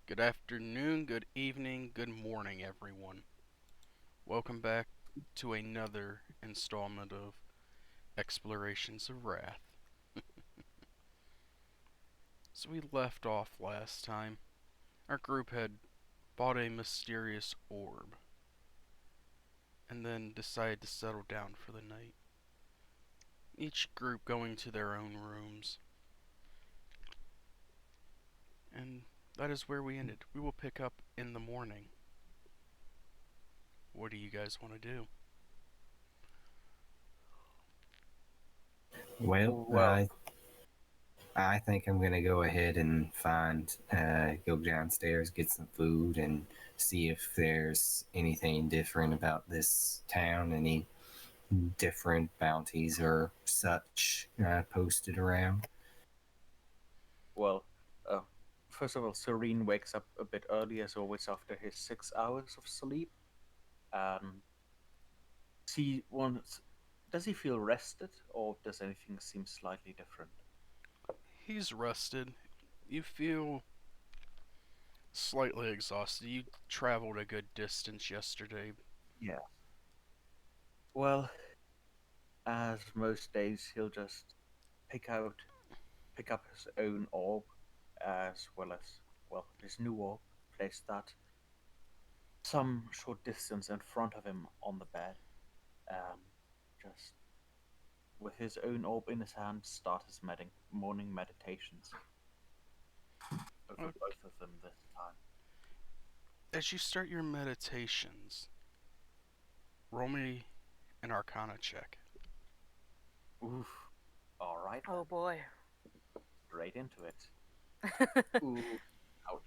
Good afternoon, good evening, good morning, everyone. Welcome back to another installment of Explorations of Wrath. So we left off last time. Our group had bought a mysterious orb and then decided to settle down for the night. Each group going to their own rooms. And that is where we ended. We will pick up in the morning. What do you guys want to do? Well, Well, I think I'm gonna go ahead and go downstairs, get some food, and see if there's anything different about this town, any different bounties or such posted around. well, uh, first of all, Serene wakes up a bit early as always after his 6 hours of sleep. Um, see, once, does he feel rested, or does anything seem slightly different? He's rested. You feel slightly exhausted. You traveled a good distance yesterday. Yeah. Well, as most days, he'll just pick out, pick up his own orb, as well as his new orb, place that some short distance in front of him on the bed. Um, just with his own orb in his hand, start his morning meditations over Okay. both of them this time. As you start your meditations, roll me an Arcana check. Oof. All right, Oh boy. straight into it. Ooh, ouch.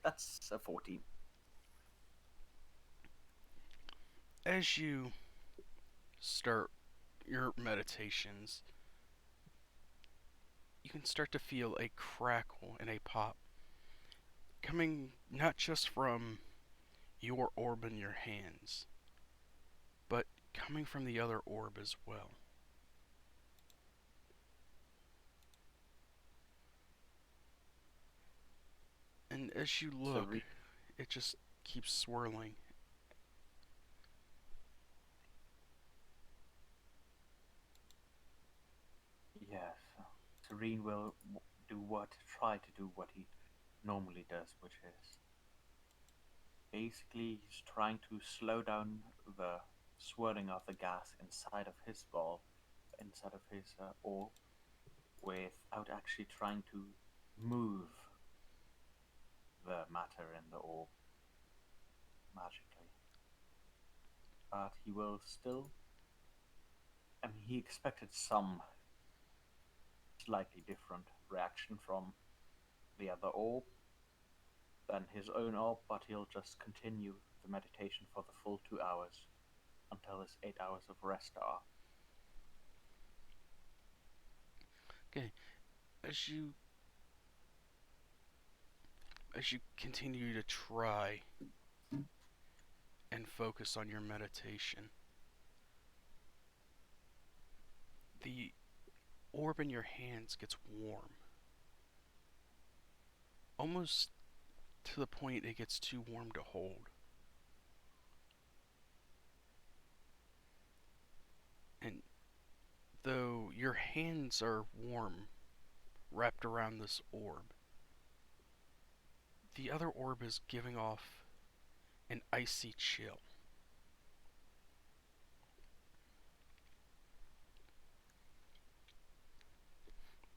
That's a 14. As you start your meditations, you can start to feel a crackle and a pop coming not just from your orb in your hands, but coming from the other orb as well. And as you So, look, it just keeps swirling. yes, Serene will try to do what he normally does, which is basically he's trying to slow down the swirling of the gas inside of his ball, inside of his orb, without actually trying to move the matter in the orb magically. But he will still. I mean, he expected some slightly different reaction from the other orb than his own orb, but he'll just continue the meditation for the full 2 hours until his 8 hours of rest are. Okay, as you as you continue to try and focus on your meditation, the orb in your hands gets warm, almost to the point it gets too warm to hold. And though your hands are warm wrapped around this orb, the other orb is giving off an icy chill.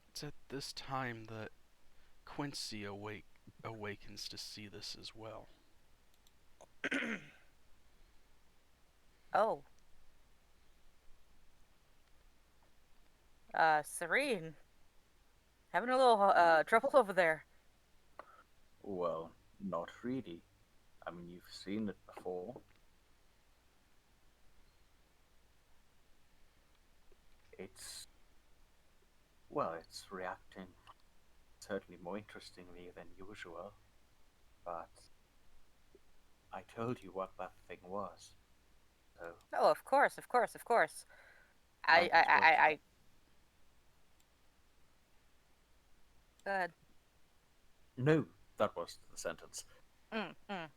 It's at this time that Quincy awakens to see this as well. Oh, Serene. Having a little trouble over there. Well, not really. I mean, you've seen it before. It's, it's reacting certainly more interestingly than usual, but I told you what that thing was. So, Oh, of course, of course, of course. how I, I, this I, works I, out. I Go ahead. No, That was the sentence. Mm, mm.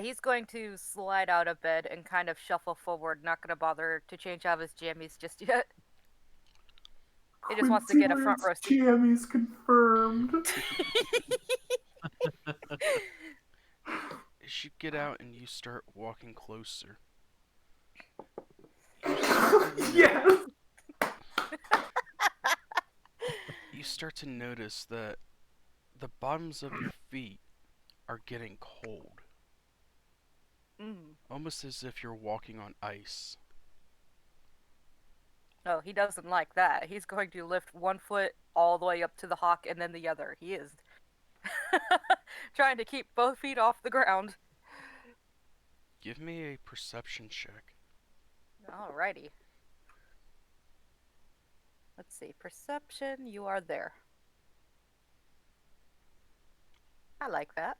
He's going to slide out of bed and kind of shuffle forward, not going to bother to change out of his jammies just yet. He just wants to Quincy get a front wears row seat. jammies confirmed. As you get out and you start walking closer, you start to Yes. you start to notice that the bottoms of your feet are getting cold, Mm. almost as if you're walking on ice. No, he doesn't like that. He's going to lift one foot all the way up to the hawk and then the other. He is trying to keep both feet off the ground. Give me a perception check. Alrighty. Let's see. Perception, you are there. I like that.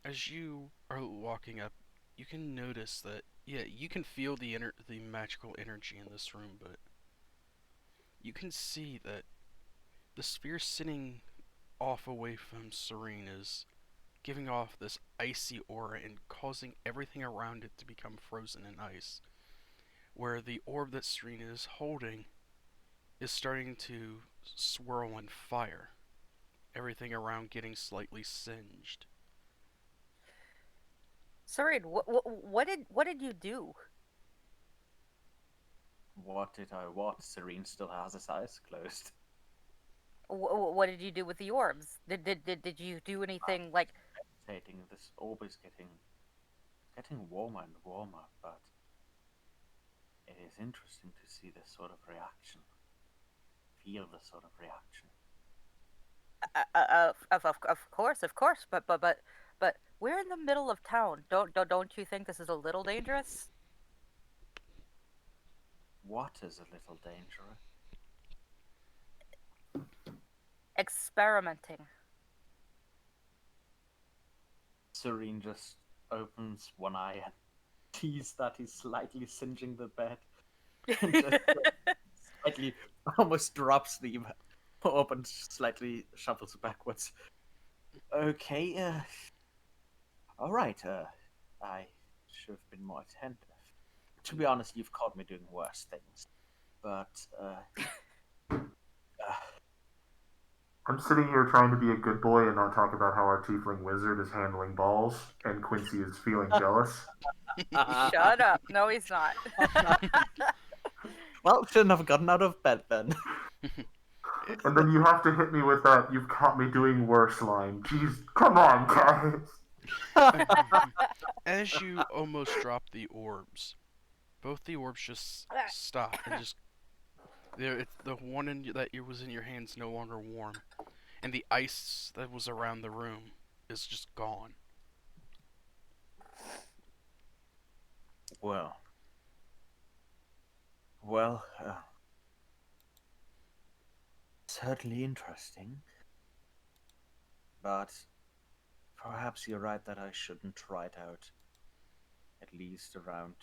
As you are walking up, you can notice that you can feel the magical energy in this room, but you can see that the sphere sitting off away from Serene is giving off this icy aura and causing everything around it to become frozen in ice. Where the orb that Serene is holding is starting to swirl in fire, everything around getting slightly singed. Serene, what did you do? What did I what? Serene still has his eyes closed. What did you do with the orbs? Did you do anything like? Meditating, this orb is getting warmer and warmer, but it is interesting to see this sort of reaction. Feel this sort of reaction. Of course, but we're in the middle of town. Don't you think this is a little dangerous? What is a little dangerous? Experimenting. Serene just opens one eye and sees that he's slightly singeing the bed. And just slightly almost drops the orb and slightly shuffles backwards. Okay, alright, I should have been more attentive. To be honest, you've caught me doing worse things. But, I'm sitting here trying to be a good boy and not talk about how our tiefling wizard is handling balls, and Quincy is feeling jealous. Shut up. No, he's not. Well, shouldn't have gotten out of bed then. And then you have to hit me with that "you've caught me doing worse" line. Jeez, come on, guys. As you almost drop the orbs, both the orbs just stop and just the one that was in your hands no longer warm, and the ice that was around the room is just gone. Well, certainly interesting. But perhaps you're right that I shouldn't try it out, at least around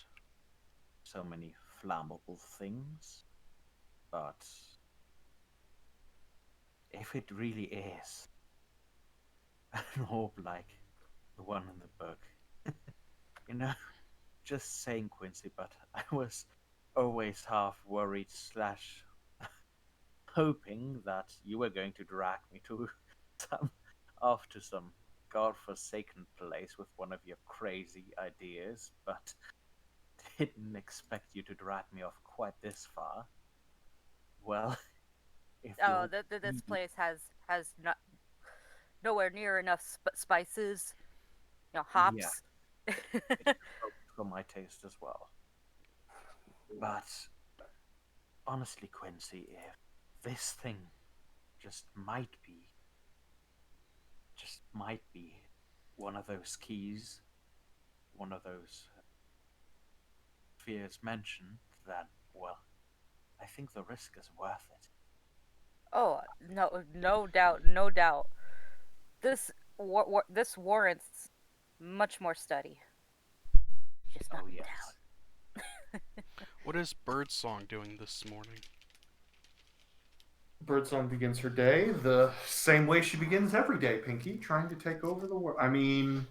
so many flammable things. But if it really is an orb like the one in the book, you know, just saying, Quincy, but I was always half worried / hoping that you were going to drag me to some godforsaken place with one of your crazy ideas, but didn't expect you to drag me off quite this far. Well, if This place has not nowhere near enough spices, hops. Yeah. For my taste as well. But honestly, Quincy, if this thing just might be one of those keys, one of those fears mentioned, then, well, I think the risk is worth it. Oh, no doubt, no doubt. This this warrants much more study. Just not Oh, in yes. town. What is Birdsong doing this morning? Birdsong begins her day the same way she begins every day, Pinky, trying to take over the world. I mean,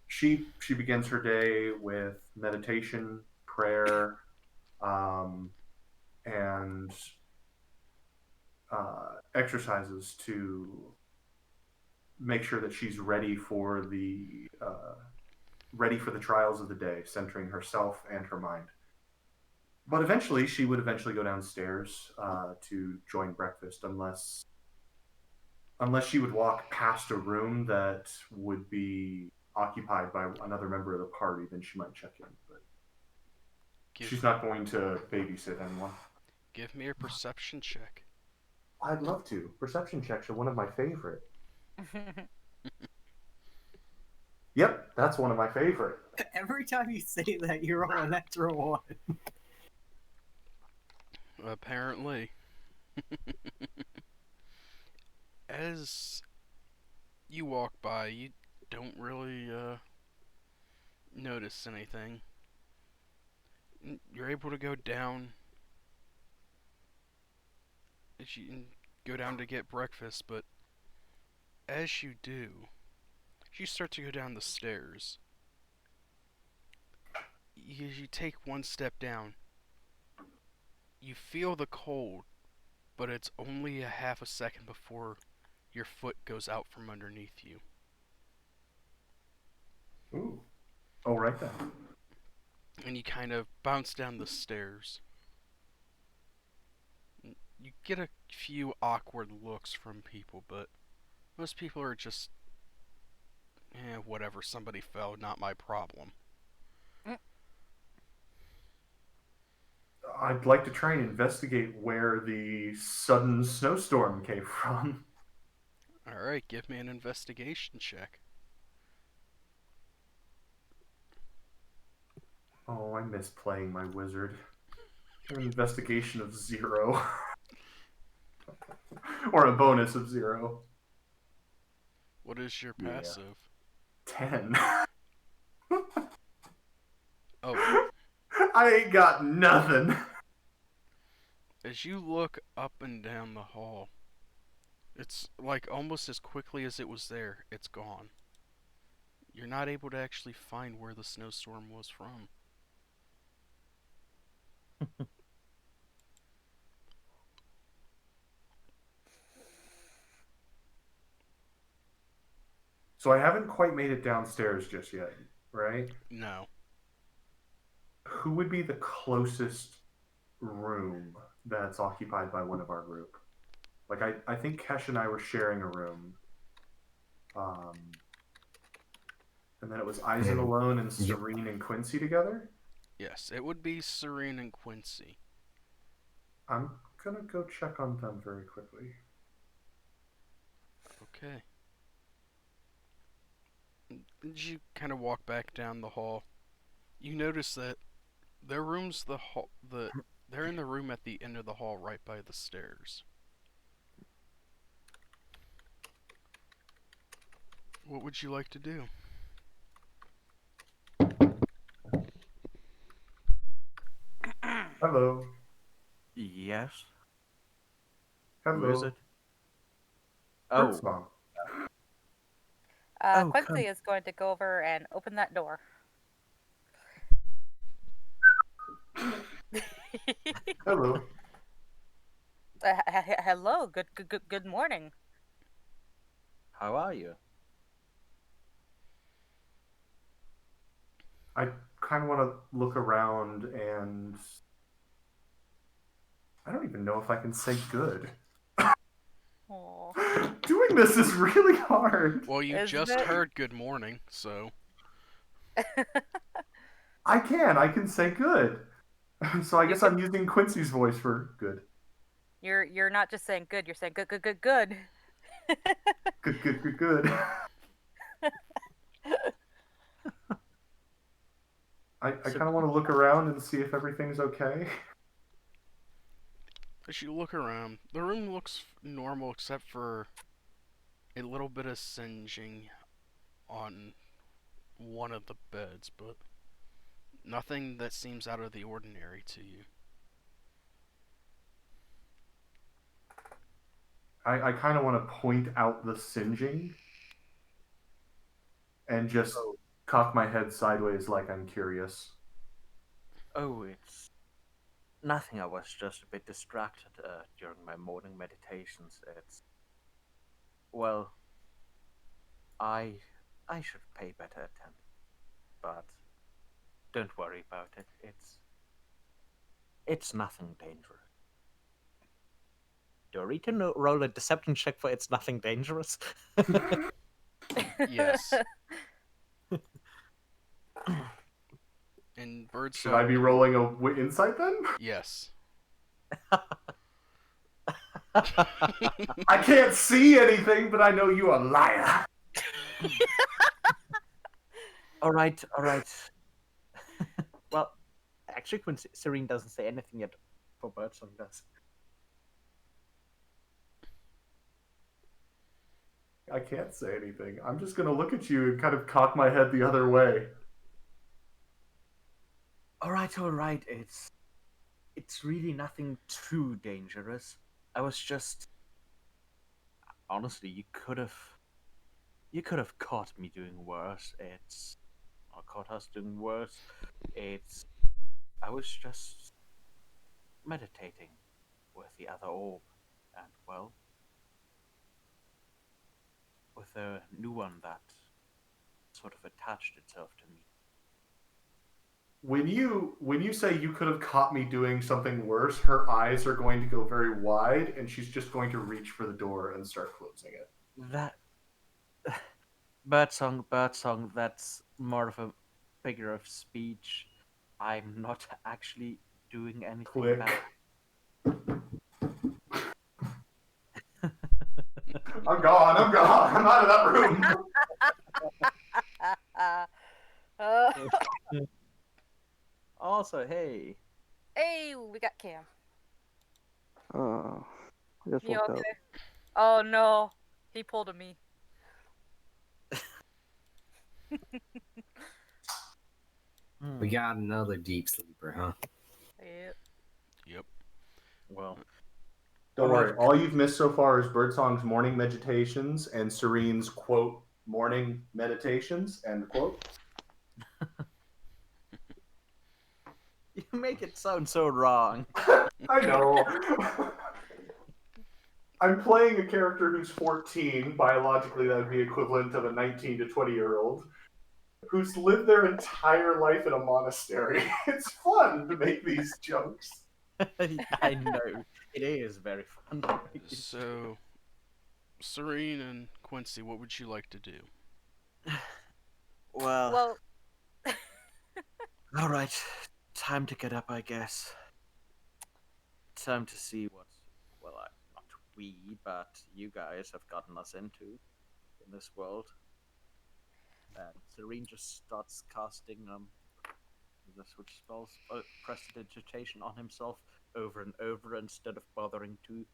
she begins her day with meditation, prayer, um, and exercises to make sure that she's ready for the trials of the day, centering herself and her mind. But eventually, she would eventually go downstairs to join breakfast, unless she would walk past a room that would be occupied by another member of the party. Then she might check in. But she's not going to babysit anyone. Give me a perception check. I'd love to. Perception checks are one of my favorite. Yep, that's one of my favorite. Every time you say that, you roll a natural one. Apparently. As you walk by, you don't really notice anything. You're able to go down. You go down to get breakfast, but as you do, you start to go down the stairs. You take one step down. You feel the cold, but it's only a half a second before your foot goes out from underneath you. Ooh. Oh, right then. And you kind of bounce down the stairs. You get a few awkward looks from people, but most people are just, whatever, somebody fell, not my problem. I'd like to try and investigate where the sudden snowstorm came from. Alright, give me an investigation check. Oh, I miss playing my wizard. An investigation of 0. Or a bonus of 0. What is your Yeah. passive? 10. Oh, I ain't got nothing. as you look up and down the hall, it's like almost as quickly as it was there, it's gone. You're not able to actually find where the snowstorm was from. So I haven't quite made it downstairs just yet, right? No. Who would be the closest room that's occupied by one of our group? Like, I think Kesh and I were sharing a room. And then it was Eisen alone and Serene and Quincy together? Yes, it would be Serene and Quincy. I'm gonna go check on them very quickly. Okay. As you kind of walk back down the hall, you notice that their room's they're in the room at the end of the hall right by the stairs. What would you like to do? Hello. Yes. Hello. Who is it? Oh, Birdsong. Oh, Quincy is going to go over and open that door. Hello. Hello. Good morning. how are you? I kind of want to look around and I don't even know if I can say good. Aw. Doing this is really hard. Well, you Isn't just it? heard good morning, so I can say good. So I You guess can- I'm using Quincy's voice for good. You're not just saying good. You're saying good. Good. I kind of want to look around and see if everything's okay. as you look around, the room looks normal except for a little bit of singeing on one of the beds, but nothing that seems out of the ordinary to you. I kind of want to point out the singeing and just cock my head sideways like I'm curious. Oh, it's nothing. I was just a bit distracted during my morning meditations. It's well, I I should pay better attention, but don't worry about it. It's nothing dangerous. Dorito, roll a deception check for it's nothing dangerous. Yes. And Should I Birdsong. be rolling a insight then? Yes. I can't see anything, but I know you a liar. All right. Well, actually, when Serene doesn't say anything yet, for Birdsong does. I can't say anything. I'm just gonna look at you and kind of cock my head the other way. All right. It's really nothing too dangerous. I was just honestly, you could have caught me doing worse. Or caught us doing worse. I was just meditating with the other orb, and well, with a new one that sort of attached itself to me. When you say you could have caught me doing something worse, her eyes are going to go very wide, and she's just going to reach for the door and start closing it. That birdsong, that's more of a figure of speech. I'm not actually doing anything Click. bad. I'm gone. I'm out of that room. Also, hey. Hey, we got Cam. I just You woke okay? up. Oh no, he pulled a me. We got another deep sleeper, huh? Yep. Well, Don't worry. All you've missed so far is Birdsong's morning meditations and Serene's quote morning meditations end quote. you make it sound so wrong. I know. I'm playing a character who's 14. Biologically, that would be equivalent of a 19 to 20-year-old who's lived their entire life in a monastery. It's fun to make these jokes. I know. It is very fun. So, Serene and Quincy, what would you like to do? Well. All right. Time to get up, I guess. Time to see what, not we, but you guys have gotten us into in this world. And Serene just starts casting the switch spells, prestidigitation on himself over and over instead of bothering to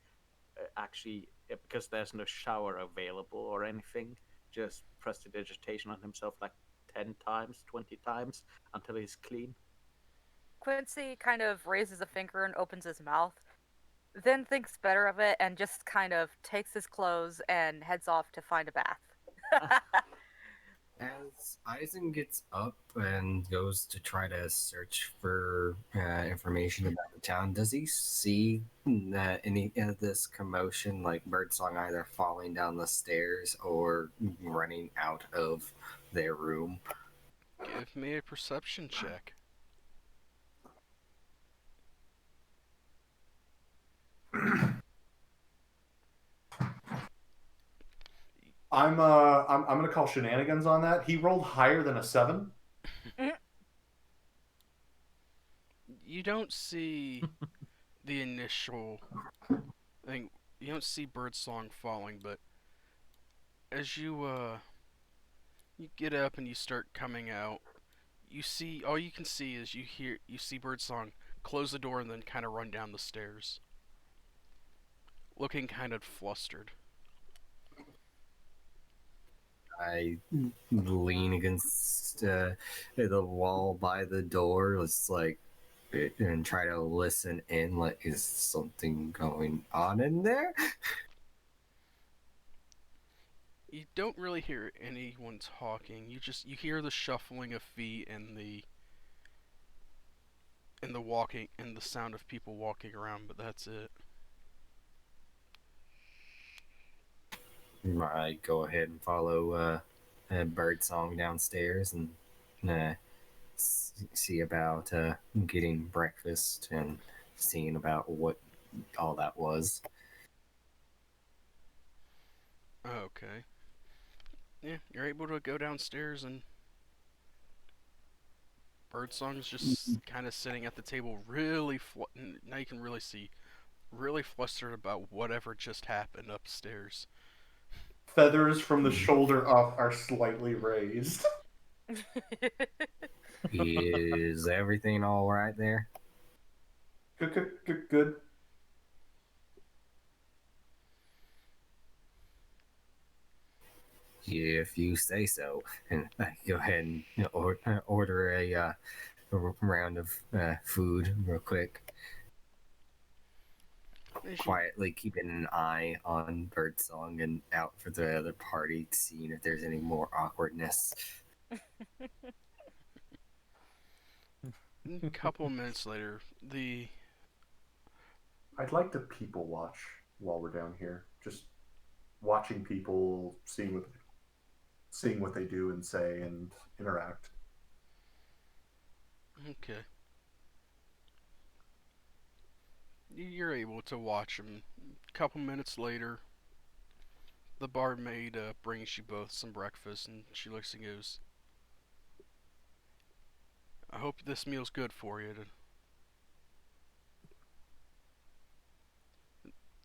actually, because there's no shower available or anything, just prestidigitation on himself like 10 times, 20 times until he's clean. Quincy kind of raises a finger and opens his mouth, then thinks better of it and just kind of takes his clothes and heads off to find a bath. As Eisen gets up and goes to try to search for information about the town, does he see any of this commotion, like Birdsong either falling down the stairs or running out of their room? Give me a perception check. I'm gonna call shenanigans on that. He rolled higher than a 7. You don't see the initial thing. You don't see Birdsong falling, but as you get up and you start coming out, you see, all you can see is you see Birdsong close the door and then kind of run down the stairs, looking kind of flustered. I lean against the wall by the door. It's like, and try to listen in. Like, is something going on in there? You don't really hear anyone talking. You hear the shuffling of feet and the walking and the sound of people walking around, but that's it. I go ahead and follow Bird Song downstairs and uh, see about getting breakfast and seeing about what all that was. Okay. Yeah, you're able to go downstairs and Birdsong's just kind of sitting at the table, now you can really see, really flustered about whatever just happened upstairs. Feathers from the shoulder up are slightly raised. Is everything all right there? Good, good, good, good. If you say so. And I go ahead and order a round of food real quick, As you, quietly keeping an eye on Birdsong and out for the other party, seeing if there's any more awkwardness. a couple of minutes later, I'd like to people watch while we're down here. Just watching people, seeing what they do and say and interact. okay, you're able to watch them. A couple minutes later, the barmaid brings you both some breakfast, and she looks and goes, "I hope this meal's good for you."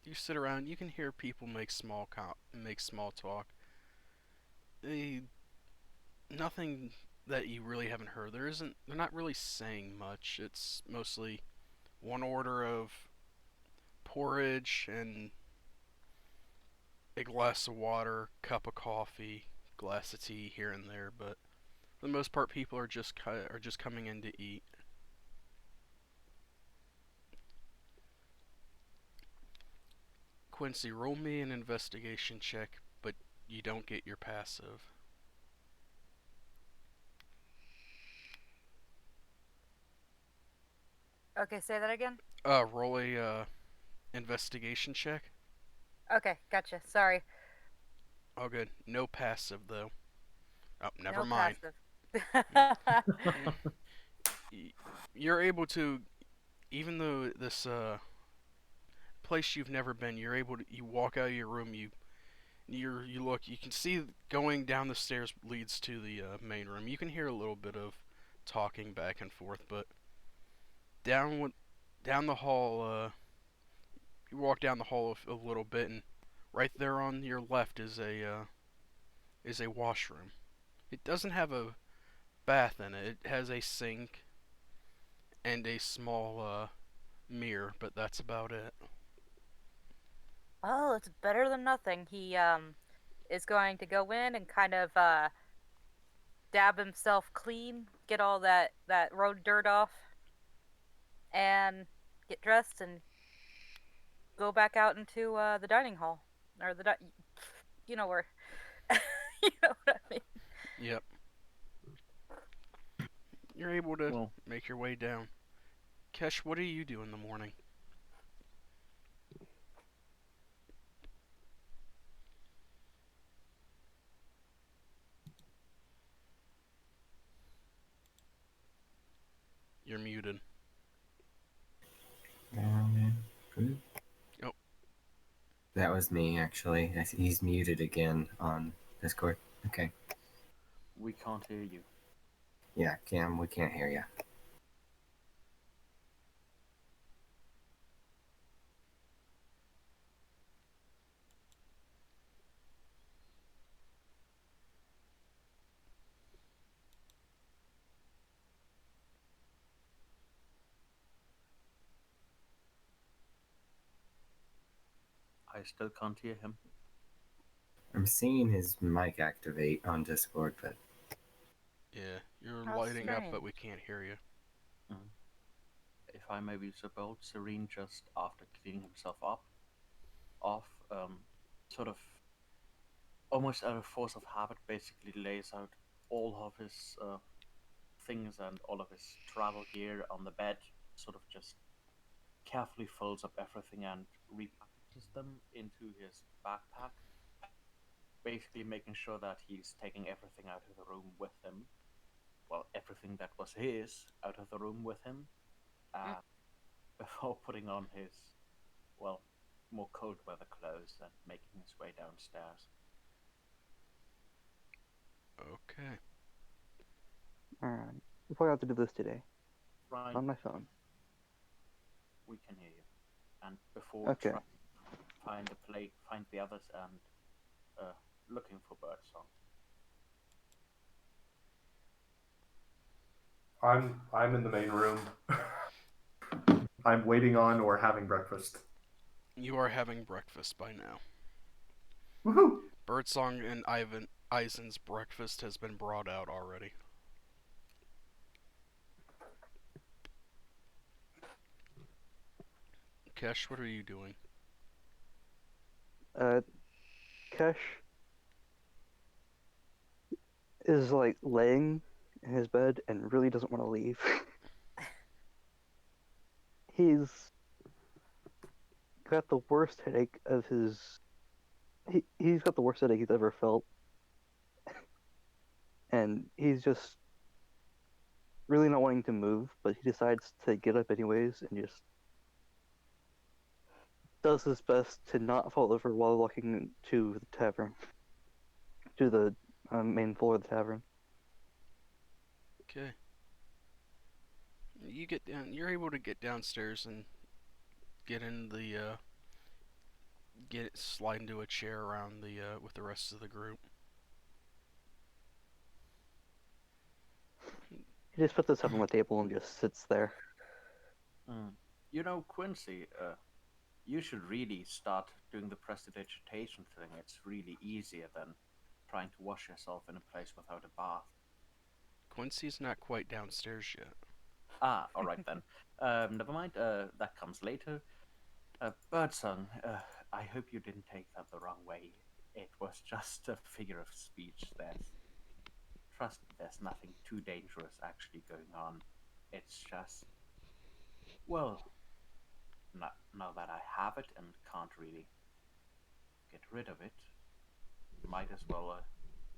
You sit around, you can hear people make small talk. They nothing that you really haven't heard. They're not really saying much. It's mostly one order of porridge and a glass of water, cup of coffee, glass of tea here and there, but for the most part people are just coming in to eat. Quincy, roll me an investigation check, but you don't get your passive. Okay, say that again. Roll a investigation check. Okay, gotcha. Sorry. Oh, good. No passive though. Oh, never No mind. passive. You're able to, even though this place you've never been, you walk out of your room, you look, you can see going down the stairs leads to the main room. You can hear a little bit of talking back and forth, but down down the hall, you walk down the hall a little bit, and right there on your left is a washroom. It doesn't have a bath in it. It has a sink and a small mirror, but that's about it. Oh, it's better than nothing. He is going to go in and kind of dab himself clean, get all that road dirt off, and get dressed and go back out into the dining hall or you know where you know what I mean. Yep. You're able to Well, make your way down. Kesh, what do you do in the morning? You're muted. Good. Oh, That was me, actually. He's muted again on Discord. Okay. we can't hear you. Yeah, Cam, we can't hear you. I still can't hear him. I'm seeing his mic activate on Discord, but yeah. You're How lighting up, but strange. we can't hear you. Mm. If I may be so bold, Serene just after cleaning himself up, off, sort of almost out of force of habit, basically lays out all of his things and all of his travel gear on the bed, sort of just carefully folds up everything and repackages them into his backpack, basically making sure that he's taking everything out of the room with him. Well, everything that was his out of the room with him, before putting on his, well, more cold weather clothes and making his way downstairs. Okay. Alright. We'll probably have to do this today. Right, On my phone. we can hear you. And before Okay. find the others and looking for Birdsong. I'm in the main room. I'm waiting on or having breakfast. You are having breakfast by now. Woohoo! Birdsong and Eisen's breakfast has been brought out already. Kesh, what are you doing? Kesh is like laying in his bed and really doesn't want to leave. He's got the worst headache of his. He's got the worst headache he's ever felt, and he's just really not wanting to move. But he decides to get up anyways and just does his best to not fall over while walking to the tavern, to the main floor of the tavern. Okay. You get down. You're able to get downstairs and get in the slide into a chair around the with the rest of the group. He just puts his head on the table and just sits there. You know, Quincy, you should really start doing the prestidigitation thing. It's really easier than trying to wash yourself in a place without a bath. Quincy's not quite downstairs yet. Ah, all right then. Never mind. That comes later. Birdsong, I hope you didn't take that the wrong way. It was just a figure of speech. Trust me, there's nothing too dangerous actually going on. It's just, well, now that I have it and can't really get rid of it, might as well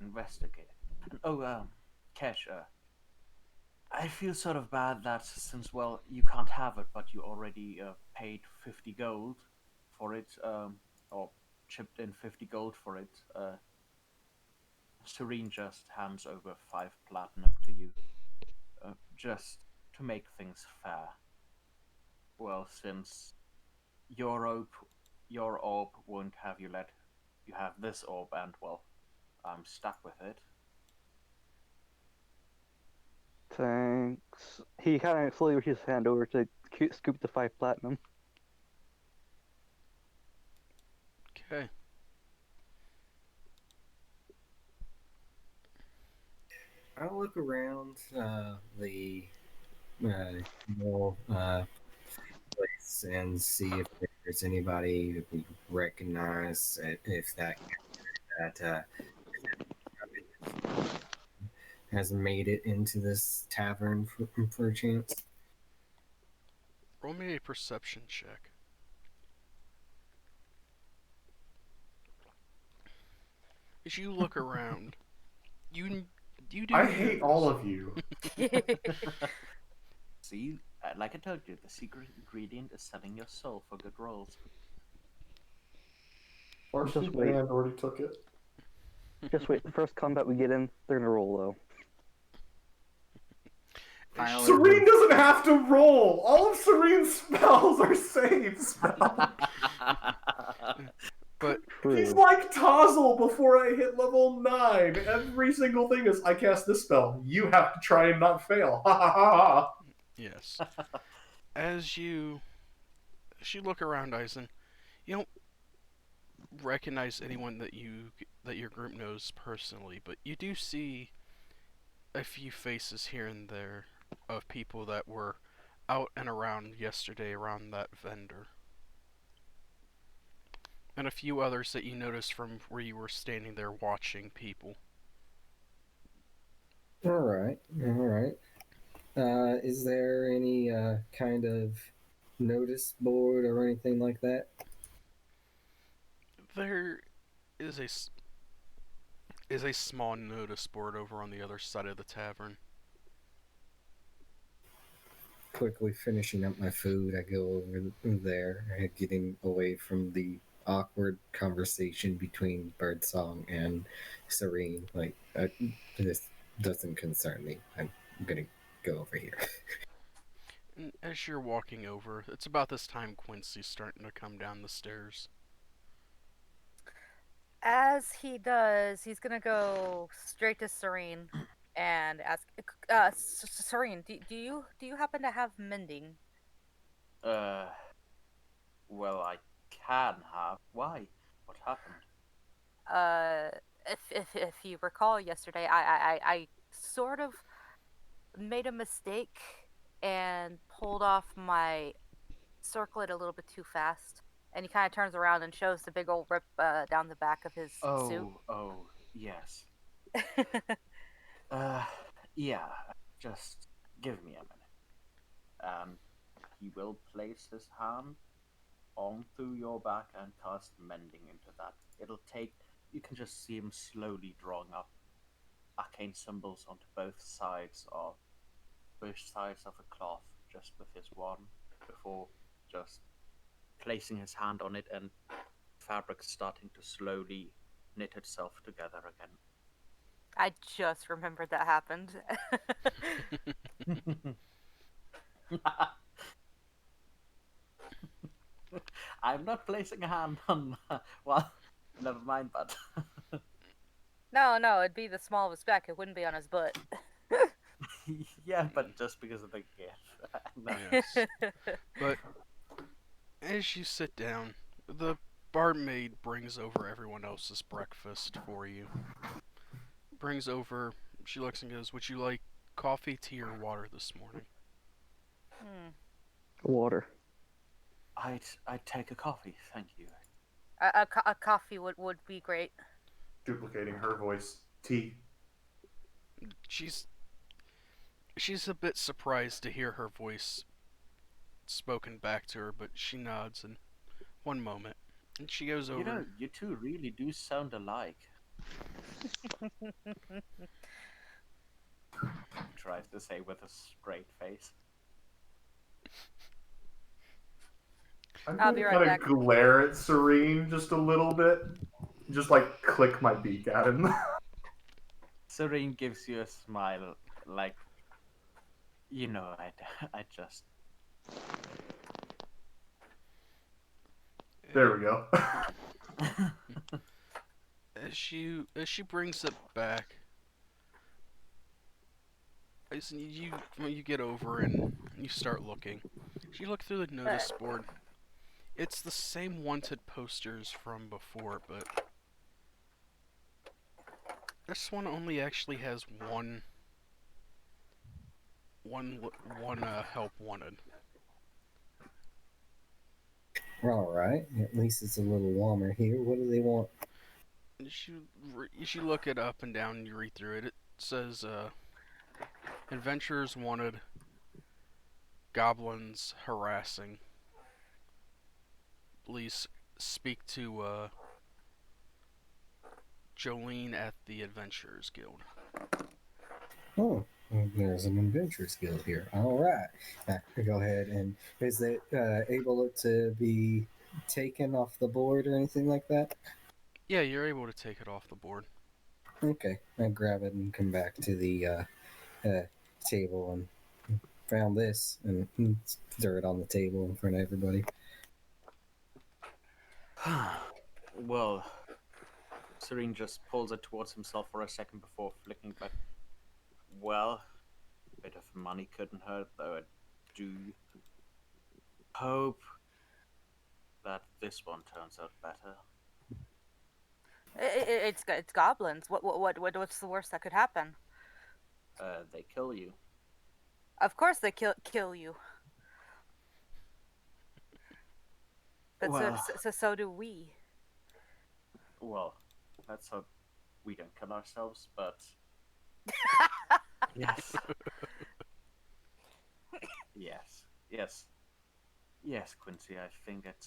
investigate. And Kesh, I feel sort of bad that since, well, you can't have it, but you already paid 50 gold for it, or chipped in 50 gold for it. Serene just hands over 5 platinum to you, just to make things fair. Well, since your orb won't have you let you have this orb, and well, I'm stuck with it. Thanks. He kind of slowly reaches his hand over to scoop the 5 platinum. Okay. I'll look around the small place and see if there's anybody that we recognize. If that has made it into this tavern for a chance. Roll me a perception check. As you look around, you do. I hate all of you. See, like I told you, the secret ingredient is selling your soul for good rolls. Varsity Just wait. Band already took it. Just wait. The first combat we get in, they're gonna roll low. Serene doesn't have to roll. All of Serene's spells are save spells. But He's like Tozzle before I hit level 9. Every single thing is, I cast this spell. You have to try and not fail. Ha ha ha ha. yes, as you look around, Eisen, you don't recognize anyone that your group knows personally, but you do see a few faces here and there of people that were out and around yesterday around that vendor. and a few others that you noticed from where you were standing there watching people. All right, all right. Is there any kind of notice board or anything like that? There is is a small notice board over on the other side of the tavern. Quickly finishing up my food, I go over there, getting away from the awkward conversation between Birdsong and Serene. Like, this doesn't concern me. I'm gonna go over here. And as you're walking over, it's about this time Quincy's starting to come down the stairs. As he does, he's gonna go straight to Serene and ask, Serene, do you happen to have mending? Uh, well, I can have. Why? What happened? If you recall yesterday, I sort of made a mistake and pulled off my circlet a little bit too fast. And he kind of turns around and shows the big old rip down the back of his suit. Oh, yes. Uh, yeah. Just give me a minute. He will place his hand onto your back and cast mending into that. It'll take. You can just see him slowly drawing up arcane symbols onto both sides of a cloth, just with his wand, before just placing his hand on it and fabric starting to slowly knit itself together again. I just remembered that happened. I'm not placing a hand on. Well, never mind, but. No, it'd be the small of his back. It wouldn't be on his butt. Yeah, but just because of the gift. No. Yes. But as you sit down, the barmaid brings over everyone else's breakfast for you. Brings over, she looks and goes, "Would you like coffee, tea, or water this morning?" Water. I'd take a coffee, thank you. A coffee would be great. Duplicating her voice. T. She's a bit surprised to hear her voice spoken back to her, but she nods and one moment. And she goes over. You know, you two really do sound alike. Tries to say with a straight face. I'm I'll going be to right kind back. of glare at Serene just a little bit. Just like click my beak at him. Serene gives you a smile, like, you know, I just. There we go. As she brings it back, you get over and you start looking. You look through the notice board. It's the same wanted posters from before, but this one only actually has one help wanted. All right. At least it's a little warmer here. What do they want? As you look it up and down and you read through it, it says, adventurers wanted, goblins harassing. Please speak to, Jolene at the Adventurers Guild. Oh, there's an adventurous guild here. All right. Go ahead. And is it able to be taken off the board or anything like that? Yeah, you're able to take it off the board. Okay. I grab it and come back to the table and found this and stir it on the table in front of everybody. Well, Serene just pulls it towards himself for a second before flicking back. Well, a bit of money couldn't hurt, though. I do hope that this one turns out better. It's goblins. What's the worst that could happen? They kill you. Of course they kill you. But Well, so do we. Well, let's hope we don't kill ourselves, but yes, yes, yes, yes, Quincy. I think it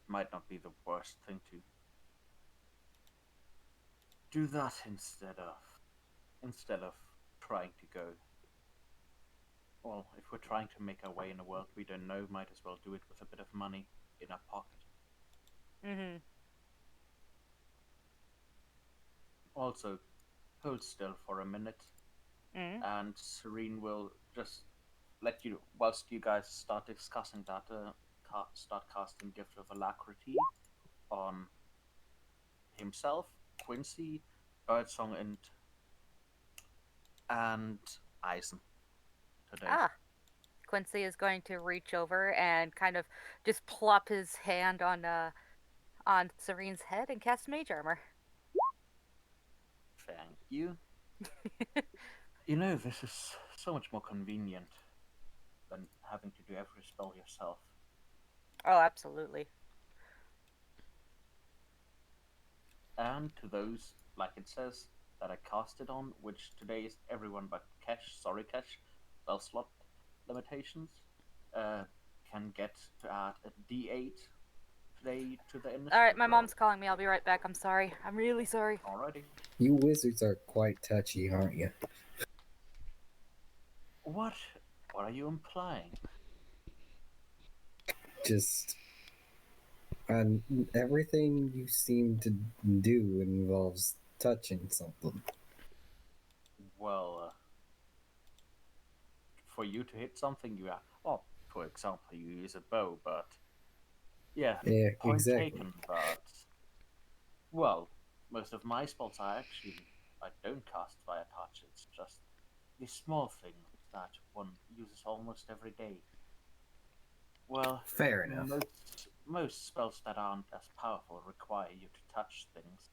might not be the worst thing to do that instead of trying to go. Well, if we're trying to make our way in a world we don't know, might as well do it with a bit of money in our pocket. Mhm. Also, hold still for a minute, Mhm. and Serene will just let you, whilst you guys start discussing that, start casting Gift of Alacrity on himself, Quincy, Birdsong, and Eisen today. Ah. Quincy is going to reach over and kind of just plop his hand on Serene's head and cast mage armor. Thank you. You know, this is so much more convenient than having to do every spell yourself. Oh, absolutely. And to those, like it says, that I cast it on, which today is everyone but Kesh, sorry Kesh, spell slot limitations, can get to add a d8 today to the initiative. All right, my roll. mom's calling me. I'll be right back. I'm sorry. I'm really sorry. Alrighty. You wizards are quite touchy, aren't you? What are you implying? Just and everything you seem to do involves touching something. Well, for you to hit something, you have. Well, for example, you use a bow, but yeah, Yeah, point exactly. taken. But well, most of my spells I don't cast via touch. It's just these small things that one uses almost every day. Well, Fair enough. most spells that aren't as powerful require you to touch things.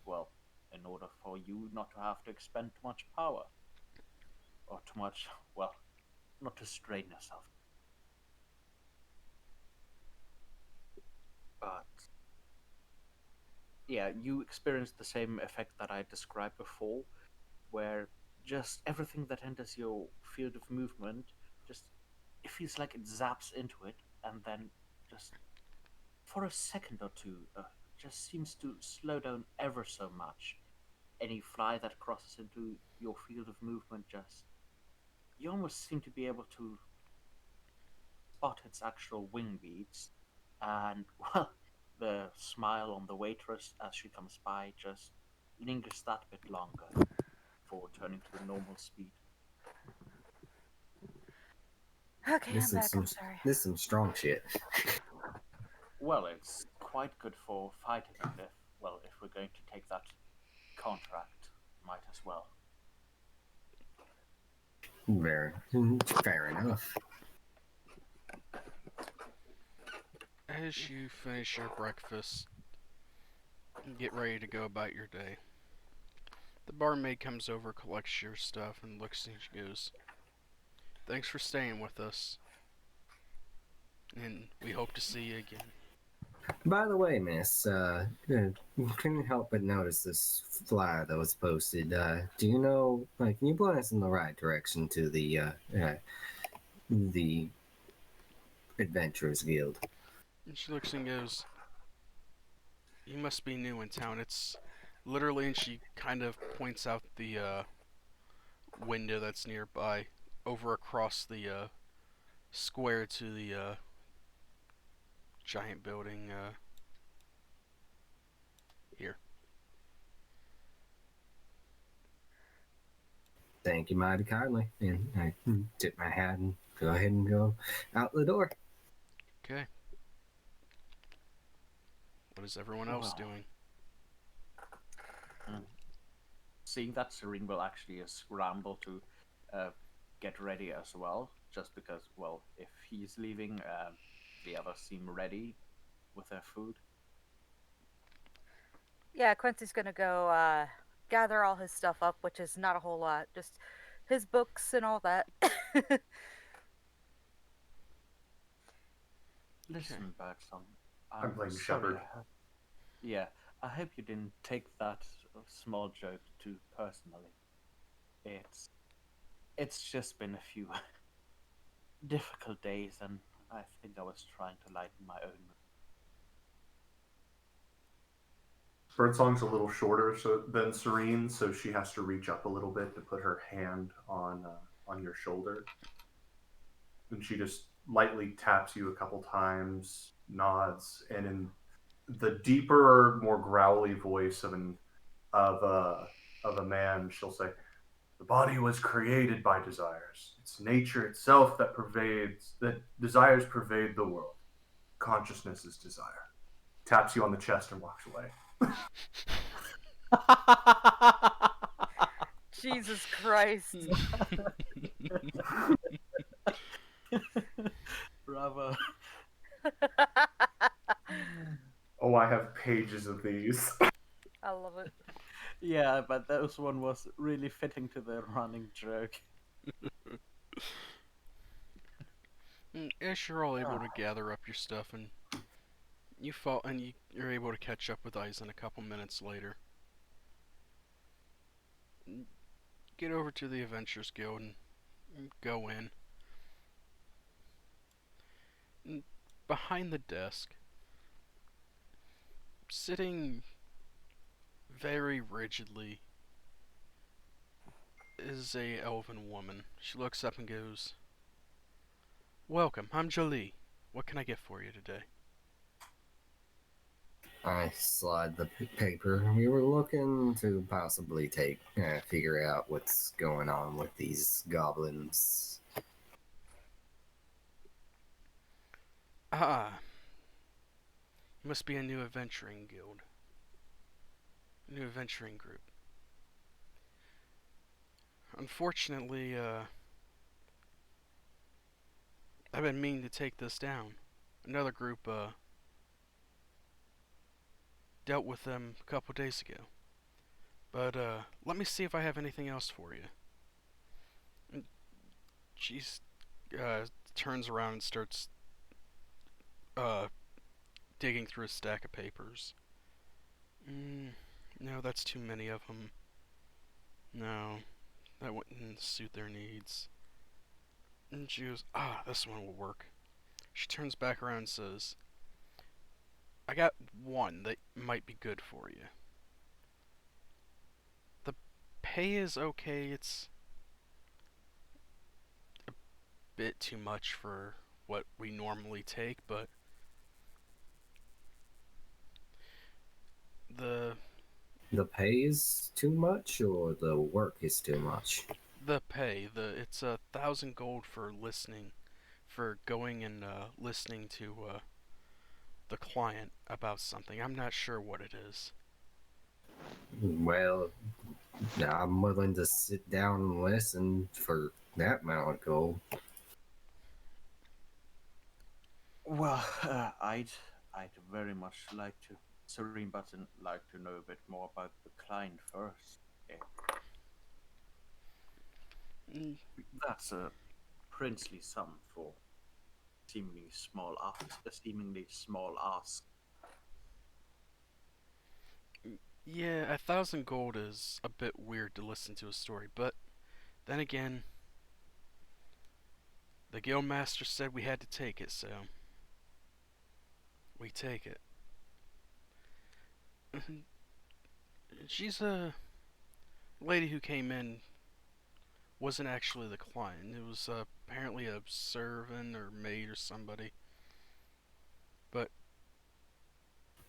Well, in order for you not to have to expend too much power, or too much. Well, not to strain yourself. But yeah, you experience the same effect that I described before, where just everything that enters your field of movement, just it feels like it zaps into it, and then just for a second or two, just seems to slow down ever so much. Any fly that crosses into your field of movement, just you almost seem to be able to spot its actual wing beats, and well, the smile on the waitress as she comes by just lingers that bit longer before turning to a normal speed. Okay, This I'm is back. some I'm sorry. this is some strong shit. Well, it's quite good for fighting, and if we're going to take that contract, might as well. Fair enough. As you finish your breakfast and get ready to go about your day, the barmaid comes over, collects your stuff, and looks and she goes, "Thanks for staying with us, and we hope to see you again." By the way, miss, couldn't help but notice this flyer that was posted. Do you know, can you point us in the right direction to the Adventurers Guild? And she looks and goes, "You must be new in town. It's literally," and she kind of points out the window that's nearby, over across the square to the giant building here. Thank you mighty kindly. And I tip my hat and go ahead and go out the door. Okay. What is everyone else Well, doing? seeing that, Serene will actually scramble to get ready as well, just because, well, if he's leaving, the others seem ready with their food. Yeah, Quincy's gonna go gather all his stuff up, which is not a whole lot, just his books and all that. Listen, Birdsong, I'm playing sorry Shepherd. Yeah, I hope you didn't take that small joke too personally. It's just been a few difficult days, and I think I was trying to lighten my own mood. Birdsong's a little shorter than Serene, so she has to reach up a little bit to put her hand on your shoulder, and she just lightly taps you a couple times, nods, and in the deeper, more growly voice of a of a man, she'll say, "The body was created by desires. It's nature itself that desires pervade the world. Consciousness is desire." Taps you on the chest and walks away. Jesus Christ. Bravo. Oh, I have pages of these. I love it. Yeah, but that one was really fitting to the running joke. As you're all able to gather up your stuff and you're able to catch up with Eisen a couple minutes later. Get over to the Adventurers Guild and go in. And behind the desk, sitting very rigidly, is a elven woman. She looks up and goes, "Welcome, I'm Jolie. What can I get for you today?" I slide the paper. We were looking to possibly figure out what's going on with these goblins. Ah, must be a new adventuring guild. A new adventuring group. Unfortunately, I've been meaning to take this down. Another group, dealt with them a couple days ago. But, let me see if I have anything else for you. And she's, turns around and starts, uh, digging through a stack of papers. No, that's too many of them. No, that wouldn't suit their needs. And she goes, this one will work. She turns back around and says, I got one that might be good for you. The pay is okay, it's a bit too much for what we normally take, but the The pay is too much, or the work is too much? it's 1,000 gold for listening, for going and listening to the client about something. I'm not sure what it is. Well, I'm willing to sit down and listen for that amount of gold. Well, I'd very much like to. Serene Button like to know a bit more about the client first. Eh, Mm, That's a princely sum for a seemingly small ask. Yeah, 1,000 gold is a bit weird to listen to a story, but then again, the guildmaster said we had to take it, so we take it. She's a lady who came in, wasn't actually the client. It was apparently a servant or maid or somebody. But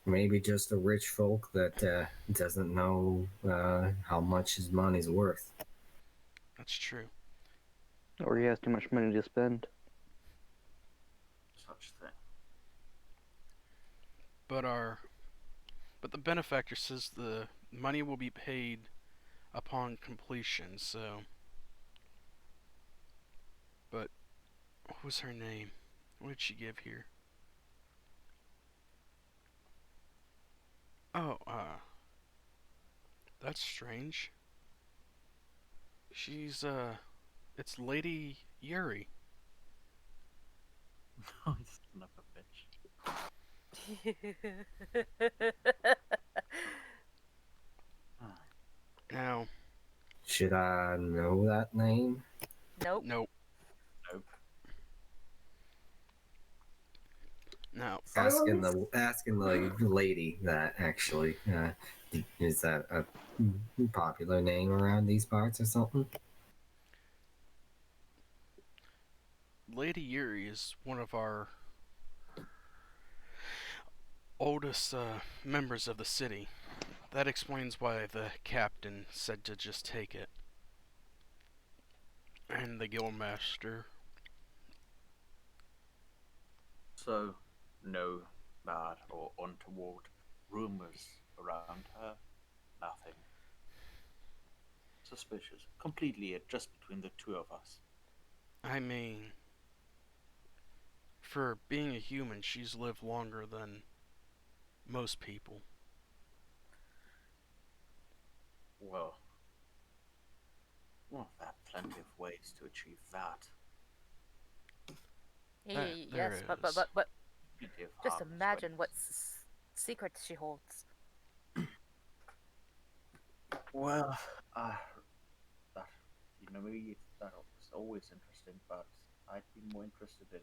Maybe just a rich folk that doesn't know how much his money's worth. that's true. Or he has too much money to spend. Such thing. But the benefactor says the money will be paid upon completion. So, but what was her name? What did she give here? Oh, that's strange. She's it's Lady Yuri. Son of a bitch. Now, Should I know that name? Nope. nope. Nope. Now, Asking Silence. the lady that actually. Is that a popular name around these parts or something? Lady Yuri is one of our oldest members of the city. That explains why the captain said to just take it. And the guildmaster. So, no bad or untoward rumors around her. Nothing suspicious. Completely just between the two of us. I mean, for being a human, she's lived longer than most people. Well, there are plenty of ways to achieve that. There Yes, is. but Plenty of just harmless imagine what ways. secrets she holds. Well, that me, that was always interesting, but I'd be more interested in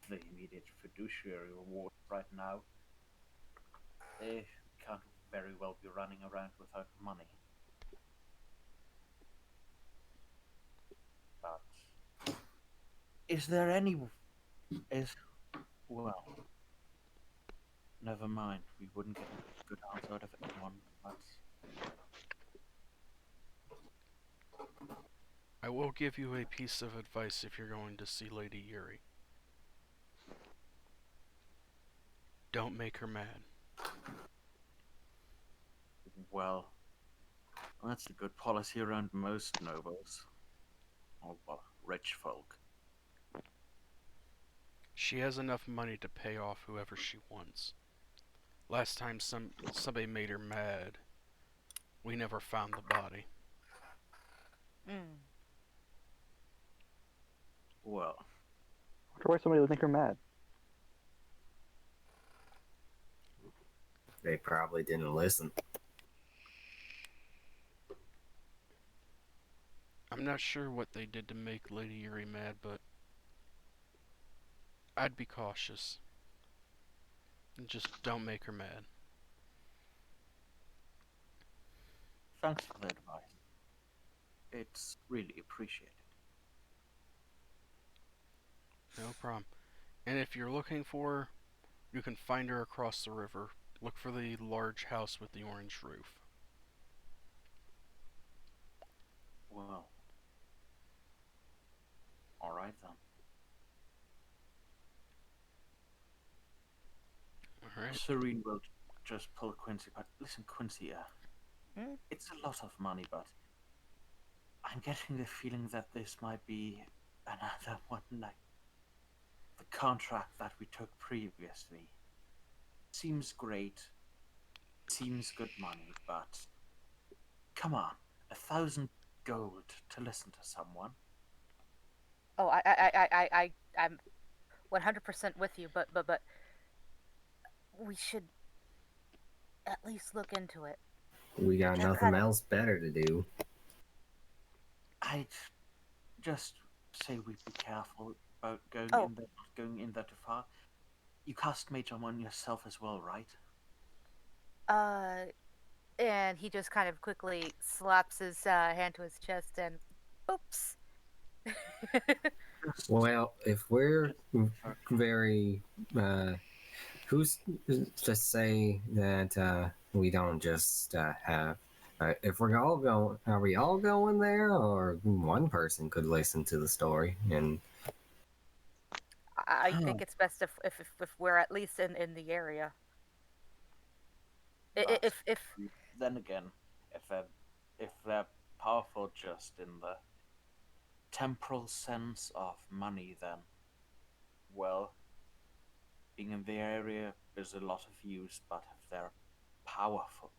the immediate fiduciary reward right now. They can't very well be running around without money. But is there any? Well, never mind. We wouldn't get a good answer out of anyone. But I will give you a piece of advice if you're going to see Lady Yuri. Don't make her mad. well, that's a good policy around most nobles, or well, rich folk. She has enough money to pay off whoever she wants. Last time somebody made her mad, we never found the body. Mm. Well, I wonder why somebody would make her mad. They probably didn't listen. I'm not sure what they did to make Lady Yuri mad, but I'd be cautious. And just don't make her mad. thanks for the advice. It's really appreciated. No problem. And if you're looking for her, you can find her across the river. Look for the large house with the orange roof. Well, all right then. Alright? Serene will just pull Quincy. But listen, Quincy, Hmm? it's a lot of money, but I'm getting the feeling that this might be another one like the contract that we took previously. Seems great, seems good money, but come on, 1,000 gold to listen to someone. Oh, I'm 100% with you, but we should at least look into it. We got Just nothing kind of. else better to do. I'd just say we be careful about Oh, going in there too far. You cast Mage on one yourself as well, right? uh, and he just kind of quickly slaps his hand to his chest and, oops. Just, Well, if we're for very, who's to say that we don't just have? If we're all going, are we all going there, or one person could listen to the story and I think it's best if we're at least in the area. but If then again, if they're powerful just in the temporal sense of money, then well, being in the area is a lot of use. But if they're powerful,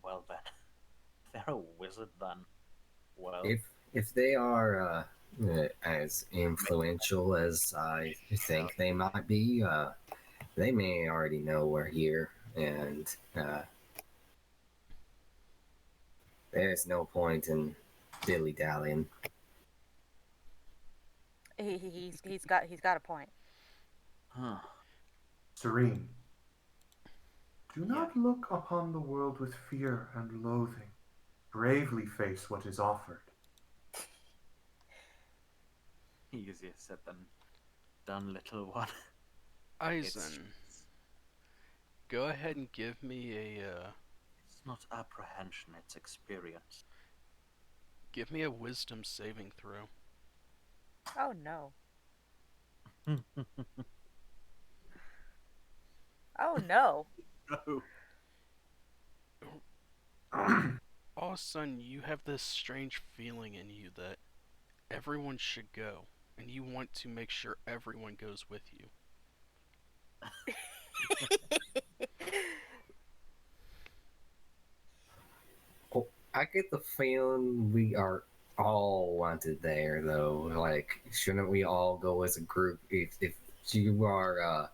well then, if they're a wizard, then well, if they are as influential as I think they might be, they may already know we're here, and There's no point in dilly dallying. He's got a point. Huh. Serene, do Yeah. not look upon the world with fear and loathing. Bravely face what is offered. Easier said than done, little one. Eisen, go ahead and give me It's not apprehension, it's experience. wisdom saving throw. Oh no. Oh no. No. All of a sudden, you have this strange feeling in you that everyone should go, and you want to make sure everyone goes with you. Well, I get the feeling we are all wanted there, though. Like, shouldn't we all go as a group? If you are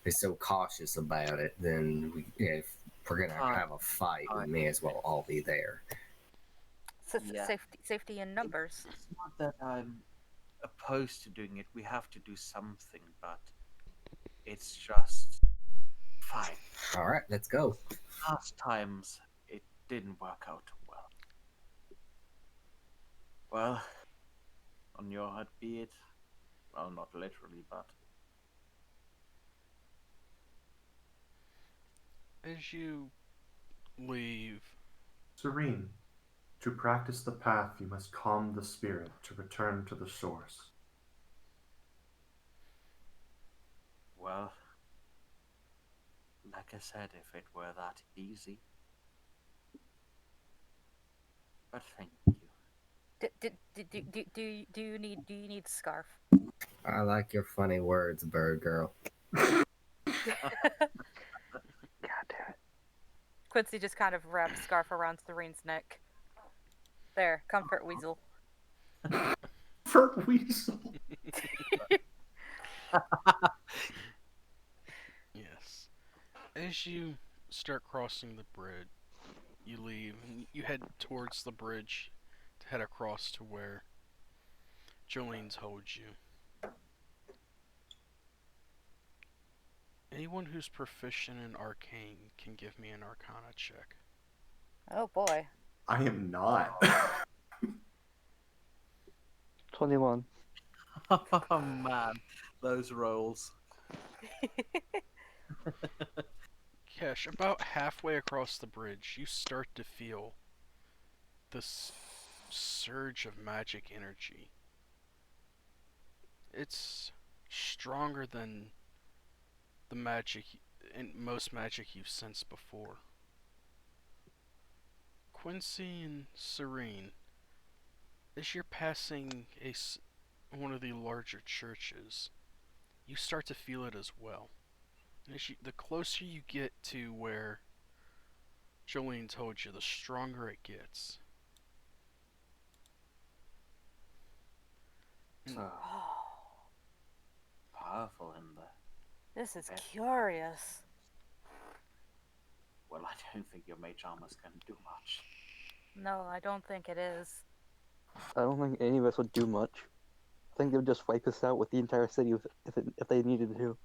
so cautious about it, then if we're gonna have a fight, we may as well all be there. Yeah. Safety in numbers. It's not that I'm opposed to doing it. We have to do something, but it's just fine. All right, let's go. Last times it didn't work out well. Well, on your head be it. Well, not literally, but As you leave, Serene, to practice the path, you must calm the spirit to return to the source. well, like I said, if it were that easy. But thank you. Do you need scarf? I like your funny words, bird girl. God damn it. Quincy just kind of wrapped scarf around Serene's neck. There, comfort weasel. For weasel. yes. As you start crossing the bridge, you leave and you head towards the bridge to head across to where Jolene told you. Anyone who's proficient in arcane can give me an arcana check. Oh boy. I am not. 21. Oh man, those rolls. Kesh, about halfway across the bridge, you start to feel this surge of magic energy. It's stronger than the magic and most magic you've sensed before. Quincy and Serene, as you're passing one of the larger churches, you start to feel it as well. And the closer you get to where Jolene told you, the stronger it gets. So powerful in the. This is curious. Well, I don't think your mage armor's gonna do much. No, I don't think it is. I don't think any of us would do much. I think they would just wipe us out with the entire city if they needed to.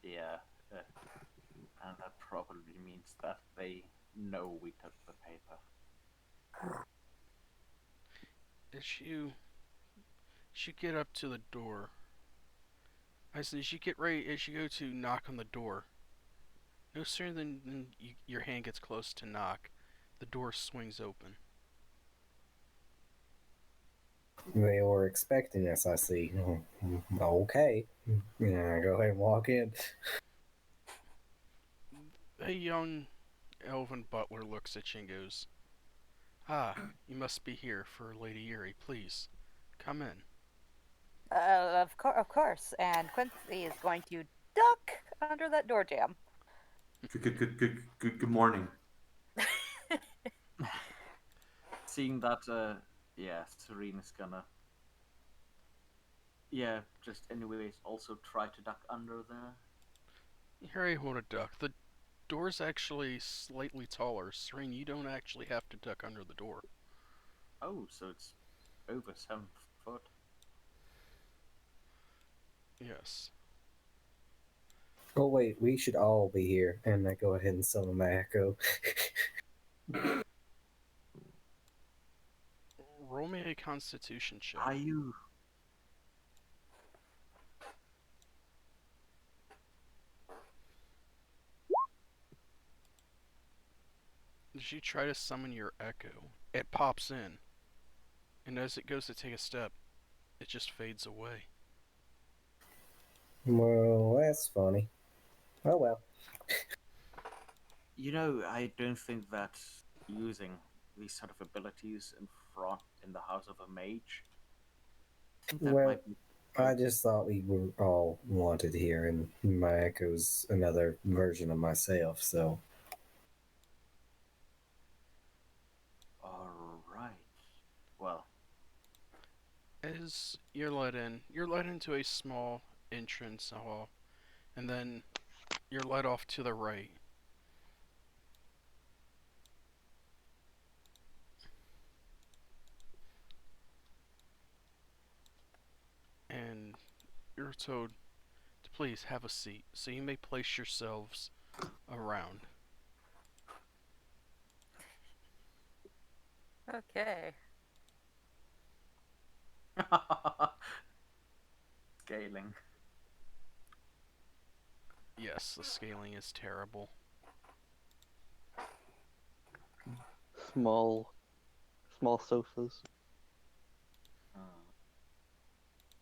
Yeah, and that probably means that they know we took the paper. As you get up to the door, as you get ready, as you go to knock on the door, no sooner than your hand gets close to knock, the door swings open. They were expecting us, I see. Okay. Yeah, go ahead and walk in. A young elven butler looks at you and goes, "Ah, you must be here for Lady Erie. Please, come in." Of course. And Quincy is going to duck under that door jam. Good morning. Seeing that, yeah, Serene is gonna. Yeah, just anyways, also try to duck under there. You're able to duck. The door's actually slightly taller. Serene, you don't actually have to duck under the door. Oh, so it's over 7 foot. Yes. Oh wait, we should all be here, and I go ahead and summon my echo. Roll me a Constitution check. Are you? As you try to summon your echo, it pops in, and as it goes to take a step, it just fades away. Well, that's funny. Oh well. You know, I don't think that using these sort of abilities in the house of a mage. I think that Well, might be. I just thought we were all wanted here, and my echo's another version of myself, so. All right. Well, As you're let into a small entrance hall, and then you're led off to the right. And you're told to please have a seat, so you may place yourselves around. Okay. scaling. Yes, the scaling is terrible. Small sofas.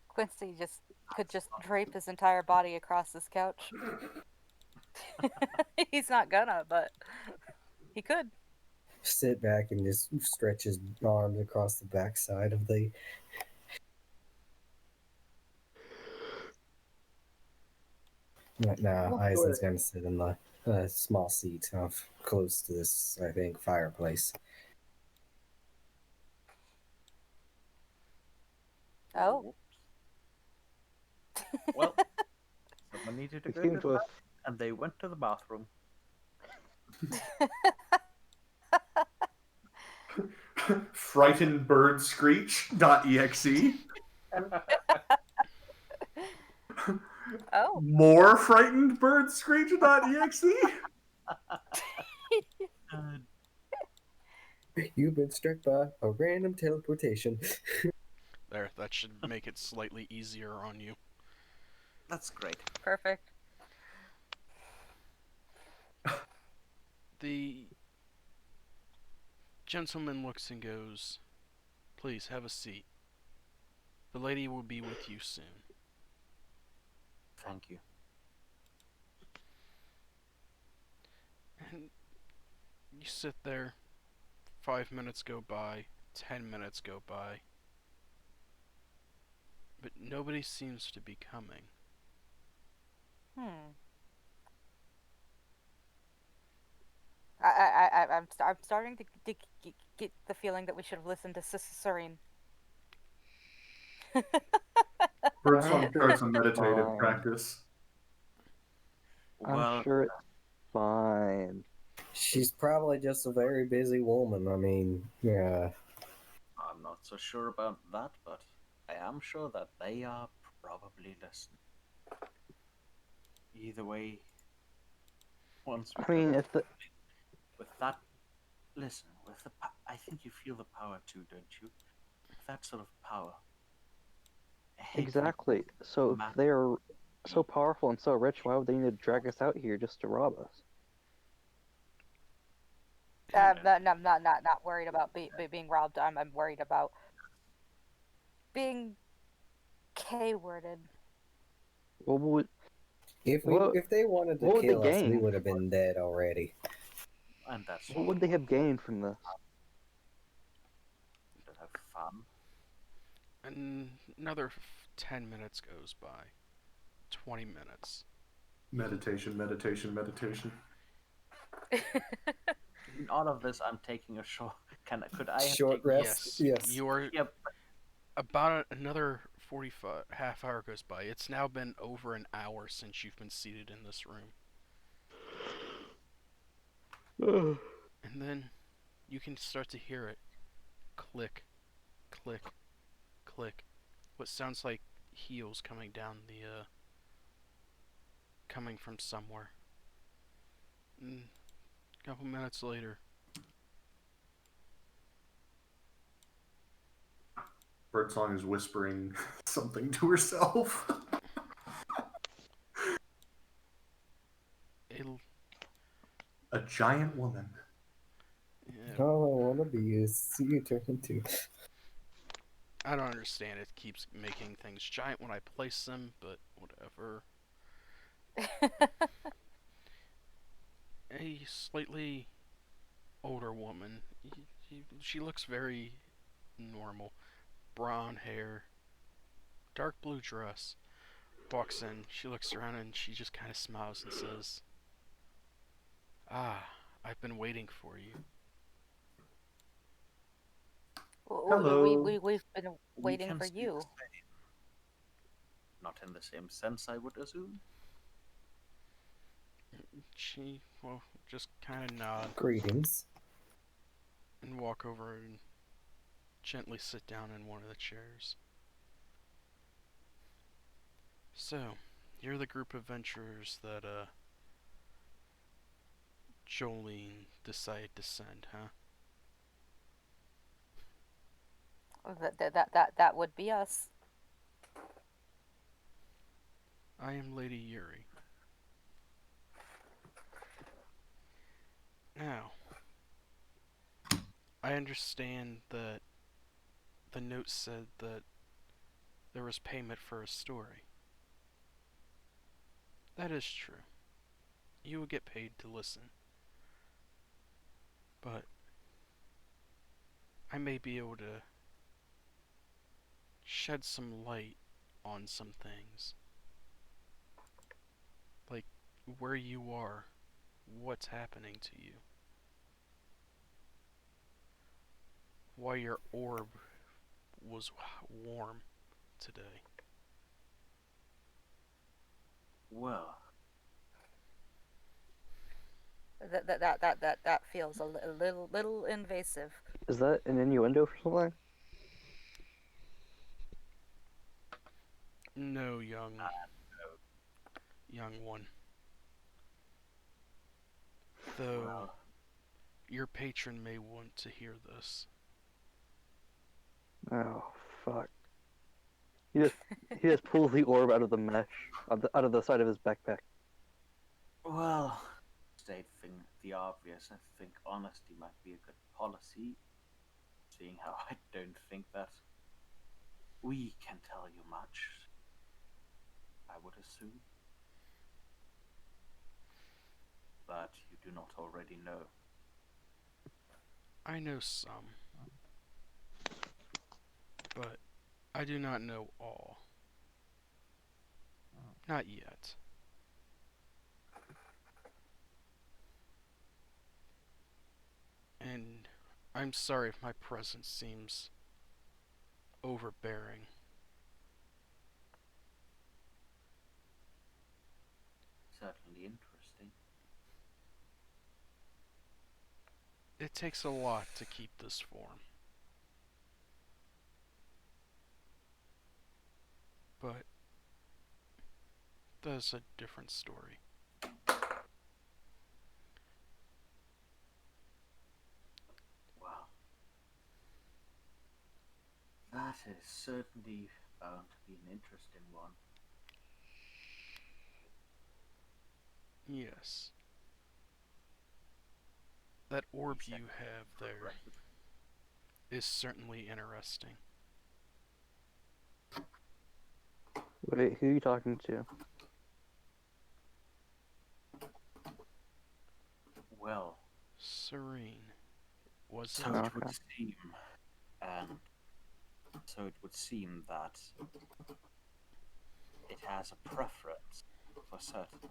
Quincy could just drape his entire body across this couch. He's not gonna, but he could. Sit back and just stretch his arms across the backside of the. Nah, Eisen's gonna sit in the small seat close to this, I think, fireplace. Oh. Well, someone needed to It go to seems the with bathroom, and they went to the bathroom. Frightenedbirdscreech.exe. Oh. More frightenedbirdscreech.exe. You've been struck by a random teleportation. There, that should make it slightly easier on you. That's great. Perfect. The gentleman looks and goes, please have a seat. The lady will be with you soon. Thank you. And you sit there, 5 minutes go by, 10 minutes go by, but nobody seems to be coming. I'm starting to get the feeling that we should have listened to Serene. Birdsong starts a meditative Fine. practice. Well, I'm sure it's fine. She's probably just a very busy woman. I mean, yeah. I'm not so sure about that, but I am sure that they are probably listening. Either way, once we I mean, go if the with that, listen, with the I think you feel the power too, don't you? With that sort of power. a hateful exactly, so if ma- they're so powerful and so rich, why would they need to drag us out here just to rob us? I'm not worried about being robbed. I'm worried about being K-worded. What would If they wanted to what would they kill us, we gain? would have been dead already. And that's What would they have gained from this? to have fun. And another 10 minutes goes by. 20 minutes. Meditation. In all of this, I'm taking a short. Could I have Short taken, rest? Yes. You are Yep. about another 45 half hour goes by. It's now been over an hour since you've been seated in this room. Ugh. And then you can start to hear it click, click, click. What sounds like heels coming down coming from somewhere. And a couple minutes later, Birdsong is whispering something to herself. a, A giant woman. All I want to be is see you turn into. I don't understand. It keeps making things giant when I place them, but whatever. A slightly older woman. She looks very normal. Brown hair, dark blue dress. Walks in. She looks around and she just kind of smiles and says, "Ah, I've been waiting for you." Hello. We've been We waiting can for say the you. same. Not in the same sense, I would assume. She, well, just kind of nod Greetings. and walk over and gently sit down in one of the chairs. So, you're the group of adventurers that, Jolene decided to send, huh? That would be us. I am Lady Yuri. Now, I understand that the note said that there was payment for a story. That is true. You will get paid to listen. But I may be able to shed some light on some things. Like where you are, what's happening to you, why your orb was warm today. Well, That feels a little invasive. Is that an innuendo for something? No, no. young one. Though Well, your patron may want to hear this. Oh fuck! He just pulls the orb out of the mesh, out of the side of his backpack. well, stating the obvious, I think honesty might be a good policy, seeing how I don't think that we can tell you much, I would assume. That you do not already know. I know some, but I do not know all. Not yet. And I'm sorry if my presence seems overbearing. Certainly interesting. It takes a lot to keep this form. But that's a different story. Wow. That is certainly bound to be an interesting one. Yes. That orb said you have for a there record. is certainly interesting. Wait, who are you talking to? Well, Serene. Was so it? it Okay. would seem, and so it would seem that it has a preference for certain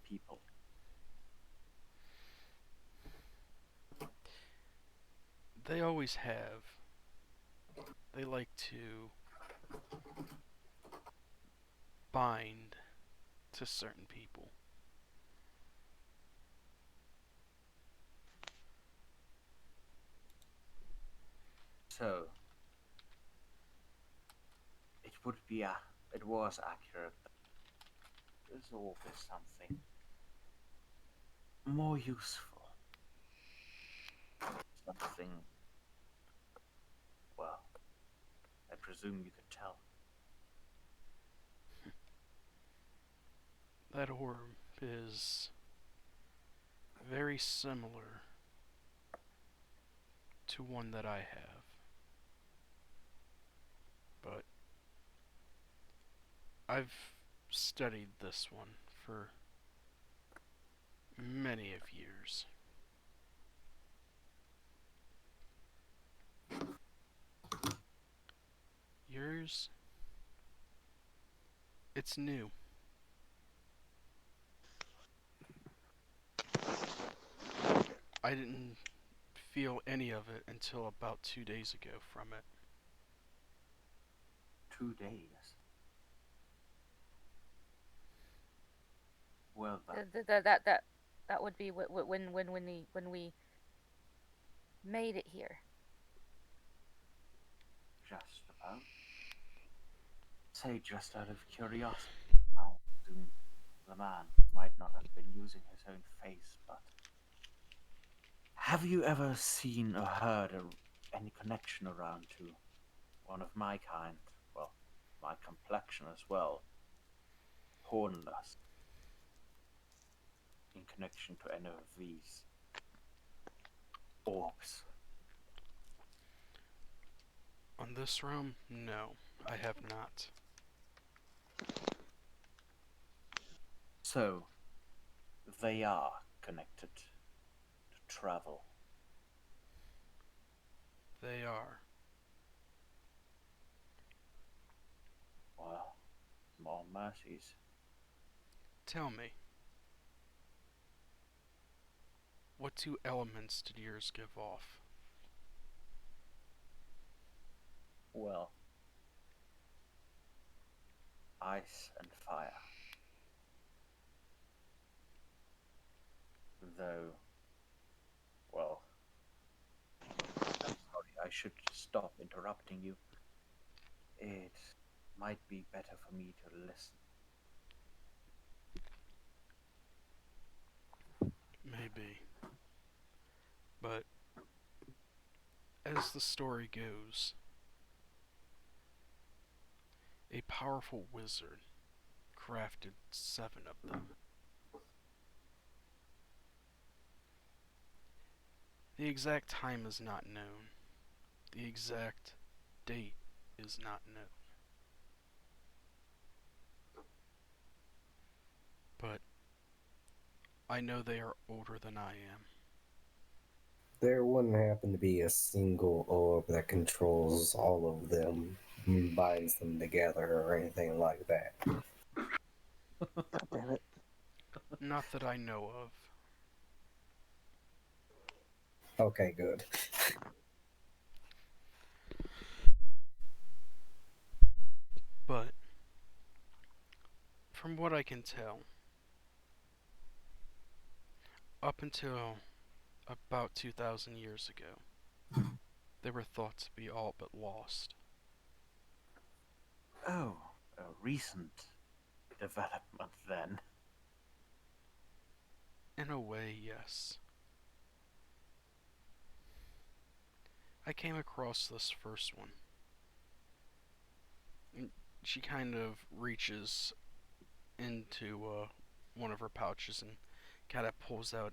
people. They always have. They like to bind to certain people. So, it was accurate. This orb is something more useful. Something, well, I presume you could tell. That orb is very similar to one that I have. But I've studied this one for many of years. Yours? It's new. I didn't feel any of it until about 2 days ago from it. 2 days. Well, That would be when we made it here. just about. Say, just out of curiosity, I assume the man might not have been using his own face, but have you ever seen or heard any connection around to one of my kind? Well, my complexion as well. Hornless. In connection to any of these orbs? On this realm, no, I have not. So, they are connected to travel. They are. Well, more mercies. Tell me, what two elements did yours give off? Well, ice and fire. Though, well, I'm sorry, I should stop interrupting you. It might be better for me to listen. Maybe. But, as the story goes, a powerful wizard crafted 7 of them. The exact time is not known. The exact date is not known. But I know they are older than I am. There wouldn't happen to be a single orb that controls all of them and binds them together or anything like that. God damn it. Not that I know of. Okay, good. But, from what I can tell, up until about 2,000 years ago, they were thought to be all but lost. Oh, a recent development then. In a way, yes. I came across this first one. And she kind of reaches into one of her pouches and kind of pulls out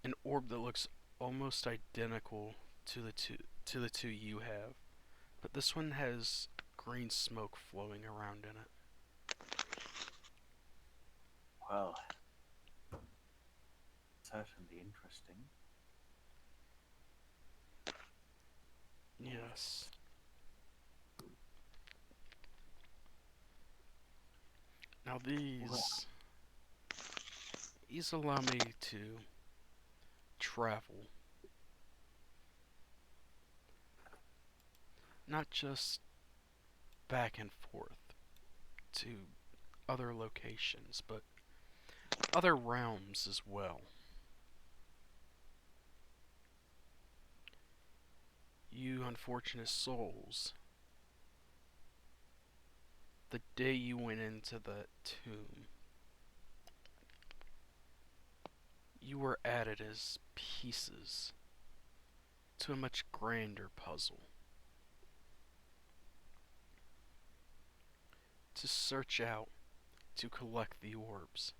an orb that looks almost identical to the two you have, but this one has green smoke flowing around in it. Well, certainly interesting. Yes. Now these allow me to travel. Not just back and forth to other locations, but other realms as well. You unfortunate souls, the day you went into that tomb, you were added as pieces to a much grander puzzle. To search out, to collect the orbs.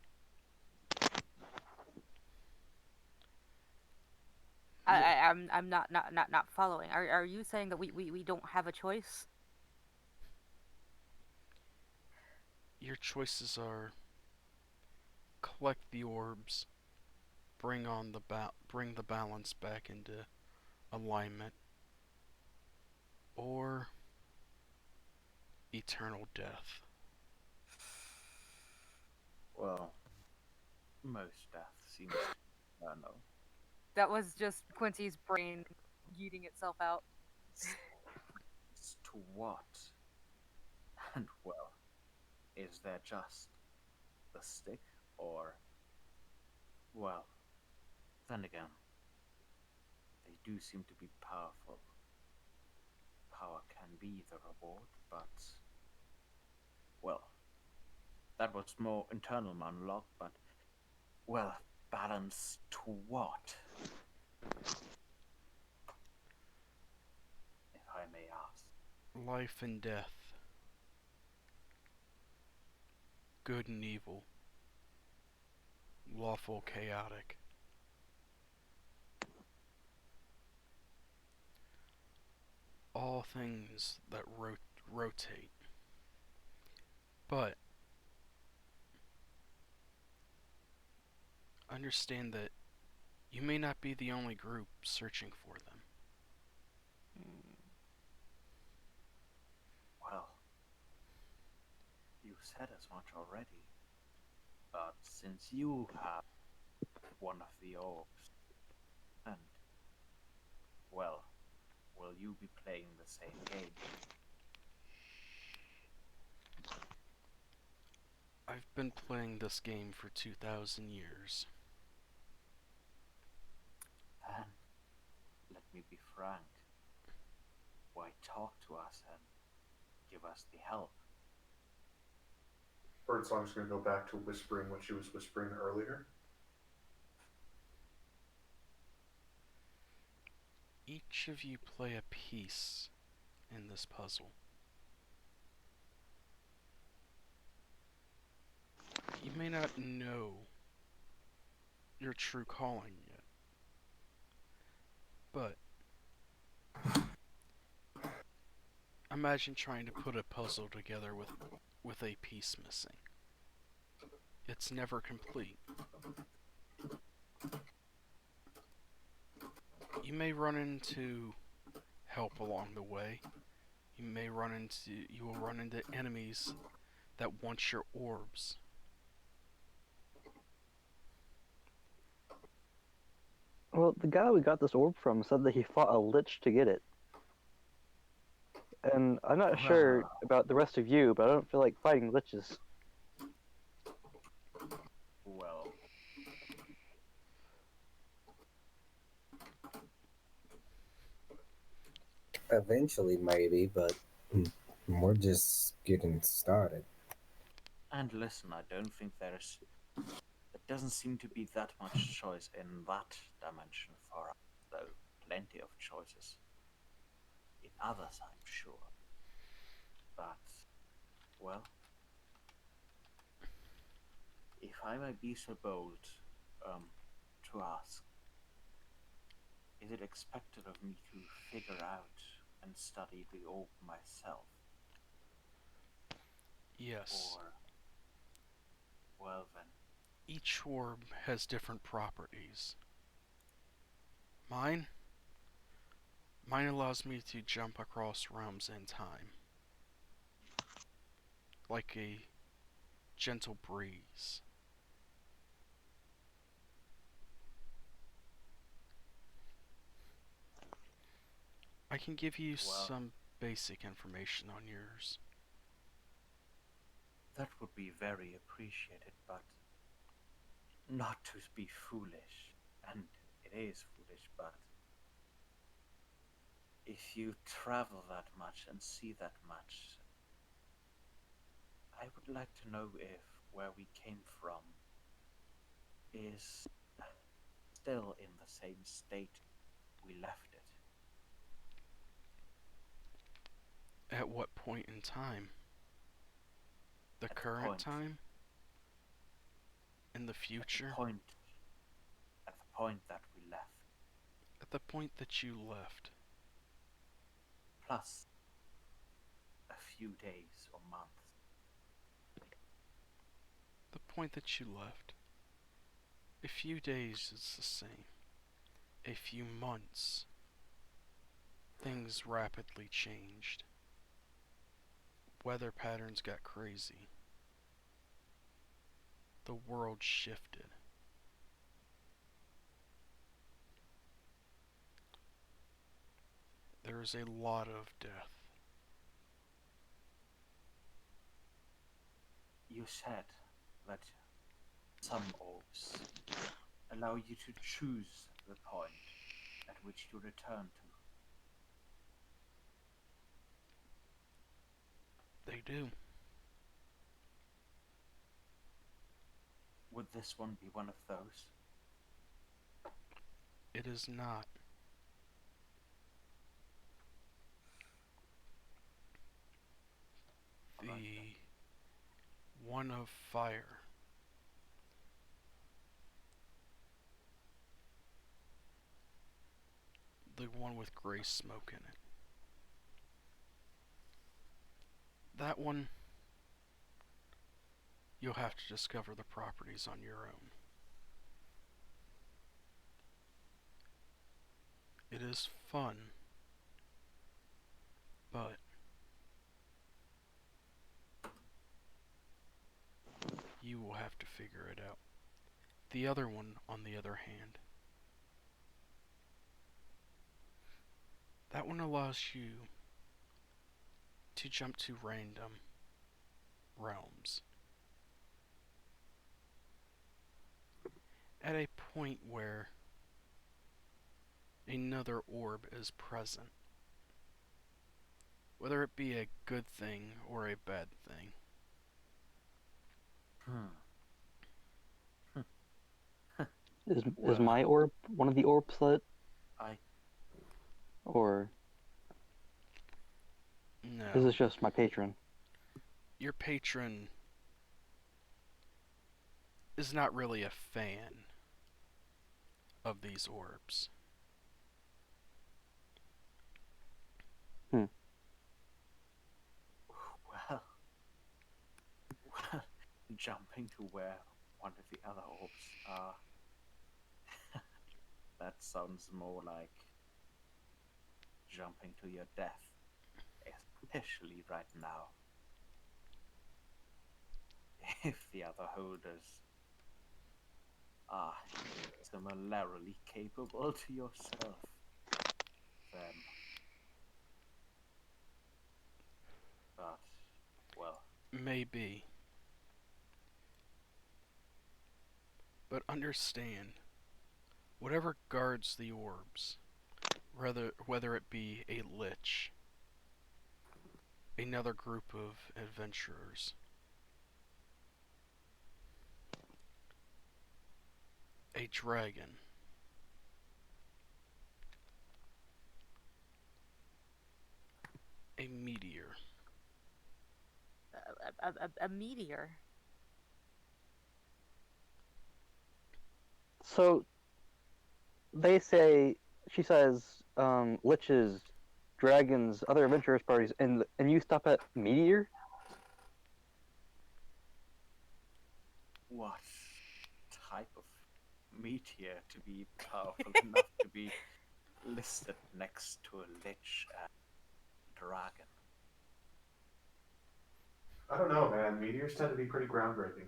I'm not following. Are you saying that we don't have a choice? Your choices are collect the orbs, bring the balance back into alignment, or eternal death. Well, most death seems eternal. That was just Quincy's brain yeeting itself out. To what? And well, is there just the stick, or well, then again, they do seem to be powerful. Power can be the reward, but well, that was more internal monologue, but well, balance to what? If I may ask. Life and death. Good and evil. Lawful, chaotic. All things that rotate. But understand that you may not be the only group searching for them. Well, you said as much already, but since you have one of the orbs, and well, will you be playing the same game? I've been playing this game for 2,000 years. Then, let me be frank. Why talk to us and give us the help? Birdsong's going to go back to whispering what she was whispering earlier. Each of you play a piece in this puzzle. You may not know your true calling yet, but imagine trying to put a puzzle together with a piece missing. It's never complete. You may run into help along the way. You will run into enemies that want your orbs. Well, the guy we got this orb from said that he fought a lich to get it. And I'm not sure about the rest of you, but I don't feel like fighting liches. Well, Eventually, maybe, but we're just getting started. and listen, I don't think there doesn't seem to be that much choice in that dimension for us, though plenty of choices in others, I'm sure. But, well, if I may be so bold to ask, is it expected of me to figure out and study the orb myself? Yes. Or, well then, Each orb has different properties. Mine allows me to jump across realms and time. Like a gentle breeze. I can give you some basic information on yours. that would be very appreciated, but not to be foolish, and it is foolish, but if you travel that much and see that much, I would like to know if where we came from is still in the same state we left it. At what point in time? The At the current point- time? In the At the future? point that we left, At the point that you left. plus a few days or months. The point that you left. A few days is the same. A few months. Things rapidly changed. Weather patterns got crazy. The world shifted. There is a lot of death. You said that some orbs allow you to choose the point at which you return to. They do. Would this one be one of those? It is not. The one of fire. The one with gray smoke in it. That one, you'll have to discover the properties on your own. It is fun, but you will have to figure it out. The other one, on the other hand, that one allows you to jump to random realms. At a point where another orb is present. Whether it be a good thing or a bad thing. Is Well- my orb one of the orbs that, I or No. is this just my patron? Your patron is not really a fan of these orbs. well, jumping to where one of the other orbs are. That sounds more like jumping to your death, especially right now. If the other holders are similarly capable to yourself, then. But, well, Maybe. But understand, whatever guards the orbs, whether it be a lich, another group of adventurers, a dragon, a meteor, A meteor. So they say, she says, liches, dragons, other adventurers parties, and you stop at meteor? what type of meteor to be powerful enough to be listed next to a lich and dragon? I don't know, man. Meteors tend to be pretty groundbreaking.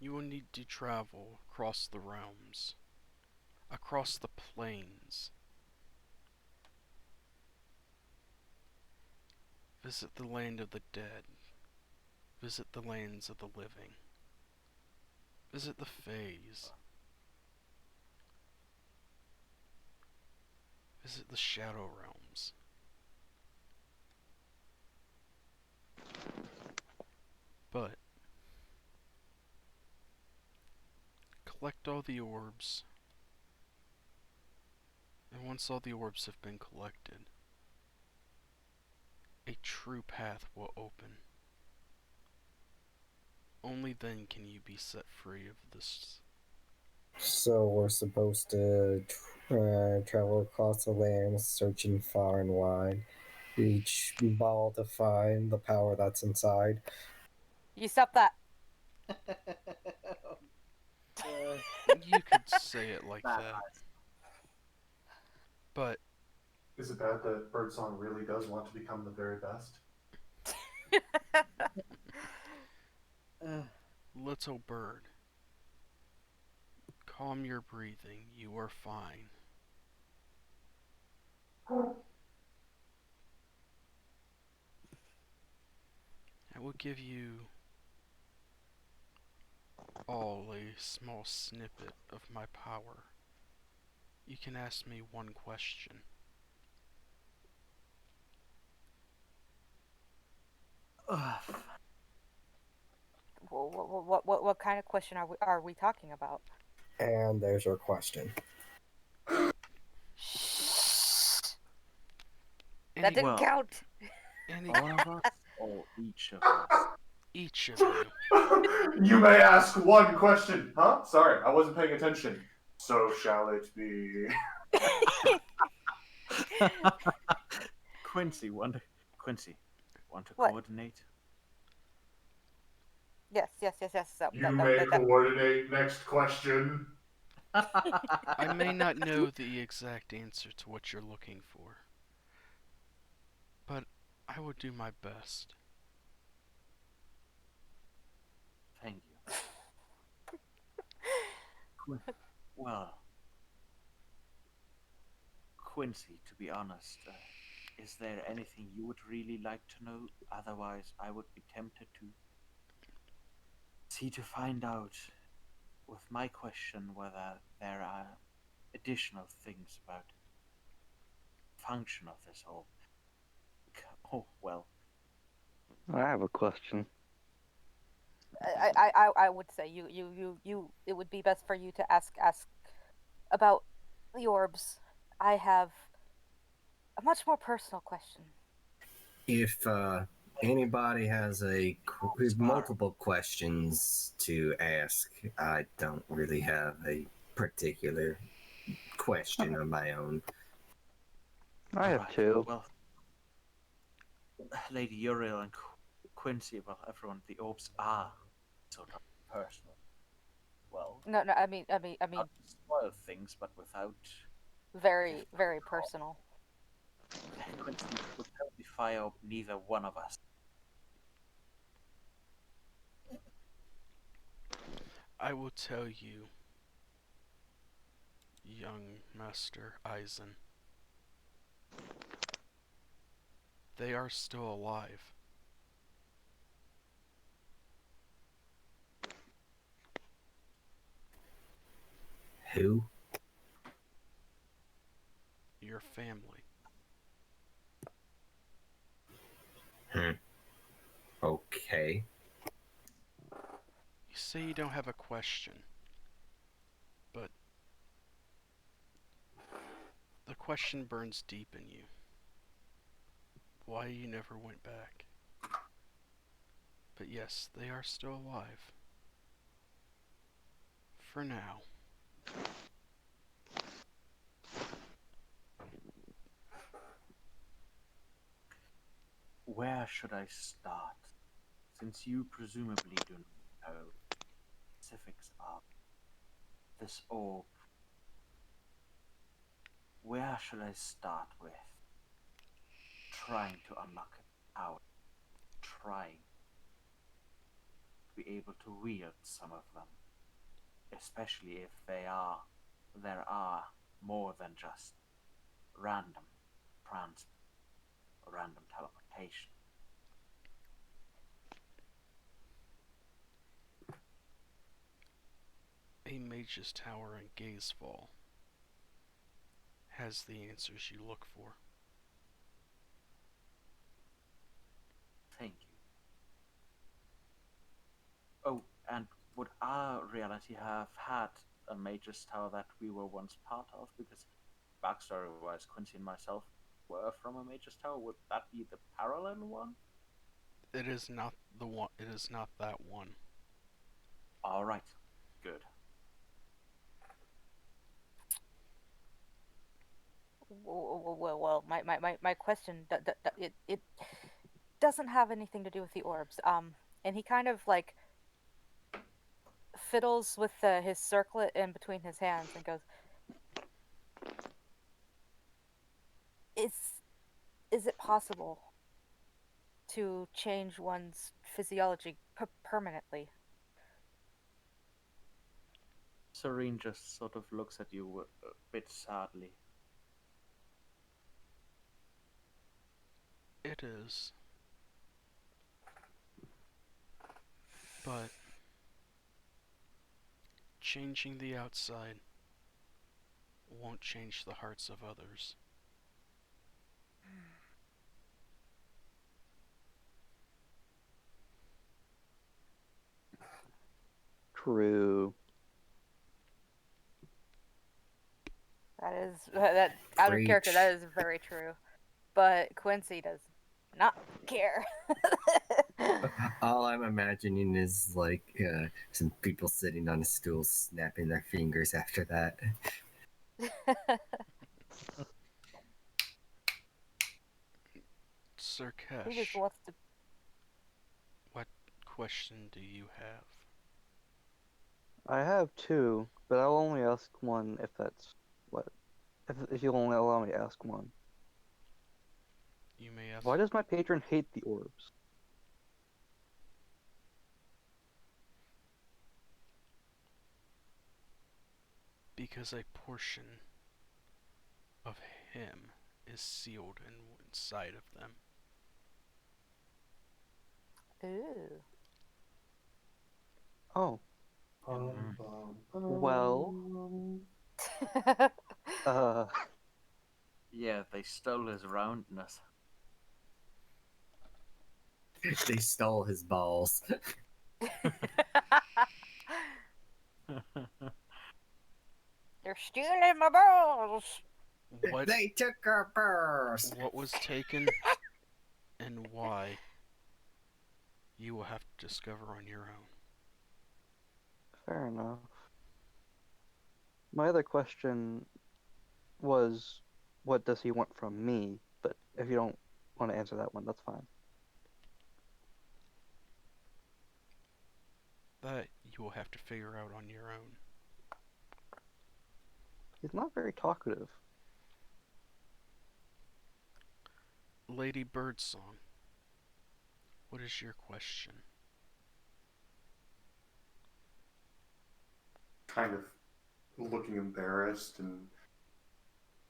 you will need to travel across the realms, across the plains. Visit the land of the dead. Visit the lands of the living. Visit the Fays. visit the Shadow Realms. But collect all the orbs, and once all the orbs have been collected, a true path will open. Only then can you be set free of this. So we're supposed to travel across the land, searching far and wide, each ball to find the power that's inside. You stop that. You could say it like That that. But Is it bad that Birdsong really does want to become the very best? little bird, calm your breathing. You are fine. I will give you all a small snippet of my power. You can ask me one question. What kind of question are we talking about? And there's your question. That didn't Well- count. Any, All of us or each of us? each of you. You may ask one question. Huh? Sorry, I wasn't paying attention. So shall it be? Quincy, want to What? coordinate? Yes. So, You may coordinate. Next question. I may not know the exact answer to what you're looking for, but I will do my best. Thank you. Well, Quincy, to be honest, is there anything you would really like to know? Otherwise, I would be tempted to find out with my question whether there are additional things about function of this orb. Oh well. I have a question. I would say you it would be best for you to ask about the orbs. I have a much more personal question. If anybody has multiple questions to ask, I don't really have a particular question of my own. I have Alright, two. Well, Lady Uriel and Quincy, well, everyone, the orbs are sort of personal. Well, No, I mean, not to spoil things, but without very personal. Quincy would totally fire up neither one of us. I will tell you, young Master Eisen. They are still alive. Who? Your family. Okay. You say you don't have a question, but the question burns deep in you. Why you never went back. But yes, they are still alive. For now. Where should I start? Since you presumably do not know specifics of this orb, where should I start with trying to unlock its power? Trying to be able to wield some of them, especially if there are more than just random transport or random teleportation. A mage's tower in Gazefall has the answers you look for. Thank you. Oh, and would our reality have had a mage's tower that we were once part of? Because backstory-wise, Quincy and myself were from a mage's tower. Would that be the parallel one? It is not the one. It is not that one. All right. Good. Well, my question, it doesn't have anything to do with the orbs. And he kind of like fiddles with his circlet in between his hands and goes, is it possible to change one's physiology permanently? Serene just sort of looks at you a bit sadly. It is. But changing the outside won't change the hearts of others. True. That is that out of character. That is very true. But Quincy does not care. All I'm imagining is like some people sitting on a stool snapping their fingers after that. He just Sirkesh, wants to. what question do you have? I have two, but I'll only ask one if that's what. If you'll only allow me to ask one. You may ask. Why does my patron hate the orbs? Because a portion of him is sealed inside of them. Ooh. Oh, well. Yeah, they stole his roundness. They stole his balls. They're stealing my balls. What? They took our balls. What was taken and why? You will have to discover on your own. Fair enough. My other question was, what does he want from me? But if you don't want to answer that one, that's fine. That you will have to figure out on your own. He's not very talkative. Lady Birdsong, what is your question? Kind of looking embarrassed and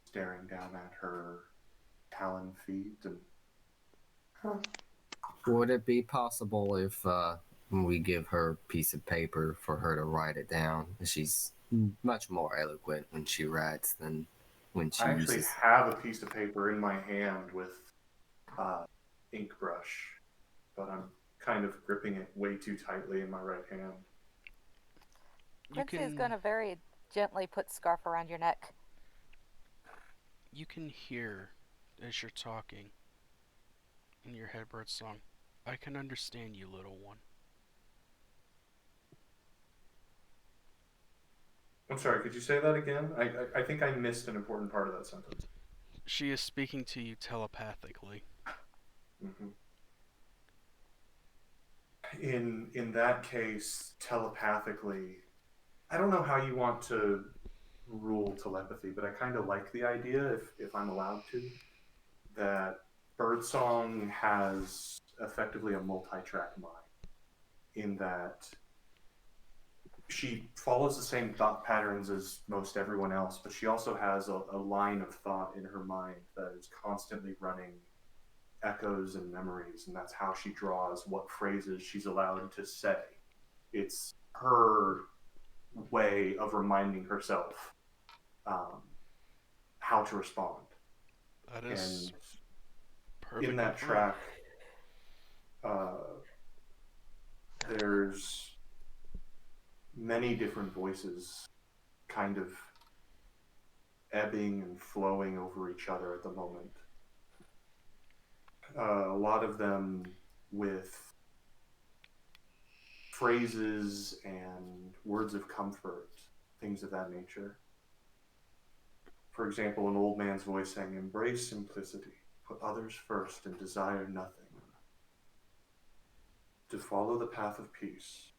staring down at her talon feet and Would it be possible if we give her a piece of paper for her to write it down? She's much more eloquent when she writes than when she I actually uses. have a piece of paper in my hand with ink brush, but I'm kind of gripping it way too tightly in my right hand. Quincy is going to very gently put scarf around your neck. You can hear as you're talking in your head, Birdsong. I can understand you, little one. I'm sorry, could you say that again? I think I missed an important part of that sentence. She is speaking to you telepathically. Mm-hmm. In that case, telepathically, I don't know how you want to rule telepathy, but I kind of like the idea, if I'm allowed to, that Birdsong has effectively a multi-track mind, in that she follows the same thought patterns as most everyone else, but she also has a line of thought in her mind that is constantly running echoes and memories, and that's how she draws what phrases she's allowed to say. It's her way of reminding herself how to respond. That is And perfectly in that fine. track, there's many different voices kind of ebbing and flowing over each other at the moment. A lot of them with phrases and words of comfort, things of that nature. For example, an old man's voice saying, "Embrace simplicity, put others first, and desire nothing. To follow the path of peace,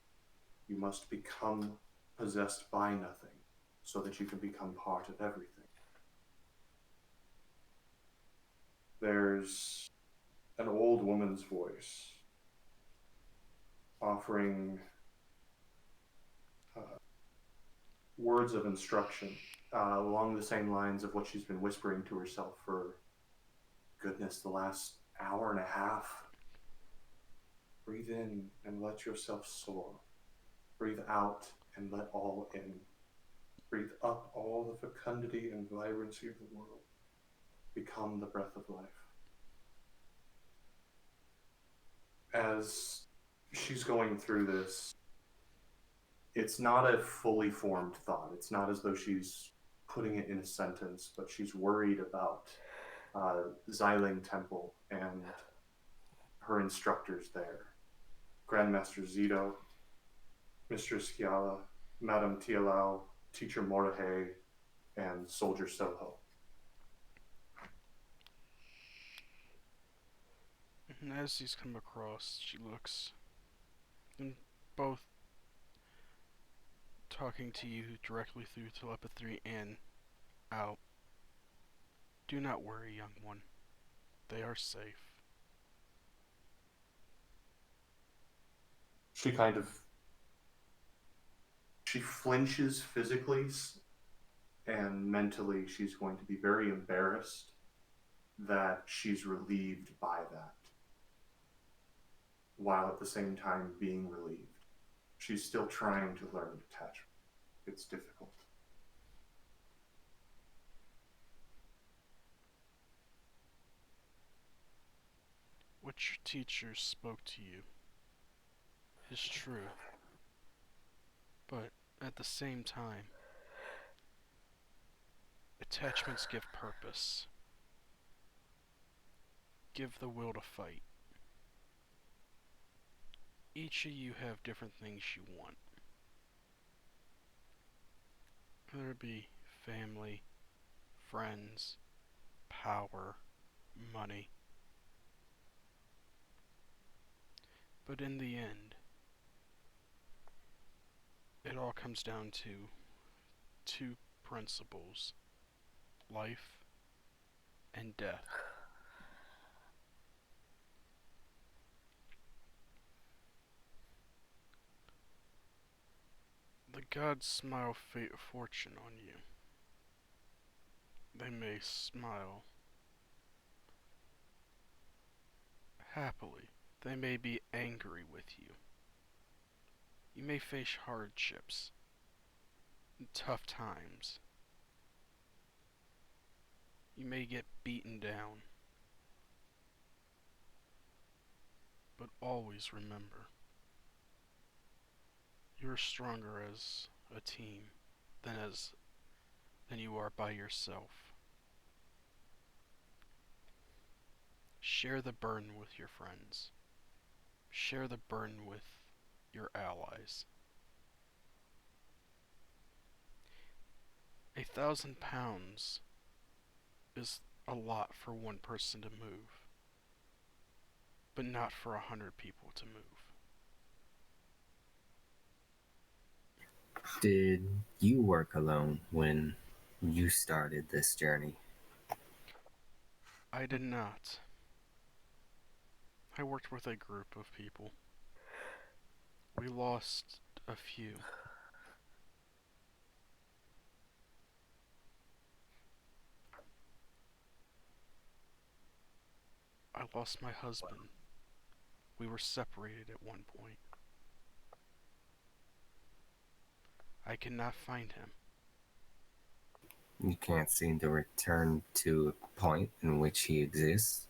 you must become possessed by nothing, so that you can become part of everything." There's an old woman's voice offering words of instruction along the same lines of what she's been whispering to herself for, goodness, the last hour and a half. Breathe in and let yourself soar. Breathe out and let all in. Breathe up all the fecundity and vibrancy of the world. Become the breath of life. As she's going through this, it's not a fully formed thought. It's not as though she's putting it in a sentence, but she's worried about Xiling Temple and her instructors there. Grandmaster Zito, Mistress Kiala, Madame Tialau, Teacher Mordahe, and Soldier Soho. And as these come across, she looks, and both talking to you directly through telepathy and out. Do not worry, young one. They are safe. She flinches physically, and mentally she's going to be very embarrassed that she's relieved by that, while at the same time being relieved. She's still trying to learn detachment. It's difficult. What your teachers spoke to you is true, but at the same time, attachments give purpose, give the will to fight. Each of you have different things you want. Whether it be family, friends, power, money. But in the end, it all comes down to two principles: life and death. The gods smile fortune on you. They may smile happily. They may be angry with you. You may face hardships and tough times. You may get beaten down. But always remember, you're stronger as a team than you are by yourself. Share the burden with your friends. Share the burden with your allies. 1,000 pounds is a lot for one person to move, but not for 100 people to move. Did you work alone when you started this journey? I did not. I worked with a group of people. We lost a few. I lost my husband. We were separated at one point. I cannot find him. You can't seem to return to a point in which he exists.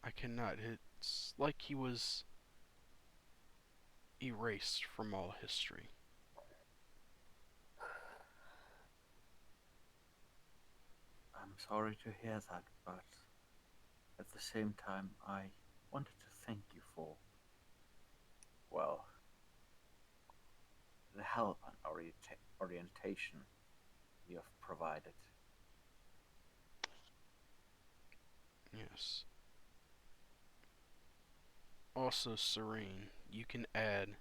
I cannot. It's like he was erased from all history. I'm sorry to hear that, but at the same time, I wanted to thank you for, well, the help and orientation you have provided. Yes. Also, Serene, you can add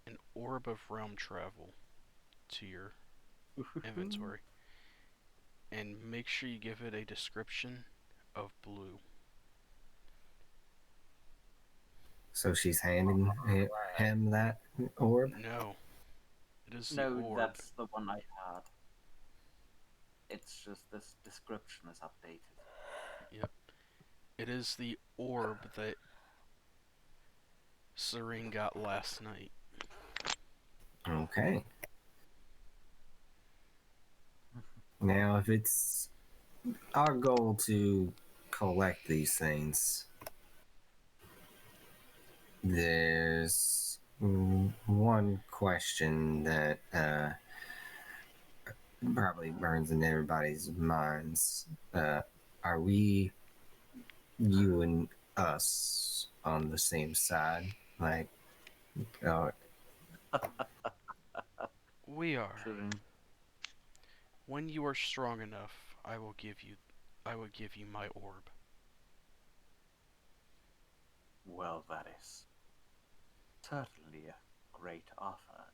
an orb of realm travel to your inventory. And make sure you give it a description of blue. So she's handing him that orb? No, it is the No, orb. that's the one I had. It's just this description is updated. Yep. It is the orb that Serene got last night. Okay. Now, if it's our goal to collect these things, there's one question that probably burns in everybody's minds. Are we, you and us, on the same side? Like, uh, We are. Shouldn't. When you are strong enough, I will give you my orb. Well, that is certainly a great offer.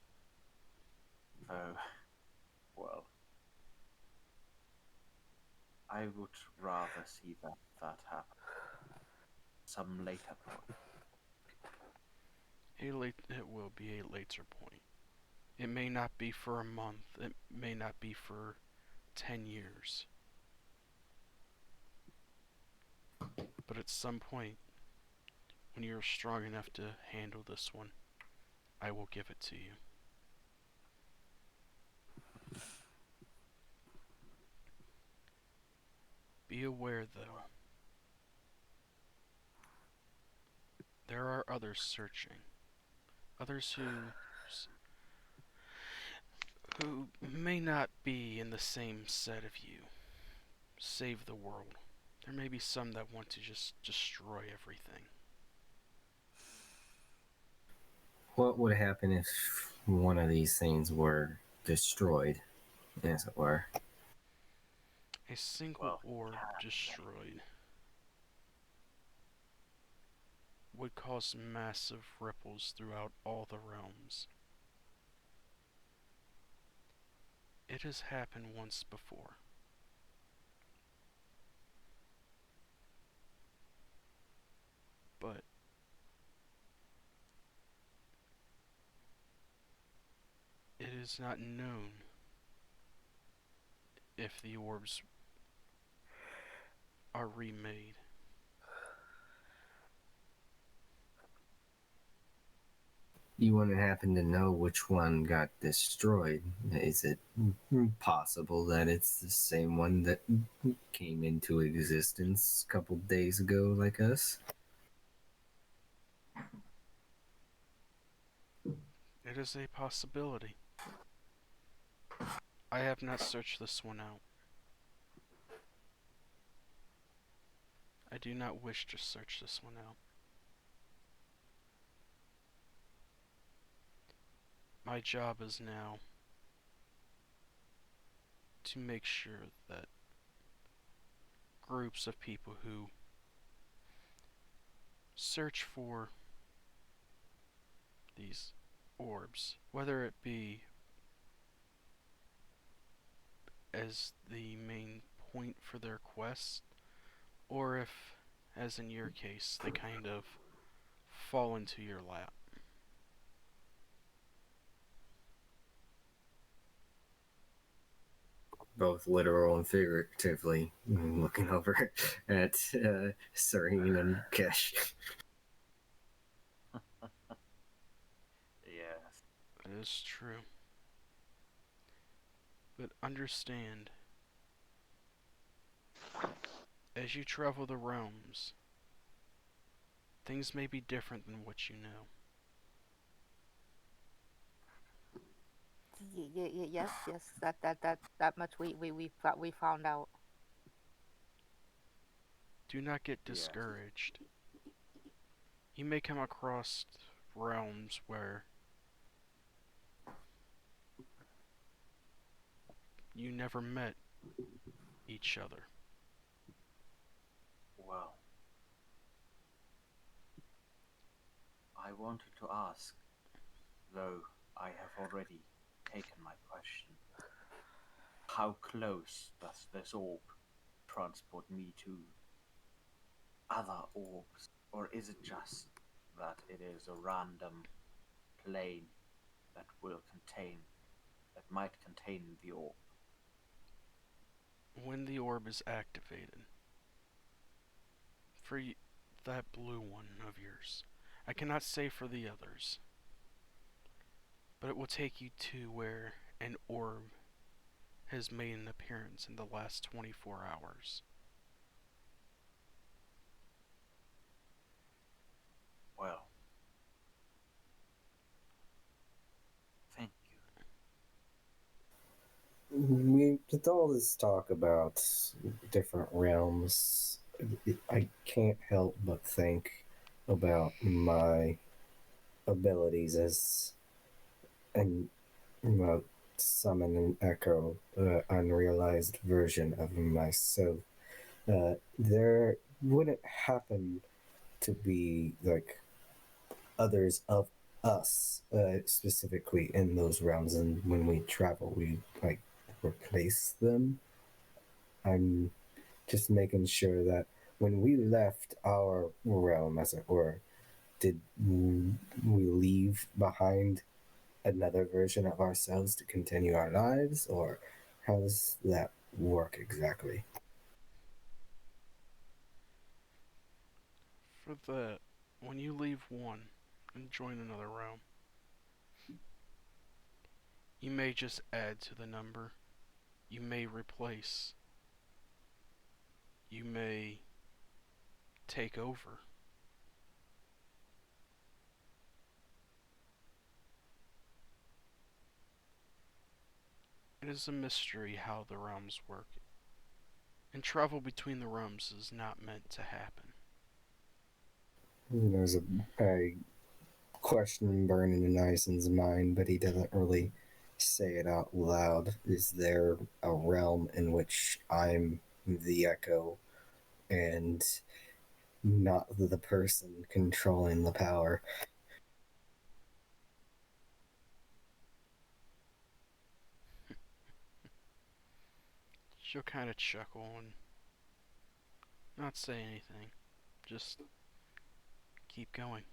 Though, well, I would rather see that happen some later point. It will be a later point. It may not be for a month. It may not be for 10 years. But at some point, when you're strong enough to handle this one, I will give it to you. Be aware, though, there are others searching. Others who may not be in the same set of you. Save the world. There may be some that want to just destroy everything. what would happen if one of these things were destroyed, as it were? A single Well, orb destroyed would cause massive ripples throughout all the realms. It has happened once before. But it is not known if the orbs are remade. You wouldn't happen to know which one got destroyed. Is it possible that it's the same one that came into existence a couple days ago, like us? It is a possibility. I have not searched this one out. I do not wish to search this one out. My job is now to make sure that groups of people who search for these orbs, whether it be as the main point for their quest, or if, as in your case, they kind of fall into your lap. Both literal and figuratively, looking over at Serene and Kesh. Yes. It is true. But understand, as you travel the realms, things may be different than what you know. Yes, yes. That much we found out. Do not get Yes. discouraged. You may come across realms where you never met each other. Well, I wanted to ask, though I have already taken my question, how close does this orb transport me to other orbs? Or is it just that it is a random plane that might contain the orb? When the orb is activated, for that blue one of yours, I cannot say for the others, but it will take you to where an orb has made an appearance in the last 24 hours. Well, thank you. We with all this talk about different realms, I can't help but think about my abilities as an summon and echo unrealized version of myself. There wouldn't happen to be like others of us specifically in those realms, and when we travel, we like replace them. I'm just making sure that when we left our realm, as it were, did we leave behind another version of ourselves to continue our lives, or how does that work exactly? For that, when you leave one and join another realm, you may just add to the number. You may replace. You may take over. It is a mystery how the realms work, and travel between the realms is not meant to happen. There's a question burning in Ison's mind, but he doesn't really say it out loud. Is there a realm in which I'm the echo and not the person controlling the power? She'll kind of chuckle and not say anything. Just keep going.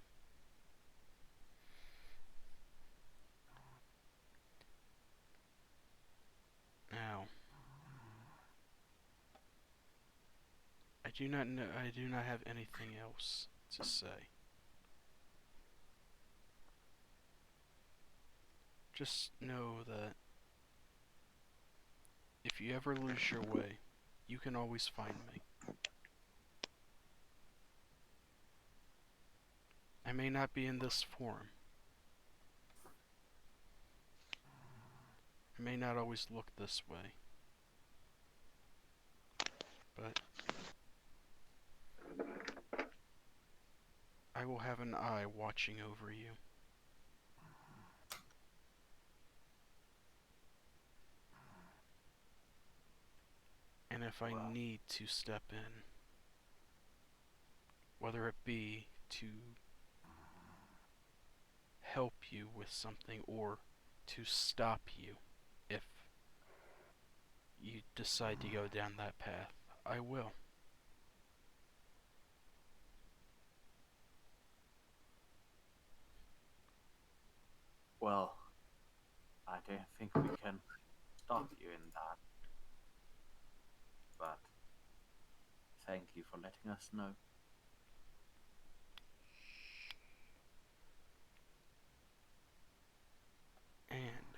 Now, I do not know. I do not have anything else to say. Just know that if you ever lose your way, you can always find me. I may not be in this form. I may not always look this way. But I will have an eye watching over you. And if I need to step in, whether it be to help you with something or to stop you if you decide to go down that path, I will. Well, I don't think we can stop you in that, but thank you for letting us know. And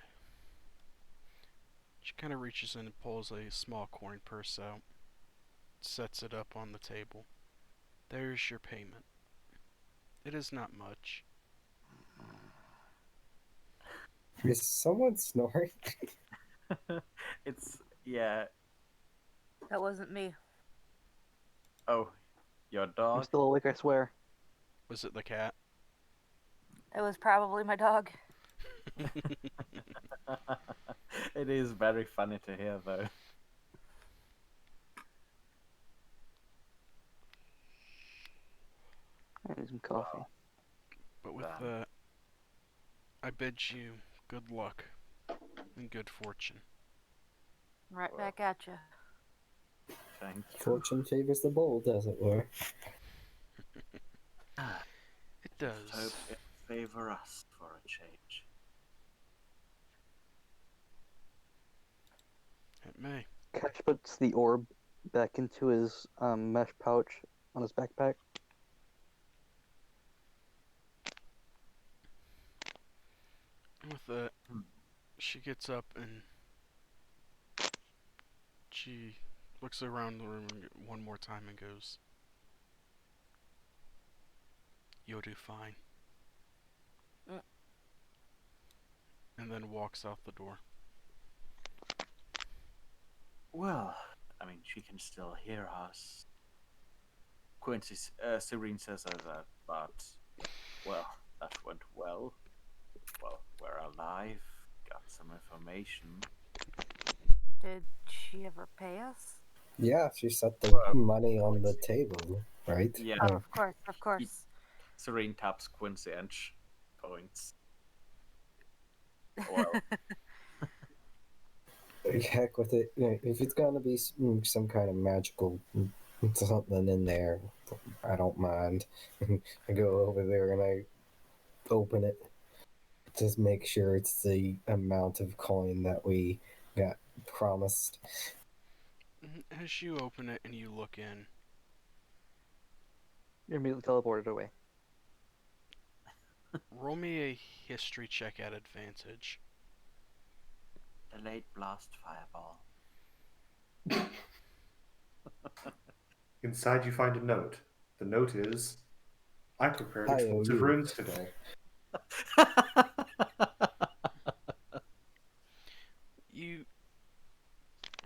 She kind of reaches in and pulls a small coin purse out, sets it up on the table. There's your payment. It is not much. Is someone snoring? It's yeah. That wasn't me. Oh, your I'm dog. still awake, I swear. Was it the cat? It was probably my dog. It is very funny to hear, though. I need some coffee. But with Damn. that, I bid you good luck and good fortune. Right Well. back at you. Thank you. Fortune favors the bold, as it were. It does. Hope it favor us for a change. It may. Catch puts the orb back into his mesh pouch on his backpack. With that, Hmm. she gets up and she looks around the room one more time and goes, "You'll do fine." And then walks out the door. Well, I mean, she can still hear us. Quincy, Serene says that, but, well, that went well. Well, we're alive, got some information. Did she ever pay us? Yeah, she set the Well, money on the table, right? Yeah. Oh, of course, of course. Serene taps Quincy and points. Well, Heck with it. If it's gonna be some kind of magical something in there, I don't mind. I go over there and I open it. Just make sure it's the amount of coin that we got promised. As you open it and you look in, You're immediately teleported away. roll me a history check at advantage. delayed blast fireball. Inside, you find a note. The note is, I prepared I owe explosive you. runes today.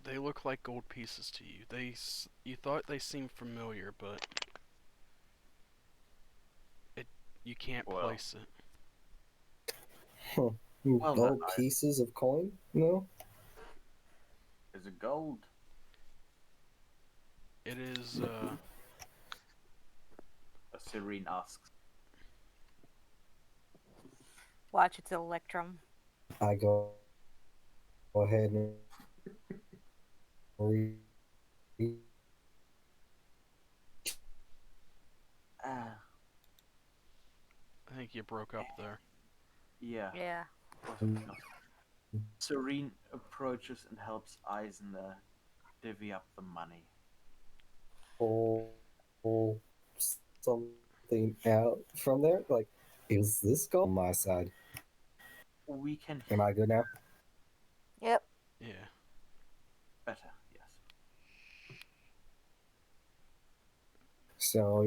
They look like gold pieces to you. You thought they seemed familiar, but you can't Well. place it. Well, Gold then pieces of coin? No? Is it gold? It is, Serene asks. Watch, it's Electrum. I go ahead and read. Ah, I think you broke up there. yeah. Yeah. Serene approaches and helps Eisen divvy up the money. Pull something out from there. Like, is this gold on my side? We can Am I good now? Yep. Yeah. better, yes. So,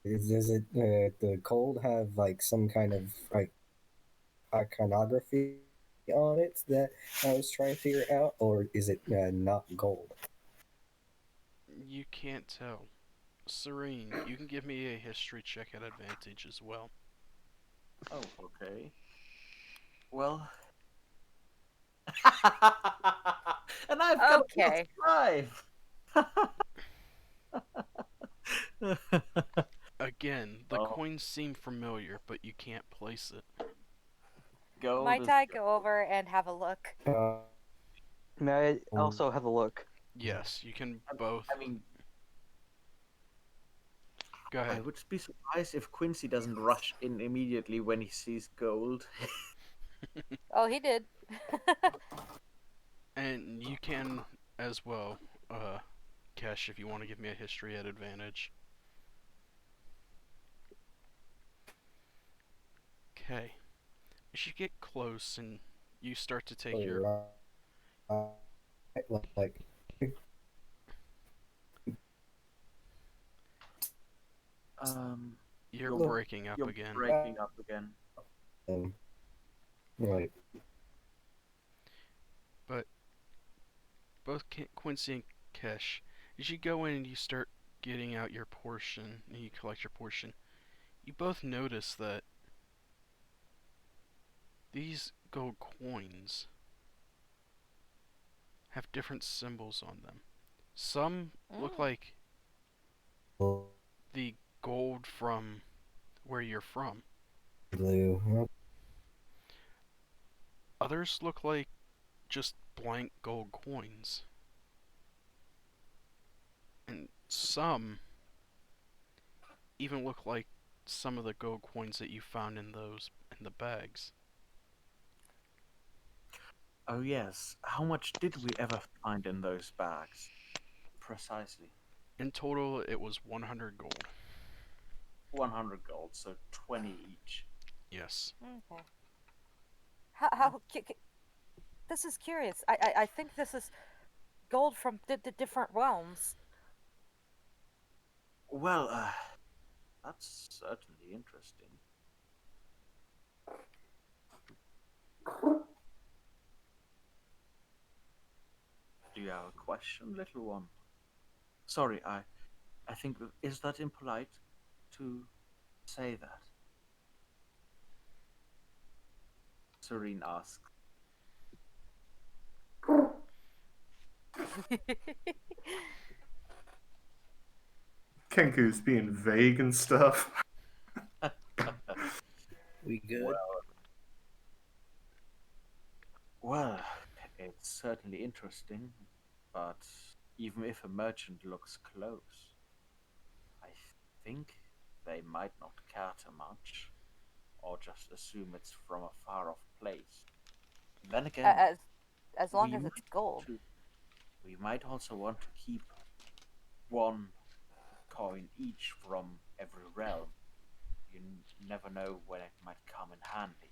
does it the cold have like some kind of like iconography on it that I was trying to figure out, or is it not gold? You can't tell. Serene, you can give me a history check at advantage as well. Oh, okay. Well. And I've got Okay. a +5. Again, the Oh. coins seem familiar, but you can't place it. Gold Might is I go over and have a look? May I also have a look? Yes, you can both. I mean, Go I ahead. would be surprised if Quincy doesn't rush in immediately when he sees gold. Oh, he did. And you can as well, Kesh, if you want to give me a history at advantage. Okay. As you get close and you start to take your like Um, You're you're breaking up you're again. breaking up again. um, like But both Quincy and Kesh, as you go in and you start getting out your portion, and you collect your portion, you both notice that these gold coins have different symbols on them. Some look like the gold from where you're from. blue. Others look like just blank gold coins. And some even look like some of the gold coins that you found in the bags. Oh yes. How much did we ever find in those bags? Precisely. In total, it was 100 gold. 100 gold, so 20 each. Yes. Okay. How this is curious. I think this is gold from different realms. Well, that's certainly interesting. Do you have a question, little one? Sorry, I think is that impolite to say that? Serene asks. Kenku's being vague and stuff. We good? Well, it's certainly interesting, but even if a merchant looks close, I think they might not care too much, or just assume it's from a far off place. Then again, as long we as might it's gold. we might also want to keep one coin each from every realm. You never know when it might come in handy.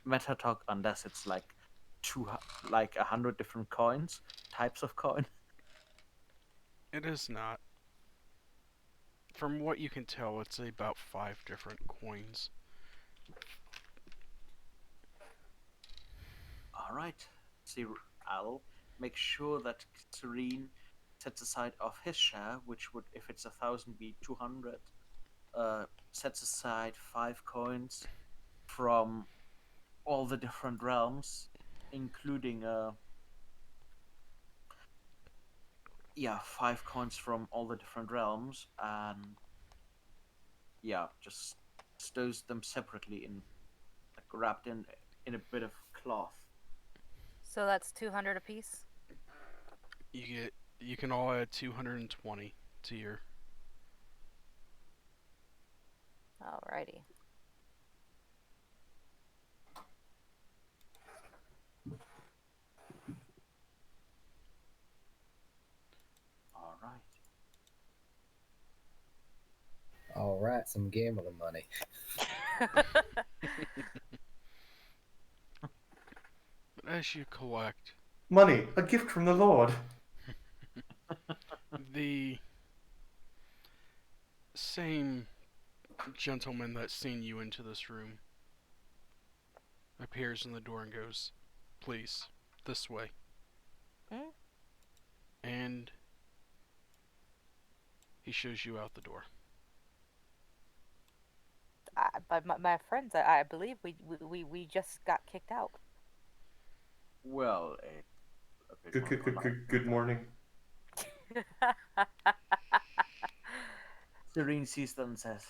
Meta talk, unless it's like like 100 different coins, types of coin. It is not. From what you can tell, it's about 5 different coins. All right. See, I'll make sure that Serene sets aside of his share, which would, if it's 1,000, be 200. Sets aside 5 coins from all the different realms, including 5 coins from all the different realms, and just stows them separately in, like, wrapped in a bit of cloth. So that's 200 apiece. You can all add 220 to your. Alrighty. All right. All right, some gambling money. But as you collect, Money, a gift from the Lord. the same gentleman that's seen you into this room appears in the door and goes, "Please, this way." Hmm? And he shows you out the door. By my friends, I believe we just got kicked out. Well, a bit more polite. Good morning. Serene sees them and says,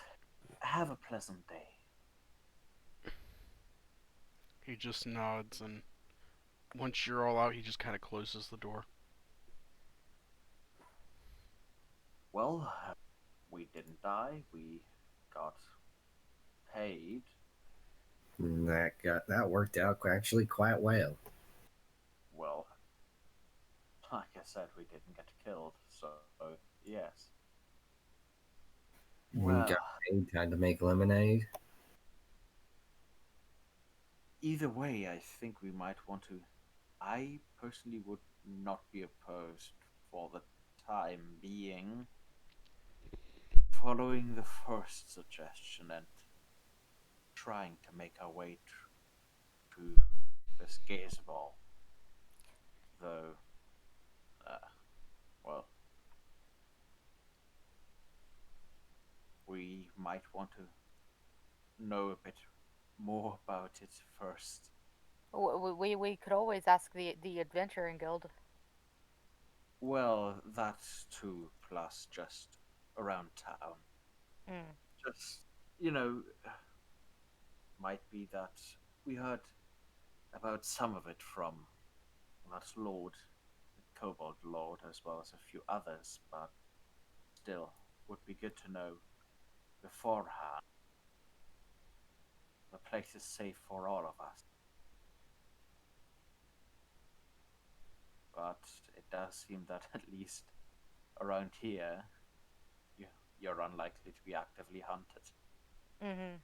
"Have a pleasant day." He just nods, and once you're all out, he just kind of closes the door. Well, we didn't die. We got paid. That worked out actually quite well. Well, like I said, we didn't get killed, so yes. We Well, got paid trying to make lemonade. either way, I think we might want to I personally would not be opposed for the time being following the first suggestion and trying to make our way to this gaze wall. Though, well, we might want to know a bit more about it first. We could always ask the adventuring guild. Well, that's too, plus just around town. Mm. Just, you know, might be that we heard about some of it from that Lord, the Kobold Lord, as well as a few others, but still, would be good to know beforehand. The place is safe for all of us. But it does seem that at least around here, you're unlikely to be actively hunted. Mm-hmm.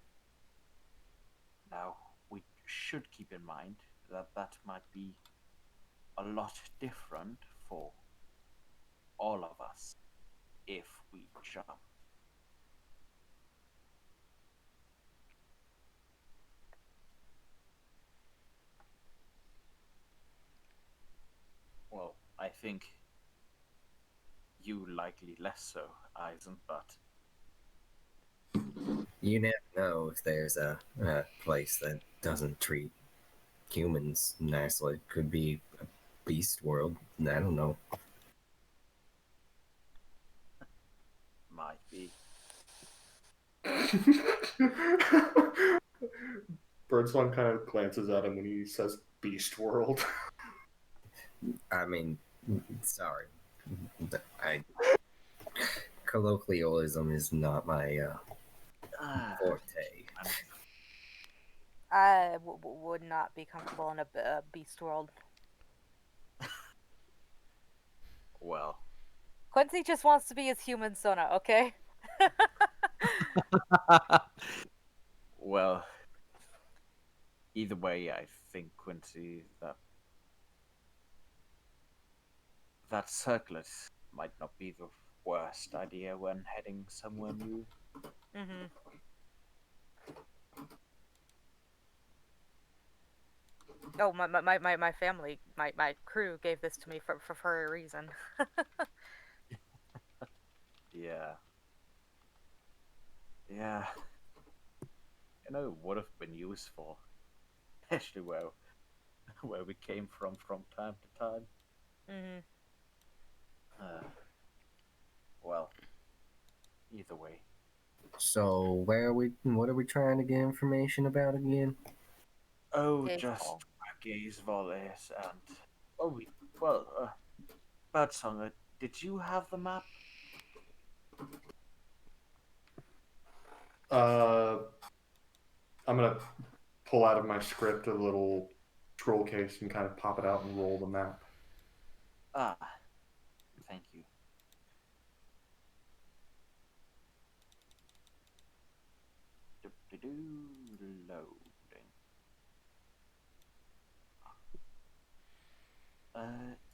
Now, we should keep in mind that that might be a lot different for all of us if we jump. Well, I think you likely less so, Eisen, but You never know if there's a place that doesn't treat humans nicely. Could be a beast world. I don't know. might be. Birdsong kind of glances at him when he says Beast World. I mean, sorry. I colloquialism is not my forte. I would not be comfortable in a beast world. Well, Quincy just wants to be his human Sona, okay? well, either way, I think, Quincy, that circlet might not be the worst idea when heading somewhere new. Mm-hmm. Oh, my family, my crew gave this to me for a reason. Yeah. Yeah. You know, it would have been useful. Especially where we came from time to time. Mm-hmm. Well, either way. So what are we trying to get information about again? Oh, Gaze just ball. where Gaze Volleys and Birdsong, did you have the map? I'm gonna pull out of my script a little scroll case and kind of pop it out and roll the map. Ah, thank you. Loading.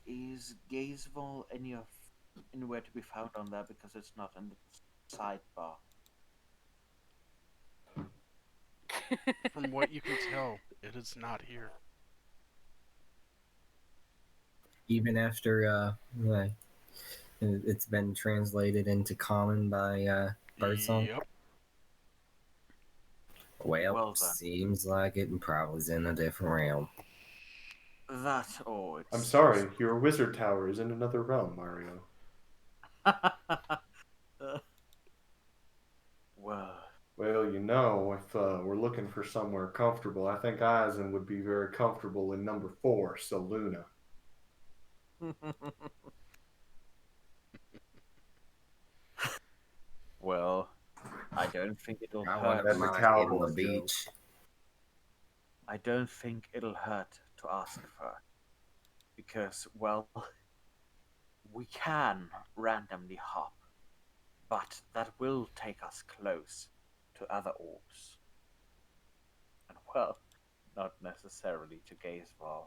Is Gazeville anywhere to be found on there because it's not in the sidebar? From what you can tell, it is not here. Even after it's been translated into common by Birdsong. Yep. Well then. Seems like it probably is in a different realm. That or it's I'm sorry, your wizard tower is in another realm, Mario. well, Well, if we're looking for somewhere comfortable, I think Eisen would be very comfortable in number 4, Saluna. well, I don't think it'll I hurt. wouldn't That's a mind hitting cowboy the beach. I don't think it'll hurt to ask for, because, well, we can randomly hop, but that will take us close to other orbs. And, well, not necessarily to Gazeball.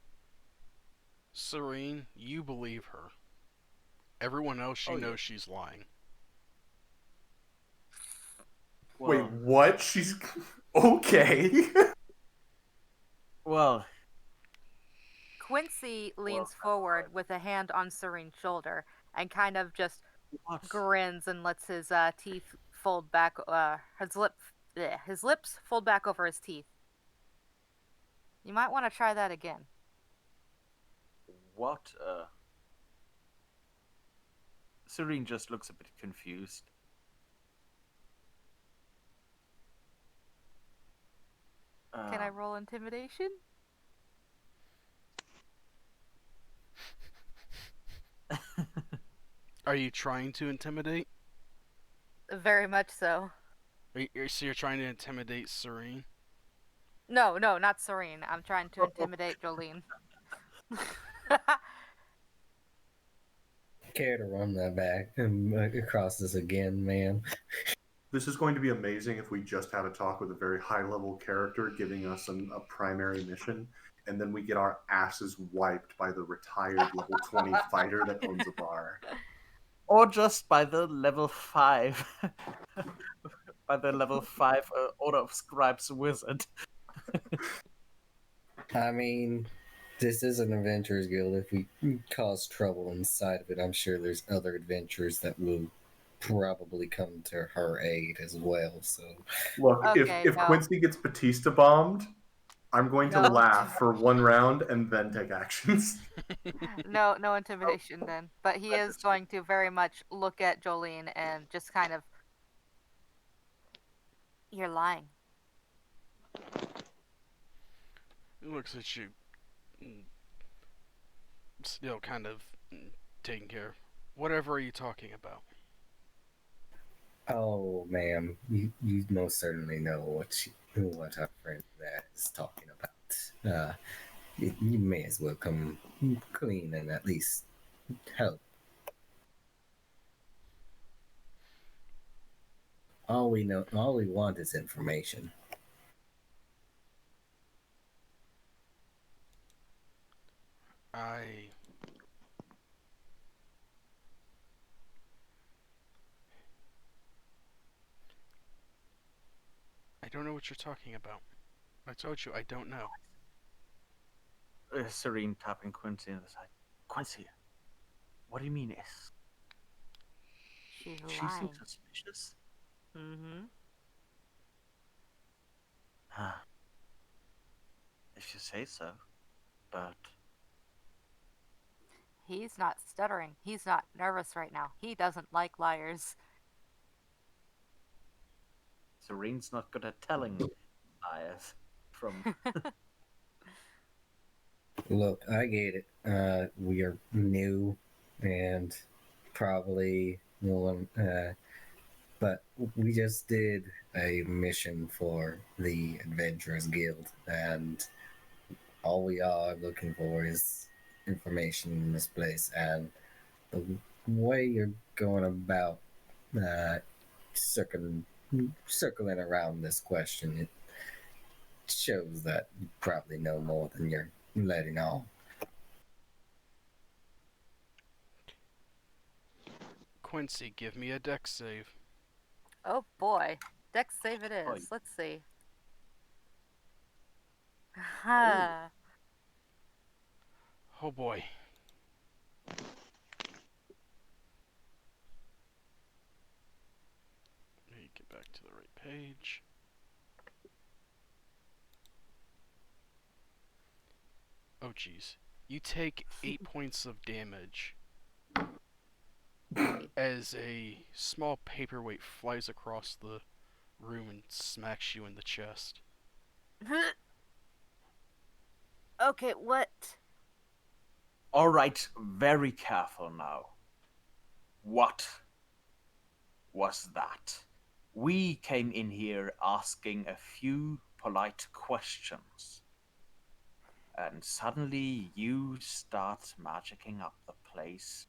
Serene, you believe her. Everyone else, she Oh, yeah. knows she's lying. Wait, Well, what? She's okay. well, Quincy leans Well, forward with a hand on Serene's shoulder and kind of just what? grins and lets his teeth fold back. His lips fold back over his teeth. You might want to try that again. What? Serene just looks a bit confused. Can I roll intimidation? Are you trying to intimidate? Very much so. So you're trying to intimidate Serene? No, not Serene. I'm trying to intimidate Jolene. Care to run that back across this again, ma'am? This is going to be amazing if we just have a talk with a very high level character giving us a primary mission, and then we get our asses wiped by the retired level 20 fighter that owns a bar. Or just by the level 5. By the level 5 Order of Scribes wizard. I mean, this is an adventurers guild. If we cause trouble inside of it, I'm sure there's other adventurers that will probably come to her aid as well. So, Look, Okay, if no. Quincy gets Batista bombed, I'm going to No. laugh for one round and then take actions. No intimidation then. But he is going to very much look at Jolene and just kind of. You're lying. He looks at you, still kind of taking care. Whatever are you talking about? oh, ma'am, you most certainly know what our friend there is talking about. You may as well come clean and at least help. All we want is information. I don't know what you're talking about. I told you I don't know. Serene tapping Quincy on the side. Quincy, what do you mean is? She's She lying. seems suspicious. Mm-hmm. If you say so. But He's not stuttering. He's not nervous right now. He doesn't like liars. Serene's not good at telling liars from Look, I get it. We are new and probably but we just did a mission for the Adventurers Guild, and all we are looking for is information in this place. And the way you're going about uh, circling around this question, it shows that you probably know more than you're letting on. Quincy, give me a dex save. Oh boy. Dex save it is. Oh. Let's see. Ha. Oh boy. Let me get back to the right page. Oh jeez. You take 8 points of damage as a small paperweight flies across the room and smacks you in the chest. Okay, what? Alright, very careful now. What was that? We came in here asking a few polite questions. And suddenly you start magicking up the place.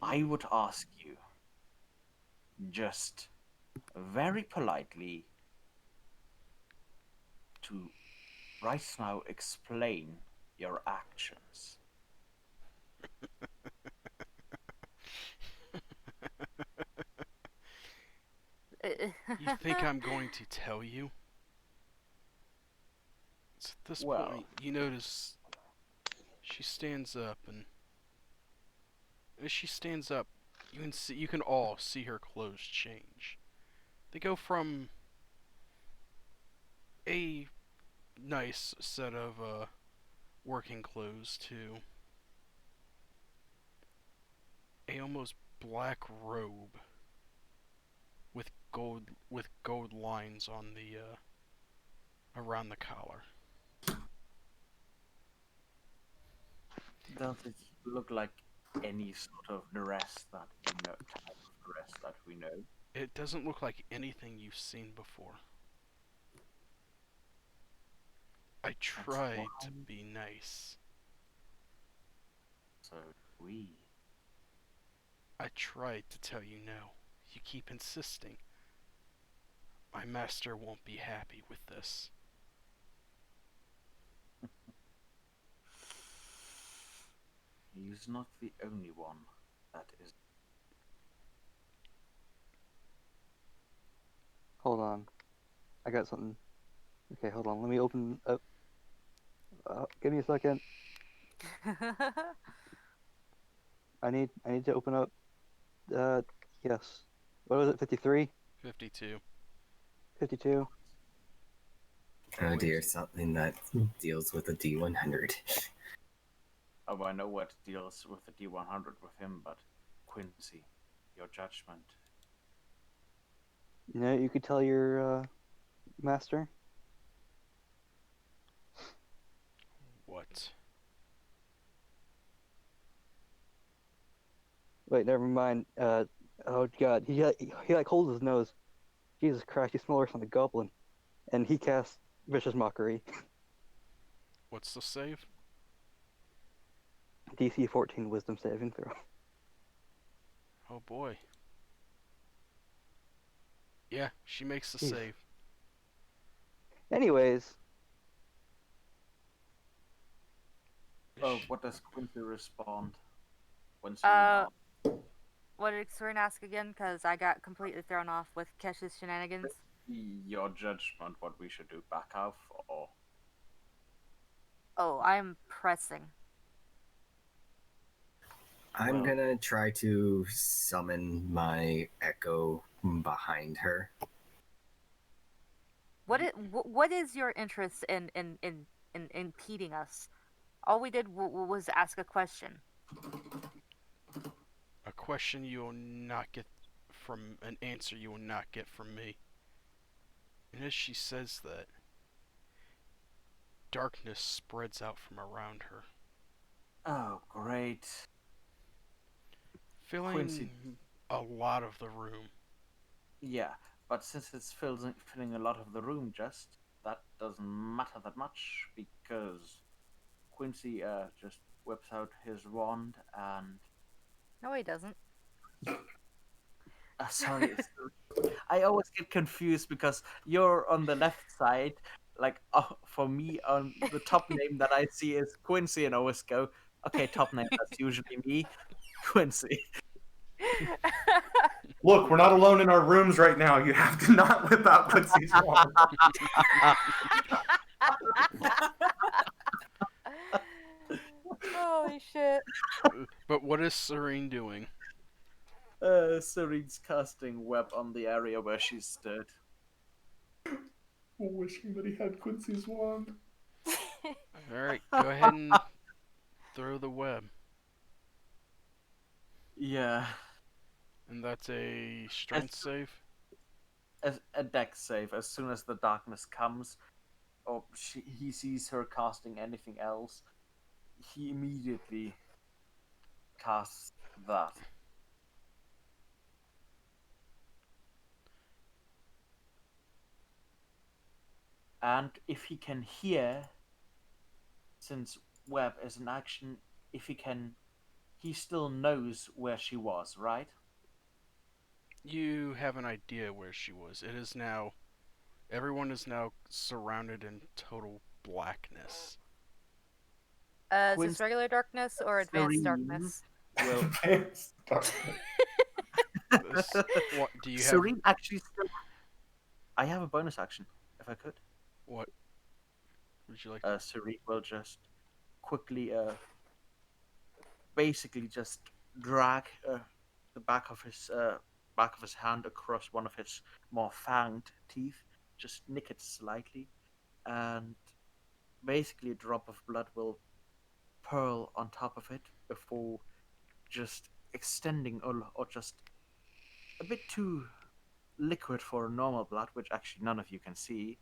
I would ask you, just very politely, to Right now, explain your actions. You think I'm going to tell you? It's at this Well, point you notice she stands up, and as she stands up, you can all see her clothes change. They go from a nice set of working clothes to a almost black robe with gold lines on the around the collar. does it look like any sort of dress that we know, type of dress that we know? It doesn't look like anything you've seen before. I That's tried to why. be nice. So we. I tried to tell you no. You keep insisting. My master won't be happy with this. He's not the only one that is. Hold on. I got something. Okay, hold on. Let me open up. Give me a second. I need to open up. Yes. What was it? 53? 52. 52? Oh dear, something that deals with a D100. Oh, I know what deals with the D100 with him, but Quincy, your judgment. You know, you could tell your master. What? Wait, never mind. Oh god, he like holds his nose. Jesus Christ, he smells worse than a goblin. And he casts vicious mockery. What's the save? DC 14 Wisdom saving throw. Oh boy. Yeah, she makes the Jeez. save. Anyways, Oh, Sh- what does Quincy respond when Uh, Serena? what did Explorin ask again? Because I got completely thrown off with Kesh's shenanigans. Your judgment, what we should do, back off or Oh, I'm pressing. I'm Well- gonna try to summon my echo behind her. What is your interest in impeding us? All we did was ask a question. a question you will not get from an answer you will not get from me. And as she says that, darkness spreads out from around her, Oh, great. filling Quincy, a lot of the room. yeah, but since it's filling a lot of the room, just that doesn't matter that much because Quincy just whips out his wand and No, he doesn't. sorry, I always get confused because you're on the left side. Like for me, on the top name that I see is Quincy, and I always go, okay, top name that's usually me, Quincy. Look, we're not alone in our rooms right now. You have to not whip out Quincy's wand. Holy shit. But what is Serene doing? Serene's casting web on the area where she stood. Wishing that he had Quincy's wand. Alright, go ahead and throw the web. Yeah, And that's a strength save? a dex save. As soon as the darkness comes, or he sees her casting anything else, he immediately casts that. And if he can hear, since web is an action, if he still knows where she was, right? You have an idea where she was. It is now. Everyone is now surrounded in total blackness. Is Quince this regular darkness or advanced Serene darkness? will. Advanced darkness. This, what do you have? Serene actually still. I have a bonus action, if I could. What would you like? Serene will just quickly, basically just drag the back of his hand across one of his more fanged teeth, just nick it slightly, and basically a drop of blood will pearl on top of it before just extending or just a bit too liquid for normal blood, which actually none of you can see,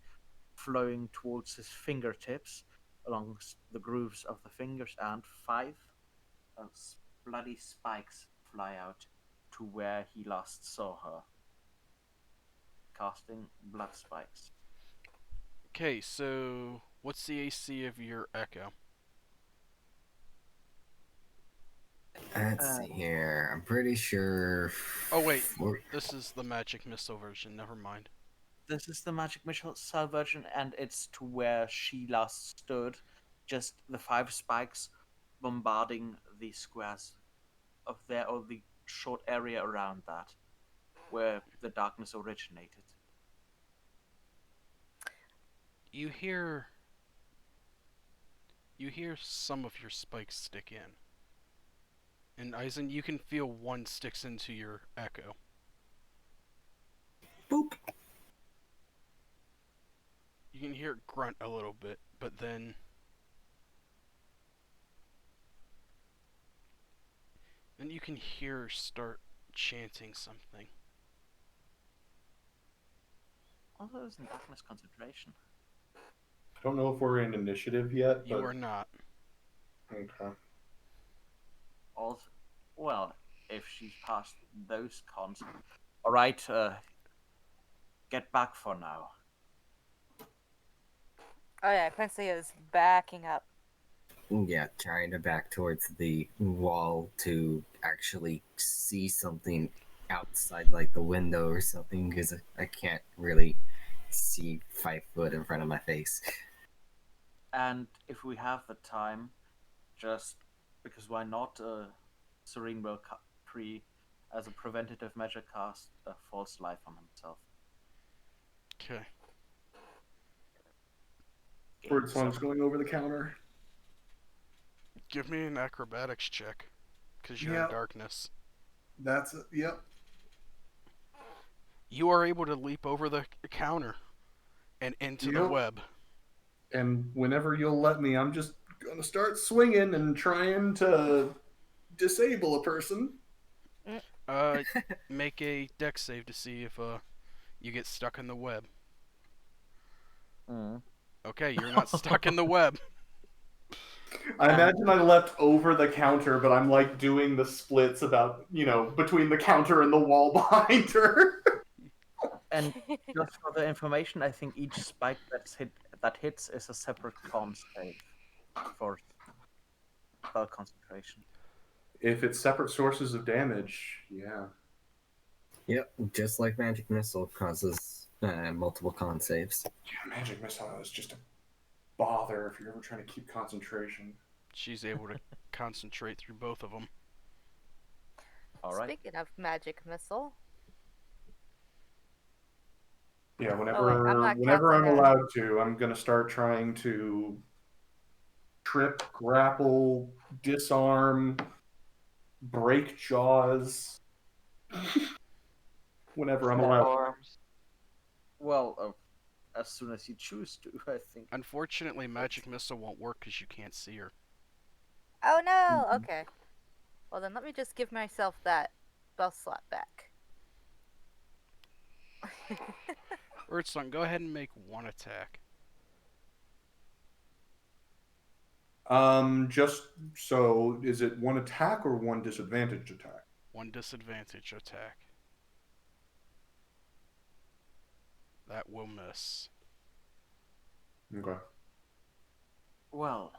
flowing towards his fingertips along the grooves of the fingers, and five bloody spikes fly out to where he last saw her, casting blood spikes. Okay, so what's the AC of your echo? Let's see here. I'm pretty sure. Oh wait, this is the magic missile version. Never mind. This is the magic missile version, and it's to where she last stood. Just the five spikes bombarding the squares of there, or the short area around that, where the darkness originated. You hear some of your spikes stick in. And Eisen, you can feel one sticks into your echo. Boop. You can hear it grunt a little bit, but then you can hear her start chanting something. Also, isn't darkness concentration? I don't know if we're in initiative yet, You but are not. okay. Also, well, if she's passed those cons, all right. Get back for now. Oh yeah, Quincy is backing up. Yeah, trying to back towards the wall to actually see something outside, like the window or something, because I can't really see 5 foot in front of my face. And if we have the time, just because why not? Serene will as a preventative measure, cast a false life on himself. Okay. Bird song's going over the counter. Give me an acrobatics check, because you're in darkness. That's it. Yep. You are able to leap over the counter and into the web. And whenever you'll let me, I'm just gonna start swinging and trying to disable a person. Make a dex save to see if you get stuck in the web. Okay, you're not stuck in the web. I imagine I leapt over the counter, but I'm like doing the splits about, between the counter and the wall behind her. And just for the information, I think each spike that hits is a separate con save for spell concentration. If it's separate sources of damage, yeah. Yep, just like magic missile causes multiple con saves. Yeah, magic missile is just a bother if you're ever trying to keep concentration. She's able to concentrate through both of them. All right. Speaking of magic missile. Yeah, I'm whenever I'm allowed to, I'm gonna start trying to trip, grapple, disarm, break jaws. Whenever I'm allowed. Arms. Well, as soon as you choose to, I think. Unfortunately, magic missile won't work because you can't see her. Oh no! Okay. Well then, let me just give myself that spell slot back. Urtson, go ahead and make one attack. Just so, is it one attack or one disadvantage attack? One disadvantage attack. That will miss. Okay. Well,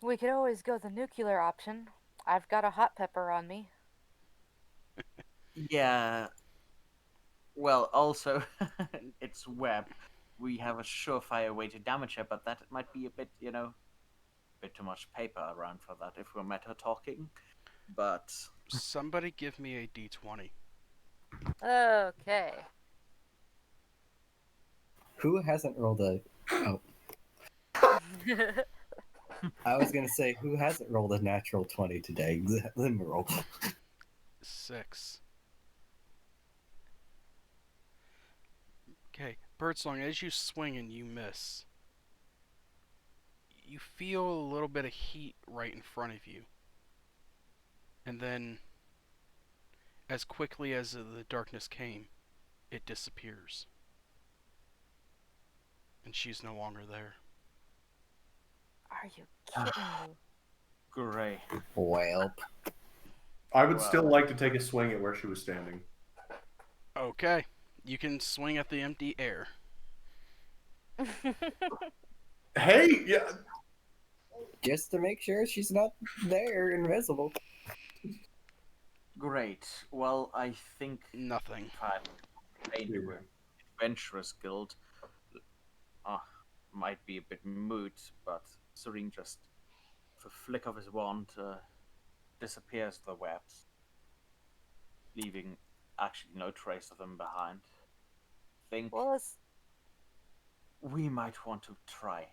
We could always go the nuclear option. I've got a hot pepper on me. yeah. Well, also, its web, we have a surefire way to damage her, but that might be a bit, a bit too much paper around for that if we're meta talking. But Somebody give me a d20. Okay. Who hasn't rolled a? Oh, I was gonna say who hasn't rolled a natural 20 today. Let me roll. 6. Okay, Birdsong, as you swing and you miss, you feel a little bit of heat right in front of you. And then, as quickly as the darkness came, it disappears. And she's no longer there. Are you kidding me? great. Well, I would Wow. still like to take a swing at where she was standing. Okay, you can swing at the empty air. Hey, yeah, just to make sure she's not there, invisible. Great. Well, I think Nothing. if I'm playing the Adventurers Guild, might be a bit moot, but Serene just, with a flick of his wand, disappears the webs, leaving actually no trace of them behind. Think Well, it's we might want to try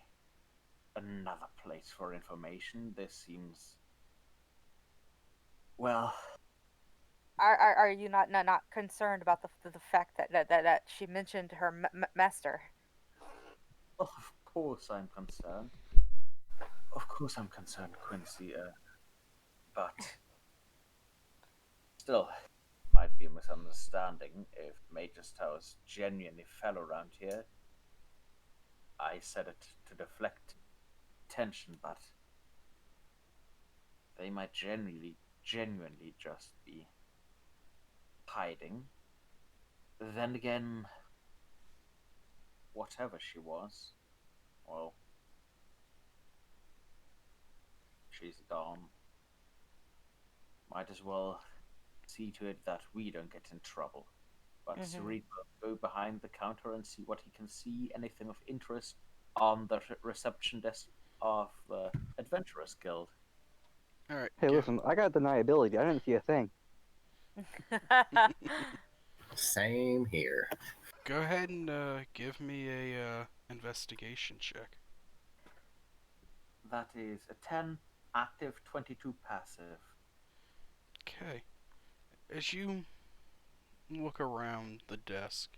another place for information. This seems, well, are you not concerned about the fact that she mentioned her master? of course I'm concerned. Of course I'm concerned, Quincy. But still, might be a misunderstanding if Mage's Towers genuinely fell around here. I said it to deflect tension, but they might genuinely just be hiding. Then again, whatever she was, well, she's gone. Might as well see to it that we don't get in trouble. But Serene will go behind the counter and see what he can see, anything of interest on the reception desk of the Adventurers Guild. Alright, Hey, listen, I got deniability. I didn't see a thing. Same here. go ahead and give me a investigation check. That is a 10 active, 22 passive. Okay. As you look around the desk,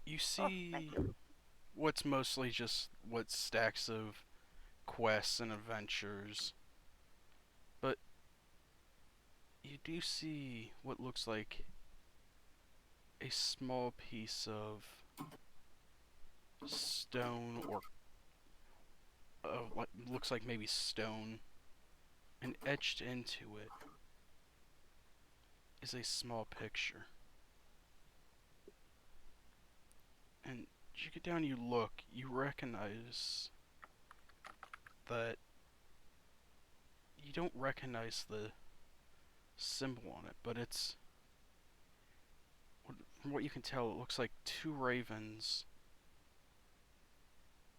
you see what's mostly just what stacks of quests and adventures. But you do see what looks like a small piece of stone or what looks like maybe stone, and etched into it is a small picture. And as you get down, you look, you recognize that you don't recognize the symbol on it, but it's, from what you can tell, it looks like two ravens,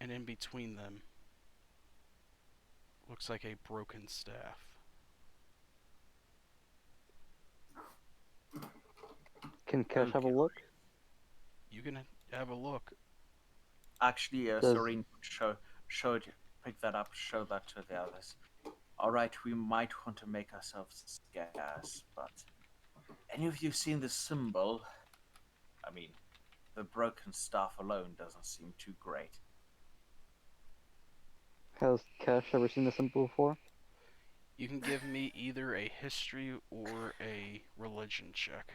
and in between them looks like a broken staff. Can Kesh have a look? You can have a look. Actually, Does- Serene pick that up, show that to the others. Alright, we might want to make ourselves scarce, but any of you seen the symbol? I mean, the broken staff alone doesn't seem too great. Has Kesh ever seen the symbol before? You can give me either a history or a religion check.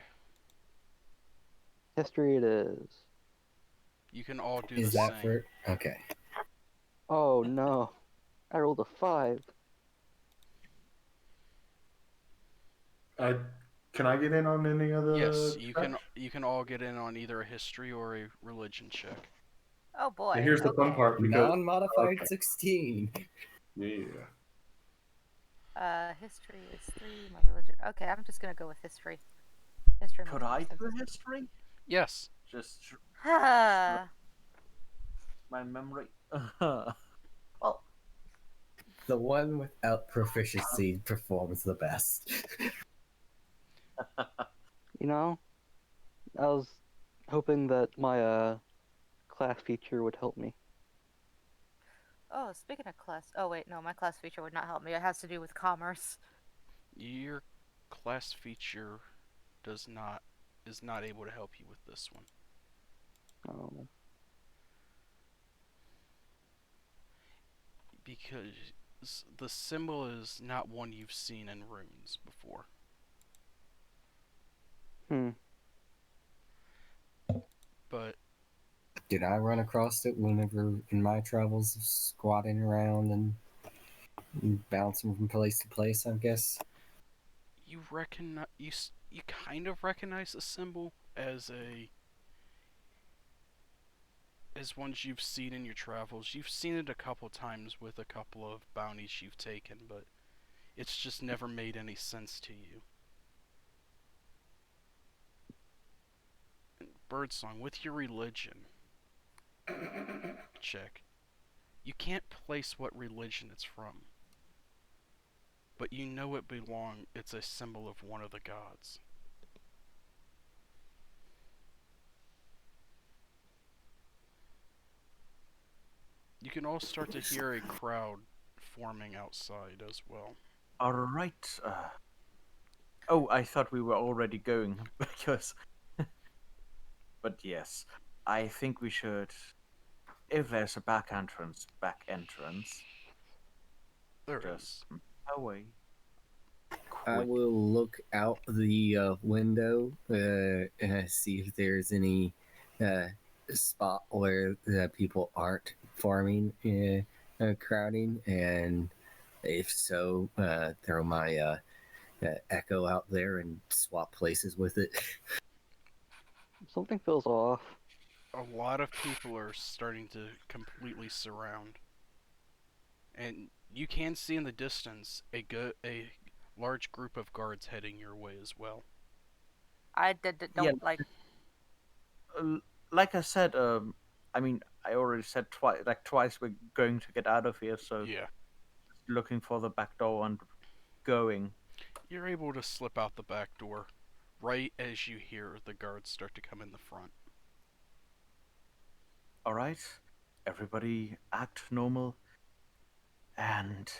History it is. You can all do Is the that same. for? Okay. Oh no. I rolled a 5. Can I get in on any of the? Yes, you checks? can all get in on either a history or a religion check. Oh boy. And here's the fun okay. part because Non-modified okay. 16. Yeah. History is 3. My religion. Okay, I'm just gonna go with history. History. Could makes more I do sense. history? Yes. Just Ah. my memory. Well, The one without proficiency performs the best. You know, I was hoping that my class feature would help me. Oh, speaking of class. Oh wait, no, my class feature would not help me. It has to do with commerce. Your class feature is not able to help you with this one. Oh, Because the symbol is not one you've seen in runes before. hmm. But Did I run across it whenever in my travels squatting around and bouncing from place to place, I guess? you recognize you kind of recognize the symbol as ones you've seen in your travels. You've seen it a couple times with a couple of bounties you've taken, but it's just never made any sense to you. Birdsong, with your religion check, you can't place what religion it's from, but you know it's a symbol of one of the gods. You can all start to hear a crowd forming outside as well. all right. Oh, I thought we were already going because. But yes, I think we should. If there's a back entrance, There just is. away. I Quick. will look out the window, see if there's any spot where people aren't farming, crowding, and if so, throw my echo out there and swap places with it. Something feels off. A lot of people are starting to completely surround. And you can see in the distance a large group of guards heading your way as well. Yeah, Don't like. like I said, I mean, I already said twice. Like twice, we're going to get out of here. So Yeah. looking for the back door and going. You're able to slip out the back door right as you hear the guards start to come in the front. All right, everybody, act normal and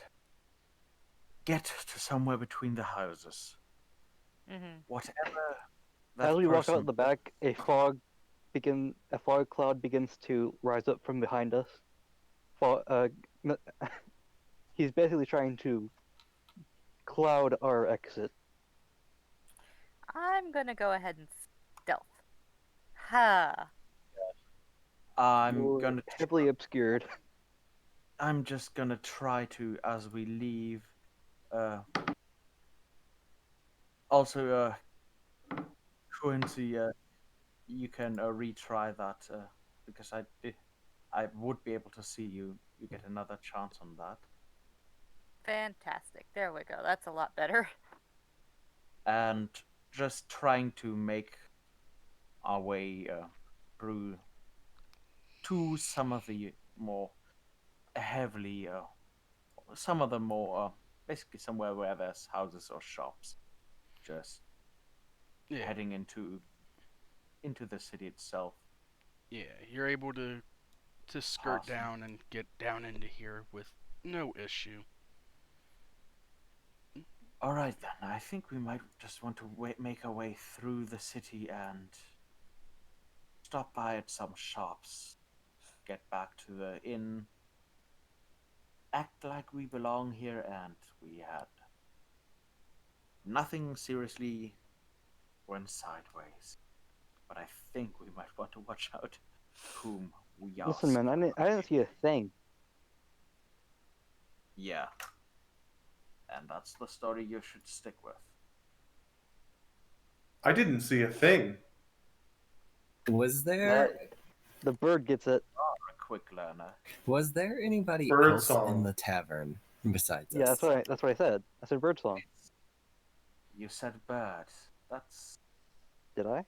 get to somewhere between the houses. Mm-hmm. Whatever that As we walk person. out the back, a fog cloud begins to rise up from behind us. He's basically trying to cloud our exit. I'm gonna go ahead and stealth. Ha. I'm You're gonna. heavily obscured. I'm just gonna try to, as we leave. Uh, Also, Quincy, you can retry that because I would be able to see you. You get another chance on that, Fantastic. There we go. That's a lot better. and just trying to make our way through to some of the more heavily, some of the more basically somewhere where there's houses or shops, just Yeah. heading into the city itself. Yeah, you're able to skirt Awesome. down and get down into here with no issue. All right then. I think we might just want to make our way through the city and stop by at some shops. Get back to the inn. Act like we belong here, and we had nothing seriously went sideways. But I think we might want to watch out whom we ask. Listen, man, I didn't see a thing. Yeah. And that's the story you should stick with. I didn't see a thing. Was there The bird gets it. A quick learner. anybody Bird else song. in the tavern besides Yeah, us? that's what I said. I said bird song. You said bird. That's Did I?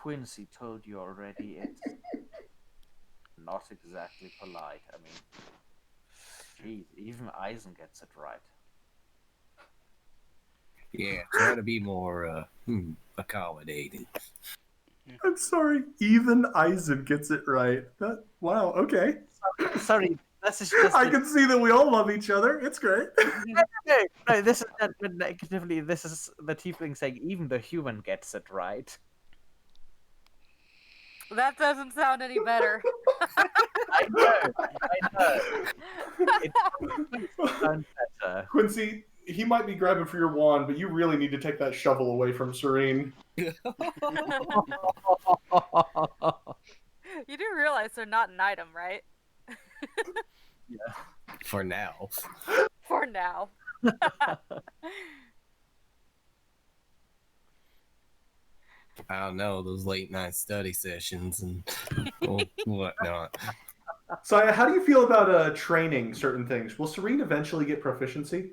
Quincy told you already, it's not exactly polite. I mean, geez, even Eisen gets it right. Yeah, try to be more accommodating. I'm sorry, even Eisen gets it right. Wow, okay. Sorry, this is just. I can see that we all love each other. It's great. No, this is not negatively. This is the tiefling saying even the human gets it right. That doesn't sound any better. I know. It sounds better. Quincy, he might be grabbing for your wand, but you really need to take that shovel away from Serene. You do realize they're not an item, right? For now. For now. I don't know, those late night study sessions and whatnot. So, how do you feel about training certain things? Will Serene eventually get proficiency?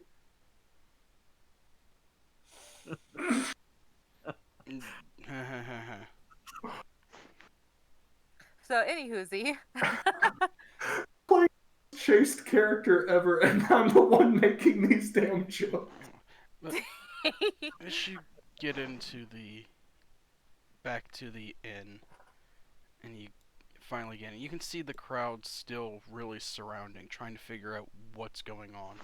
So, anywhoozy. Chased character ever, and I'm the one making these damn jokes. But as you get into back to the inn, and you finally get in, you can see the crowd still really surrounding, trying to figure out what's going on.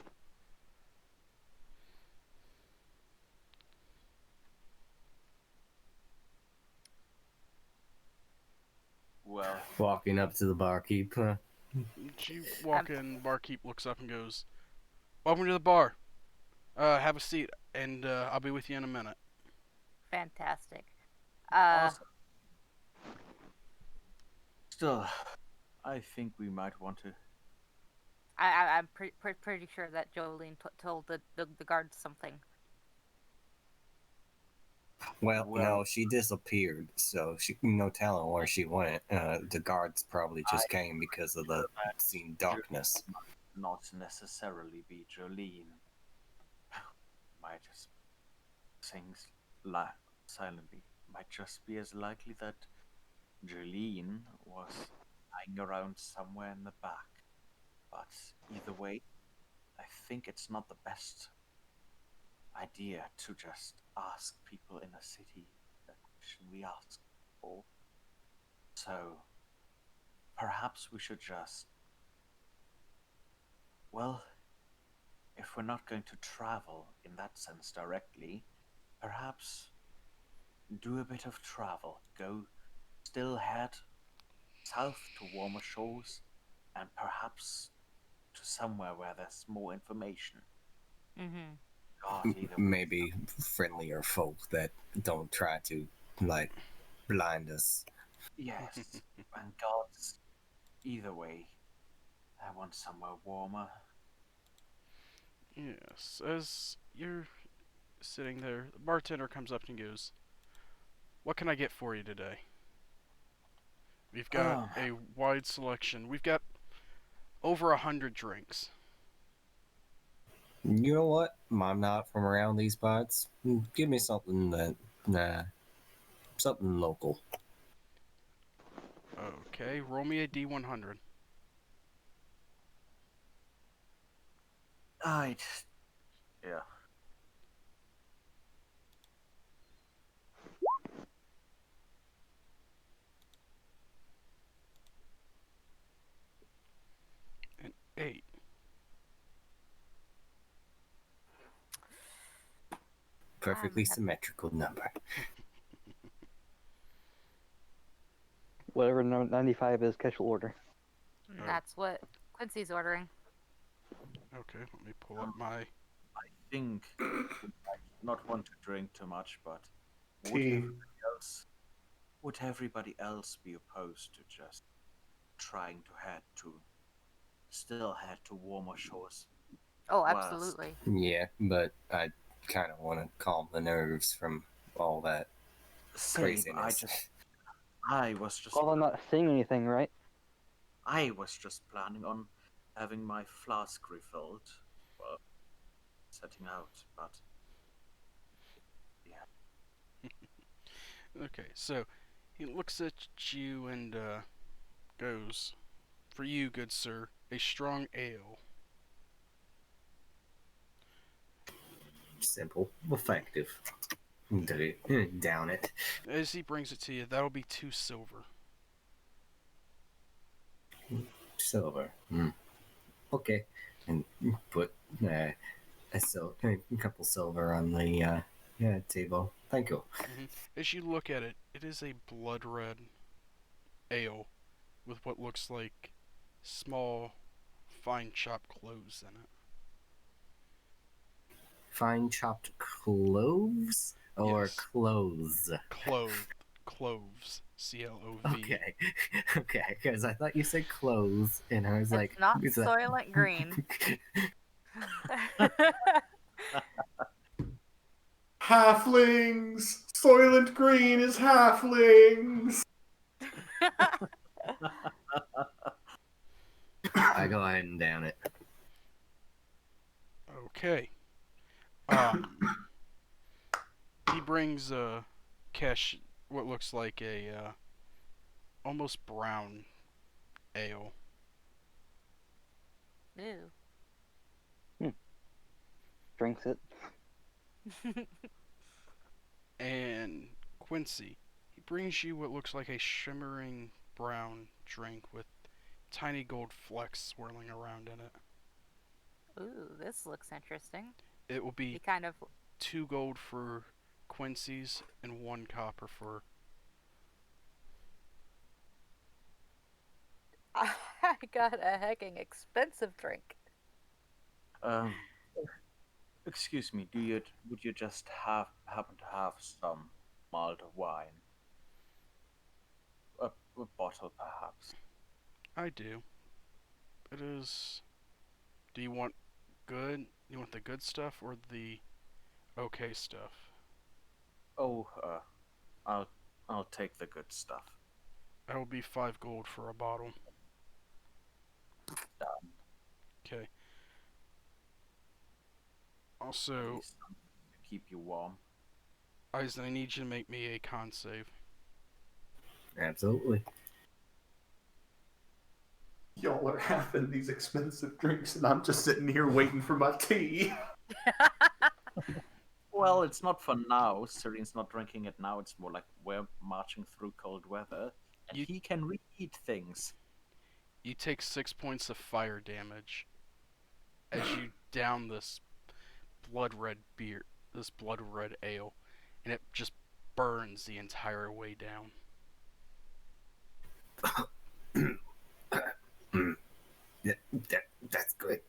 Well, Walking up to the barkeep, huh? You walk in, barkeep looks up and goes, "Welcome to the bar. Have a seat, and I'll be with you in a minute." Fantastic. awesome. Still, I think we might want to. I'm pretty sure that Jolene told the guards something. Well, no, she disappeared, so she no telling where she went. The guards probably just came because of the scene darkness. Not necessarily be Jolene. Might just sings silently. Might just be as likely that Jolene was lying around somewhere in the back. But either way, I think it's not the best idea to just ask people in a city the question we ask for. So perhaps we should just, well, if we're not going to travel in that sense directly, perhaps do a bit of travel. Still head south to warmer shores, and perhaps to somewhere where there's more information. Mm-hmm. God, either way. Maybe friendlier folk that don't try to, like, blind us. Yes, and God, either way, I want somewhere warmer. Yes, as you're sitting there, the bartender comes up and goes, "What can I get for you today? We've got a wide selection. We've got over 100 drinks." You know what? I'm not from around these parts. Give me something something local. Okay, roll me a D100. Yeah. An 8. Perfectly symmetrical number. Whatever 95 is, casual order. And that's what Quincy's ordering. Okay, let me pull up my... I think we might not want to drink too much, but Tea. would everybody else be opposed to just trying to still head to warmer shores? Oh, Whilst- absolutely. Yeah, but I kind of want to calm the nerves from all that Same, craziness. I was just Well, I'm not seeing anything, right? I was just planning on having my flask refilled, well, setting out, but Okay, so He looks at you and goes, "For you, good sir, a strong ale." Simple, effective. Down it. As he brings it to you, that'll be 2 silver. Silver. Okay. And put a couple silver on the table. Thank you. As you look at it, it is a blood red ale with what looks like small, fine chopped cloves in it. Fine chopped cloves or Yes. clothes? Cloves. CLOV. Okay, okay, because I thought you said clothes, and I was like, It's not is that- Soylent Green. Halflings! Soylent Green is halflings! I go ahead and down it. Okay. He brings Kesh what looks like a almost brown ale. Ew. Drinks it. And Quincy, he brings you what looks like a shimmering brown drink with tiny gold flecks swirling around in it. Ooh, this looks interesting. It will He be kind of 2 gold for Quincy's and 1 copper for. I got a hecking expensive drink. Excuse me. Would you just happen to have some mulled wine? A bottle, perhaps. I do. It is. Do you want good? You want the good stuff or the okay stuff? Oh, I'll take the good stuff. That will be 5 gold for a bottle. Done. Okay. Also, At least something to keep you warm. Eisen, I need you to make me a con save. Absolutely. Y'all are having these expensive drinks, and I'm just sitting here waiting for my tea. Well, it's not for now. Serene's not drinking it now. It's more like we're marching through cold weather, and You- he can reheat things. You take 6 points of fire damage as you down this blood red ale, and it just burns the entire way down. That's good.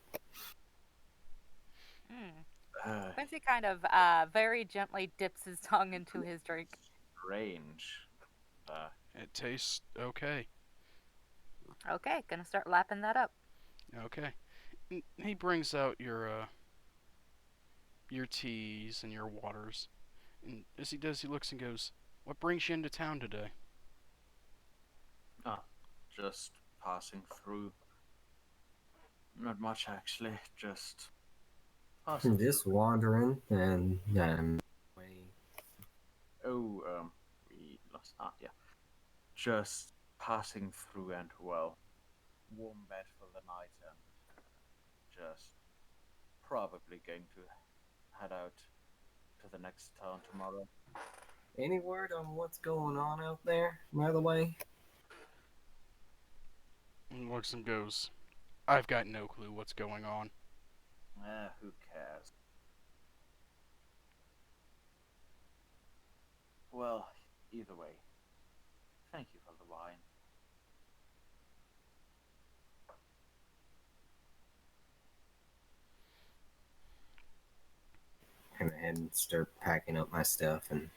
Quincy kind of very gently dips his tongue into his drink. Strange. It tastes okay. Okay, gonna start lapping that up. Okay. He brings out your teas and your waters. And as he does, he looks and goes, "What brings you into town today?" Just passing through. Not much, actually. Just passing. Just wandering and We lost. Yeah. Just passing through, and well, warm bed for the night, and just probably going to head out to the next town tomorrow. Any word on what's going on out there, by the way? And looks and goes, "I've got no clue what's going on." Who cares? Well, either way, thank you for the wine. Go ahead and start packing up my stuff and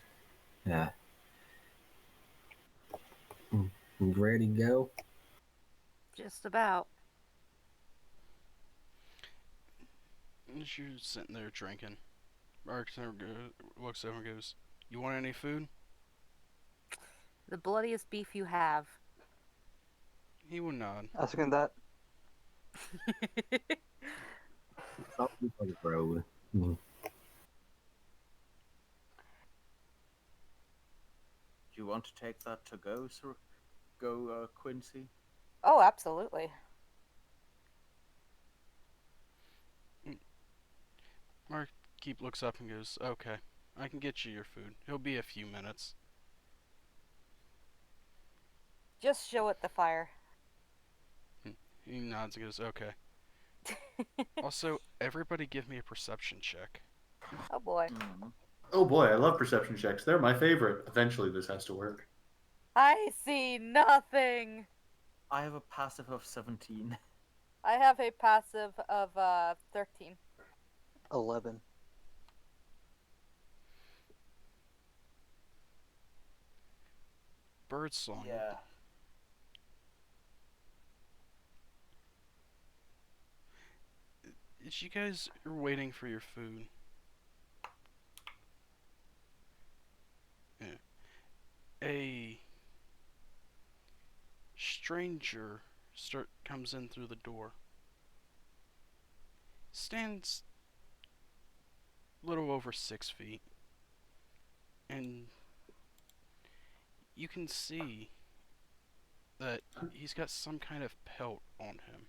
ready to go. Just about. As you're sitting there drinking, bartender looks over and goes, "You want any food?" The bloodiest beef you have. He will nod. Asking that. Something for the road. You want want to take that to go, Quincy? Oh, absolutely. Markeep looks up and goes, "Okay, I can get you your food. It'll be a few minutes." Just show it the fire. He nods and goes, "Okay." Also, everybody give me a perception check. Oh boy. Mm. Oh boy, I love perception checks. They're my favorite. Eventually, this has to work. I see nothing. I have a passive of 17. I have a passive of 13. 11. Birdsong. Yeah. As you guys are waiting for your food, a stranger comes in through the door. Stands a little over 6 feet, and you can see that he's got some kind of pelt on him.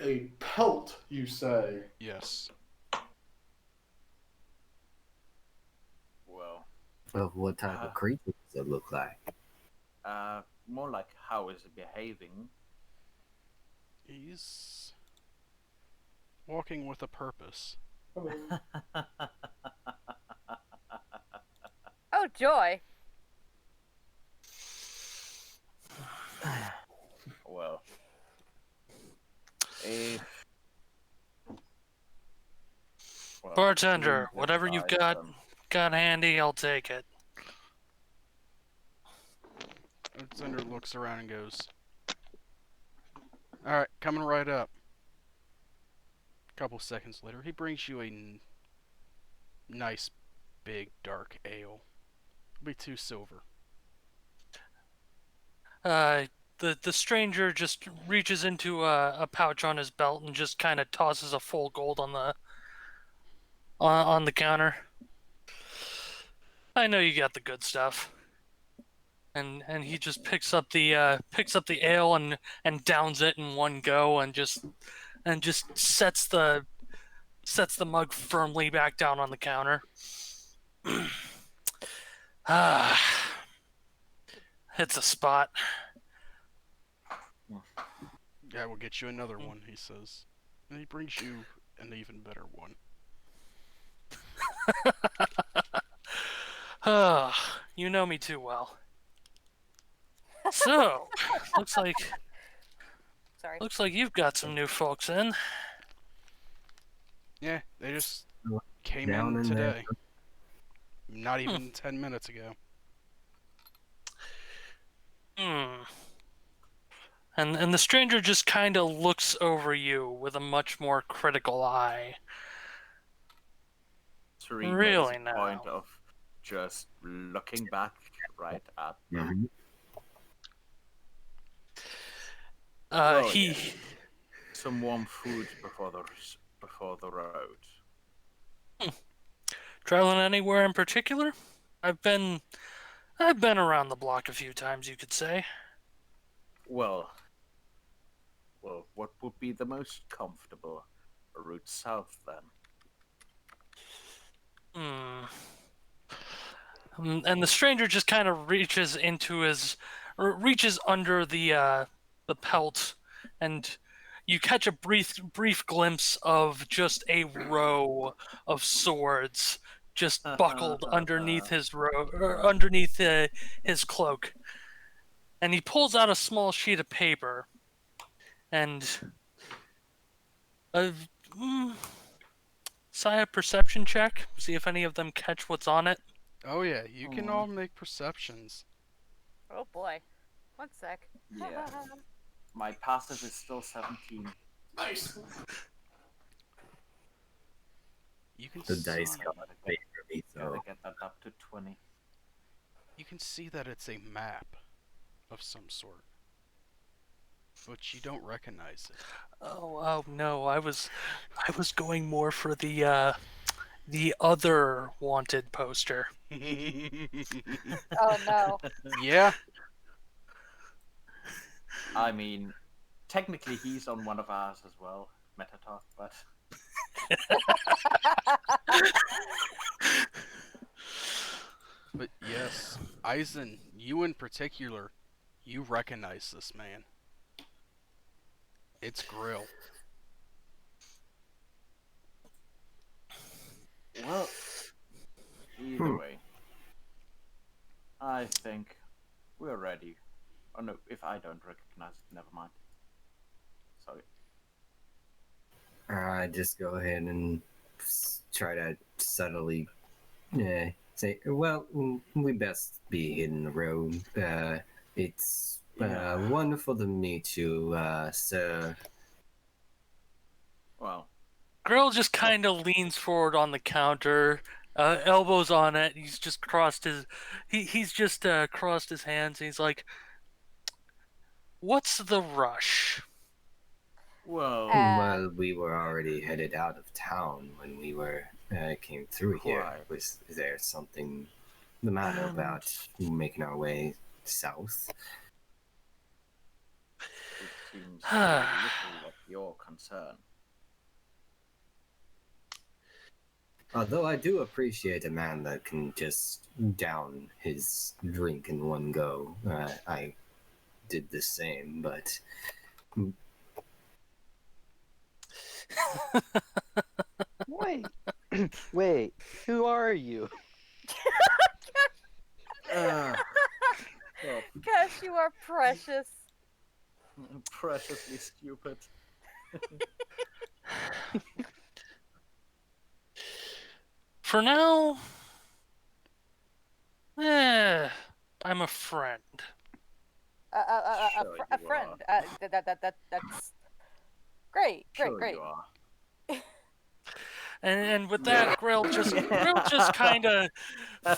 A pelt, you say? Yes. Well, Of what type of creature does it look like? more like how is it behaving? He's walking with a purpose. Oh joy. Well, if well, Bartender, please whatever you've advise got handy, I'll take it. Alexander looks around and goes, "Alright, coming right up." A couple seconds later, he brings you a nice, big, dark ale. It'll be 2 silver. The stranger just reaches into a pouch on his belt and just kind of tosses a full gold on the counter. I know you got the good stuff. And he just picks up the ale and downs it in one go and just sets the mug firmly back down on the counter. Hits a spot. Yeah, we'll get you another one, he says. And he brings you an even better one. You know me too well. So, looks like Sorry. you've got some new folks in. Yeah, they just came Down in in there. today. Not even 10 minutes ago. And the stranger just kind of looks over you with a much more critical eye. Suri Really makes a now? point of just looking back right at them. Mhm. Oh, He yeah. Some warm food before the road. traveling anywhere in particular? I've been around the block a few times, you could say. Well, what would be the most comfortable? A route south, then. And the stranger just kind of reaches under the pelt, and you catch a brief glimpse of just a row of swords just buckled underneath his his cloak. And he pulls out a small sheet of paper and say a perception check, see if any of them catch what's on it. Oh yeah, you can all make perceptions. Oh boy. One sec. Yeah. My passive is still 17. Nice. You can The see, dice got favor me, Gotta so get that up to 20. you can see that it's a map of some sort. But you don't recognize it. Oh no, I was going more for the the other wanted poster. Oh no. Yeah. I mean, technically he's on one of ours as well, Metatalk, but But yes, Eisen, you in particular, you recognize this man. It's Grill. well, either way, I think we're ready. Oh no, if I don't recognize it, never mind. Sorry. I just go ahead and try to subtly say, well, we best be hitting the road. It's Yeah. wonderful to meet you, sir. Well, Grill just kind of leans forward on the counter, elbows on it. He's just crossed his crossed his hands. And he's like, "What's the rush?" well, Well, we were already headed out of town when we came through here. Quite. Was there something the matter about making our way south? it seems little of your concern. Although I do appreciate a man that can just down his drink in one go. I did the same, but Wait, wait. Who are you? Well, Gosh, you are precious. preciously stupid. For now, I'm a friend. Sure A you friend. That's great. Sure Great. you are. And with that, Grill just kind of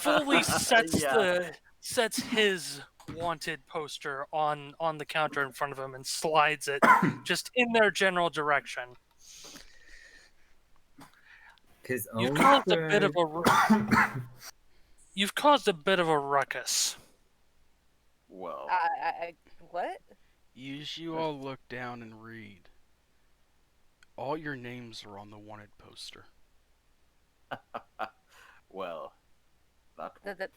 fully sets Yeah. sets his wanted poster on the counter in front of him and slides it just in their general direction. his You've own caused a bit of friend. you've caused a bit of a ruckus. Well, What? As you all look down and read, all your names are on the wanted poster. well, that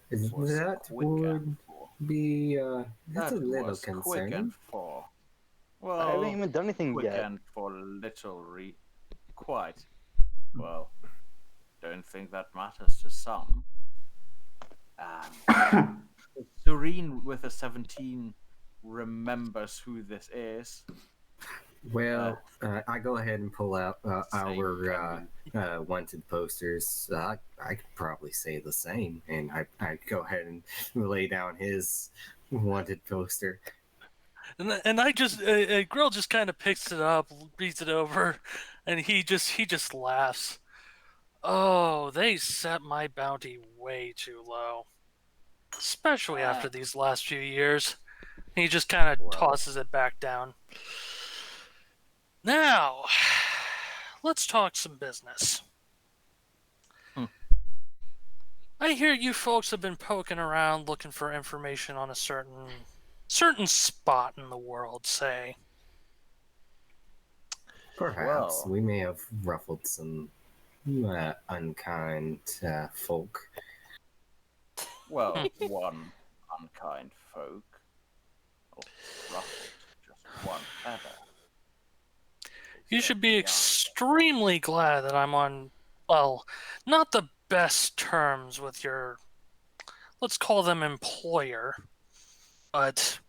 Is was that quick would and for. be that's That a little was quick concerning. and for. I Well, haven't even done anything quick yet. and for little quite. Well, don't think that matters to some. Serene with a 17 remembers who this is. Well, I go ahead and pull out Same our wanted posters. I could probably say the same, and I go ahead and lay down his wanted poster. And I just Grill just kind of picks it up, reads it over, and he just laughs. Oh, they set my bounty way too low, especially after these last few years. And he just kind of Well. tosses it back down. Now, let's talk some business. I hear you folks have been poking around looking for information on a certain spot in the world, say. Perhaps Well. we may have ruffled some unkind folk. Well, one unkind folk. Or ruffled just one feather. You should be extremely glad that I'm on, well, not the best terms with your, let's call them employer, but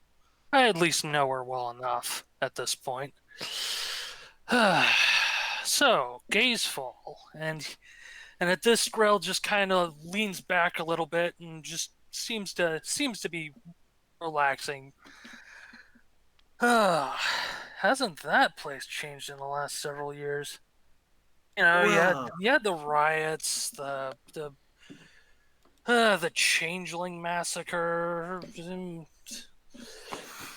I at least know her well enough at this point. So, gaze fall, and at this, Grell just kind of leans back a little bit and just seems to be relaxing. Hasn't that place changed in the last several years? You know, you had the riots, the Changeling massacre.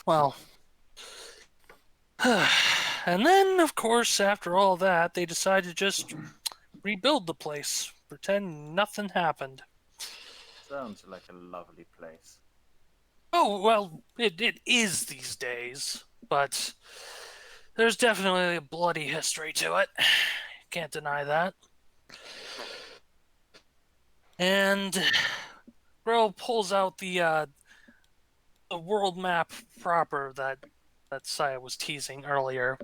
Well, and then of course after all that, they decided to just rebuild the place pretend nothing happened. Sounds like a lovely place. Oh, well, it is these days, but there's definitely a bloody history to it. Can't deny that. And Grill pulls out the world map proper that Saya was teasing earlier,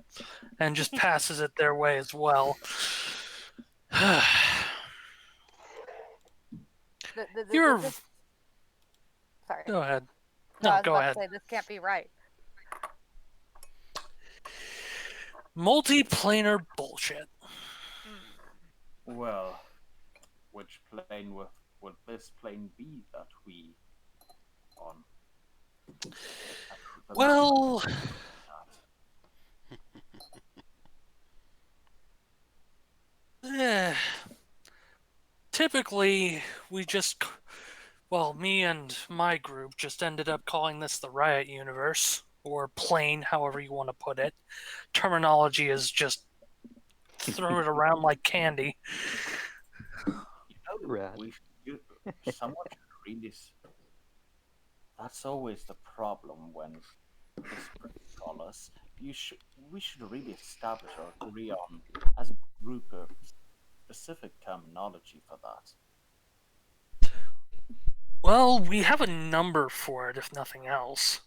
and just passes it their way as well. You're. Sorry. Go ahead. No, I No, was go about ahead. to say this can't be right. Multiplanar bullshit. Well, which plane would this plane be that we on? Well, typically we just, well, me and my group just ended up calling this the Riot Universe, or plane, however you want to put it. Terminology is just throw it around like candy. Rad. Someone should really. That's always the problem when scholars. We should really establish or agree on, as a group, a specific terminology for that. Well, we have a number for it, if nothing else.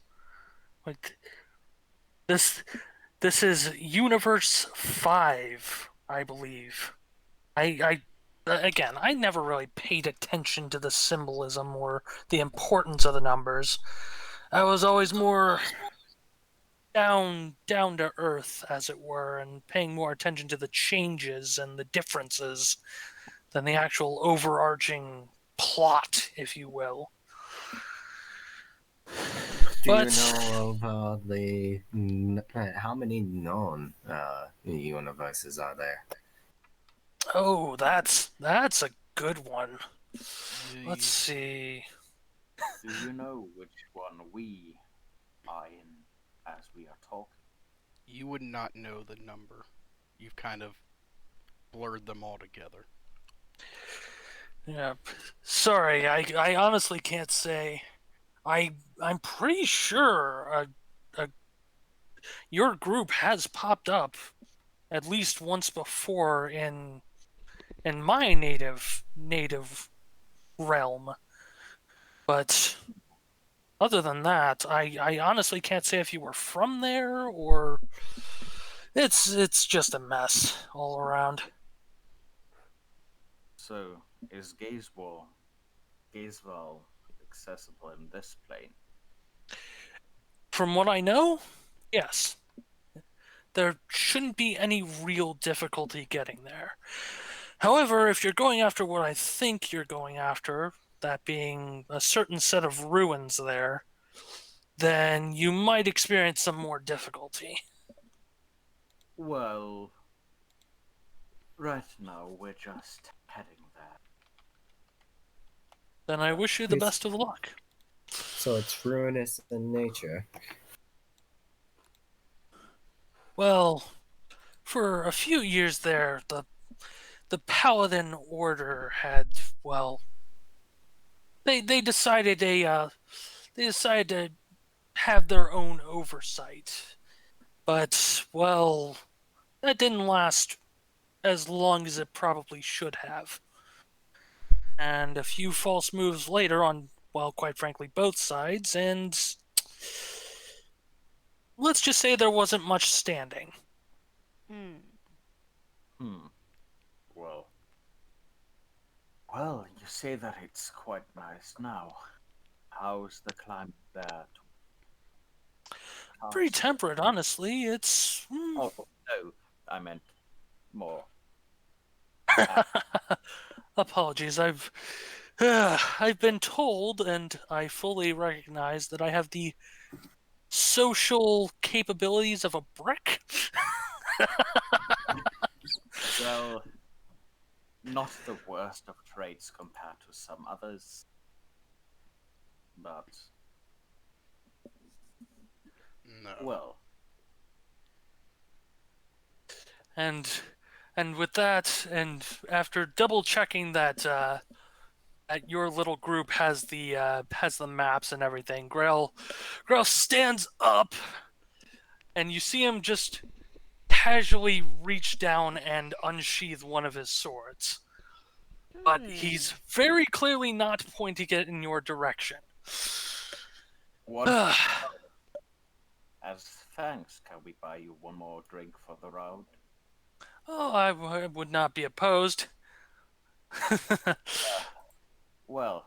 Like this is Universe 5, I believe. I again, I never really paid attention to the symbolism or the importance of the numbers. I was always more down to earth, as it were, and paying more attention to the changes and the differences than the actual overarching plot, if you will. Do But you know of how many known universes are there? oh, that's a good one. Let's Jeez. see. Do you know which one we are in as we are talking? You would not know the number. You've kind of blurred them all together. Yeah, sorry, I honestly can't say. I'm pretty sure your group has popped up at least once before in my native realm, but other than that, I honestly can't say if you were from there or it's just a mess all around. So, is Gazewell accessible in this plane? From what I know, yes. There shouldn't be any real difficulty getting there. However, if you're going after what I think you're going after, that being a certain set of ruins there, then you might experience some more difficulty. Well, right now we're just heading there. Then I wish you the Yes. best of luck. So it's ruinous in nature. Well, for a few years there, the Paladin Order had, well, they decided they decided to have their own oversight. But, well, that didn't last as long as it probably should have. And a few false moves later on, well, quite frankly, both sides, and let's just say there wasn't much standing. Well, you say that it's quite nice now. How's the climate there? Pretty temperate, honestly. It's. Oh, no, I meant more. Apologies, I've been told, and I fully recognize that I have the social capabilities of a brick. Well, not the worst of traits compared to some others, but No. well, And And with that, and after double checking that that your little group has the maps and everything, Grail stands up, and you see him just casually reach down and unsheath one of his swords. But he's very clearly not pointing it in your direction. What? As thanks, can we buy you one more drink for the road? Oh, I would not be opposed. Well,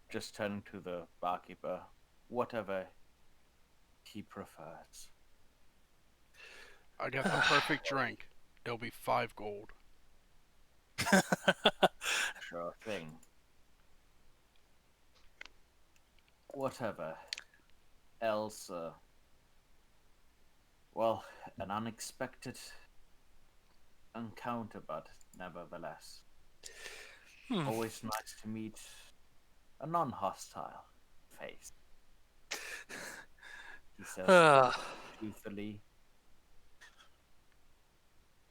just turning to the barkeeper, whatever he prefers. I got the perfect drink. It'll be 5 gold. Sure thing. Whatever else, well, an unexpected encounter, but nevertheless. Always nice to meet a non-hostile face. He says truthfully.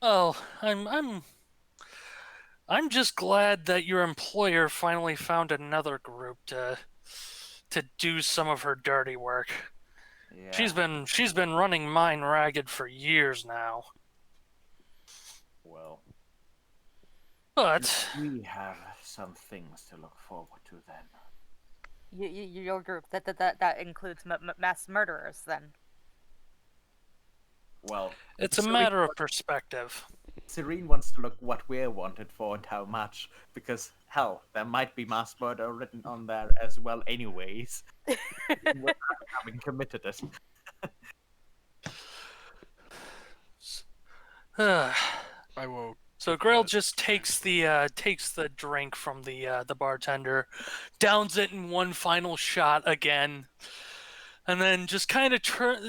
Well, I'm just glad that your employer finally found another group to do some of her dirty work. Yeah. She's been running mine ragged for years now. Well, But we have some things to look forward to then. Your group that includes mass murderers then. Well, it's a matter of perspective. Serene wants to look what we're wanted for and how much, because hell, there might be mass murder written on there as well anyways. Without having committed it. I will. So Grail just takes the drink from the bartender, downs it in one final shot again, and then just kind of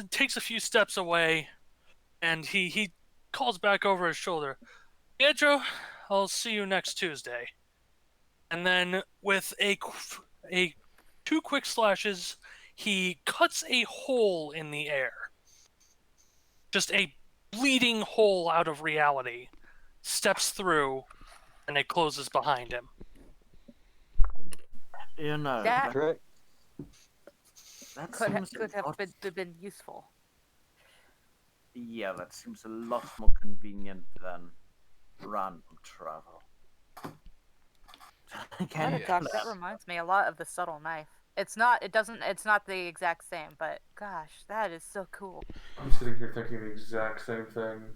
takes a few steps away, and he calls back over his shoulder, "Pietro, I'll see you next Tuesday." And then with a 2 quick slashes, he cuts a hole in the air, just a bleeding hole out of reality. Steps through, and it closes behind him. You know, That that could seems have been useful. Yeah, that seems a lot more convenient than random travel. That reminds me a lot of the subtle knife. It's not the exact same, but gosh, that is so cool. I'm sitting here thinking the exact same thing.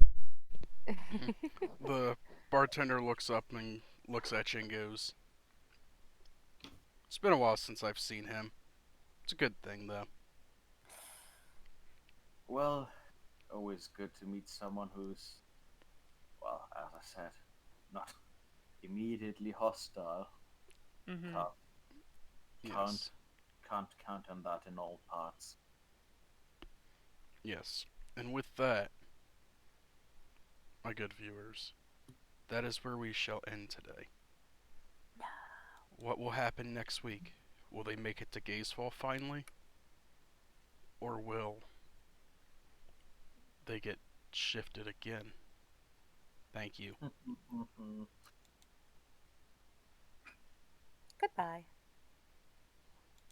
The bartender looks up and looks at you and goes, "It's been a while since I've seen him. It's a good thing, though." Well, always good to meet someone who's, well, as I said, not immediately hostile. Mm-hmm. Yes. Can't count on that in all parts. Yes. And with that, my good viewers, that is where we shall end today. What will happen next week? Will they make it to Gazefall finally? Or will they get shifted again? Thank you. Goodbye.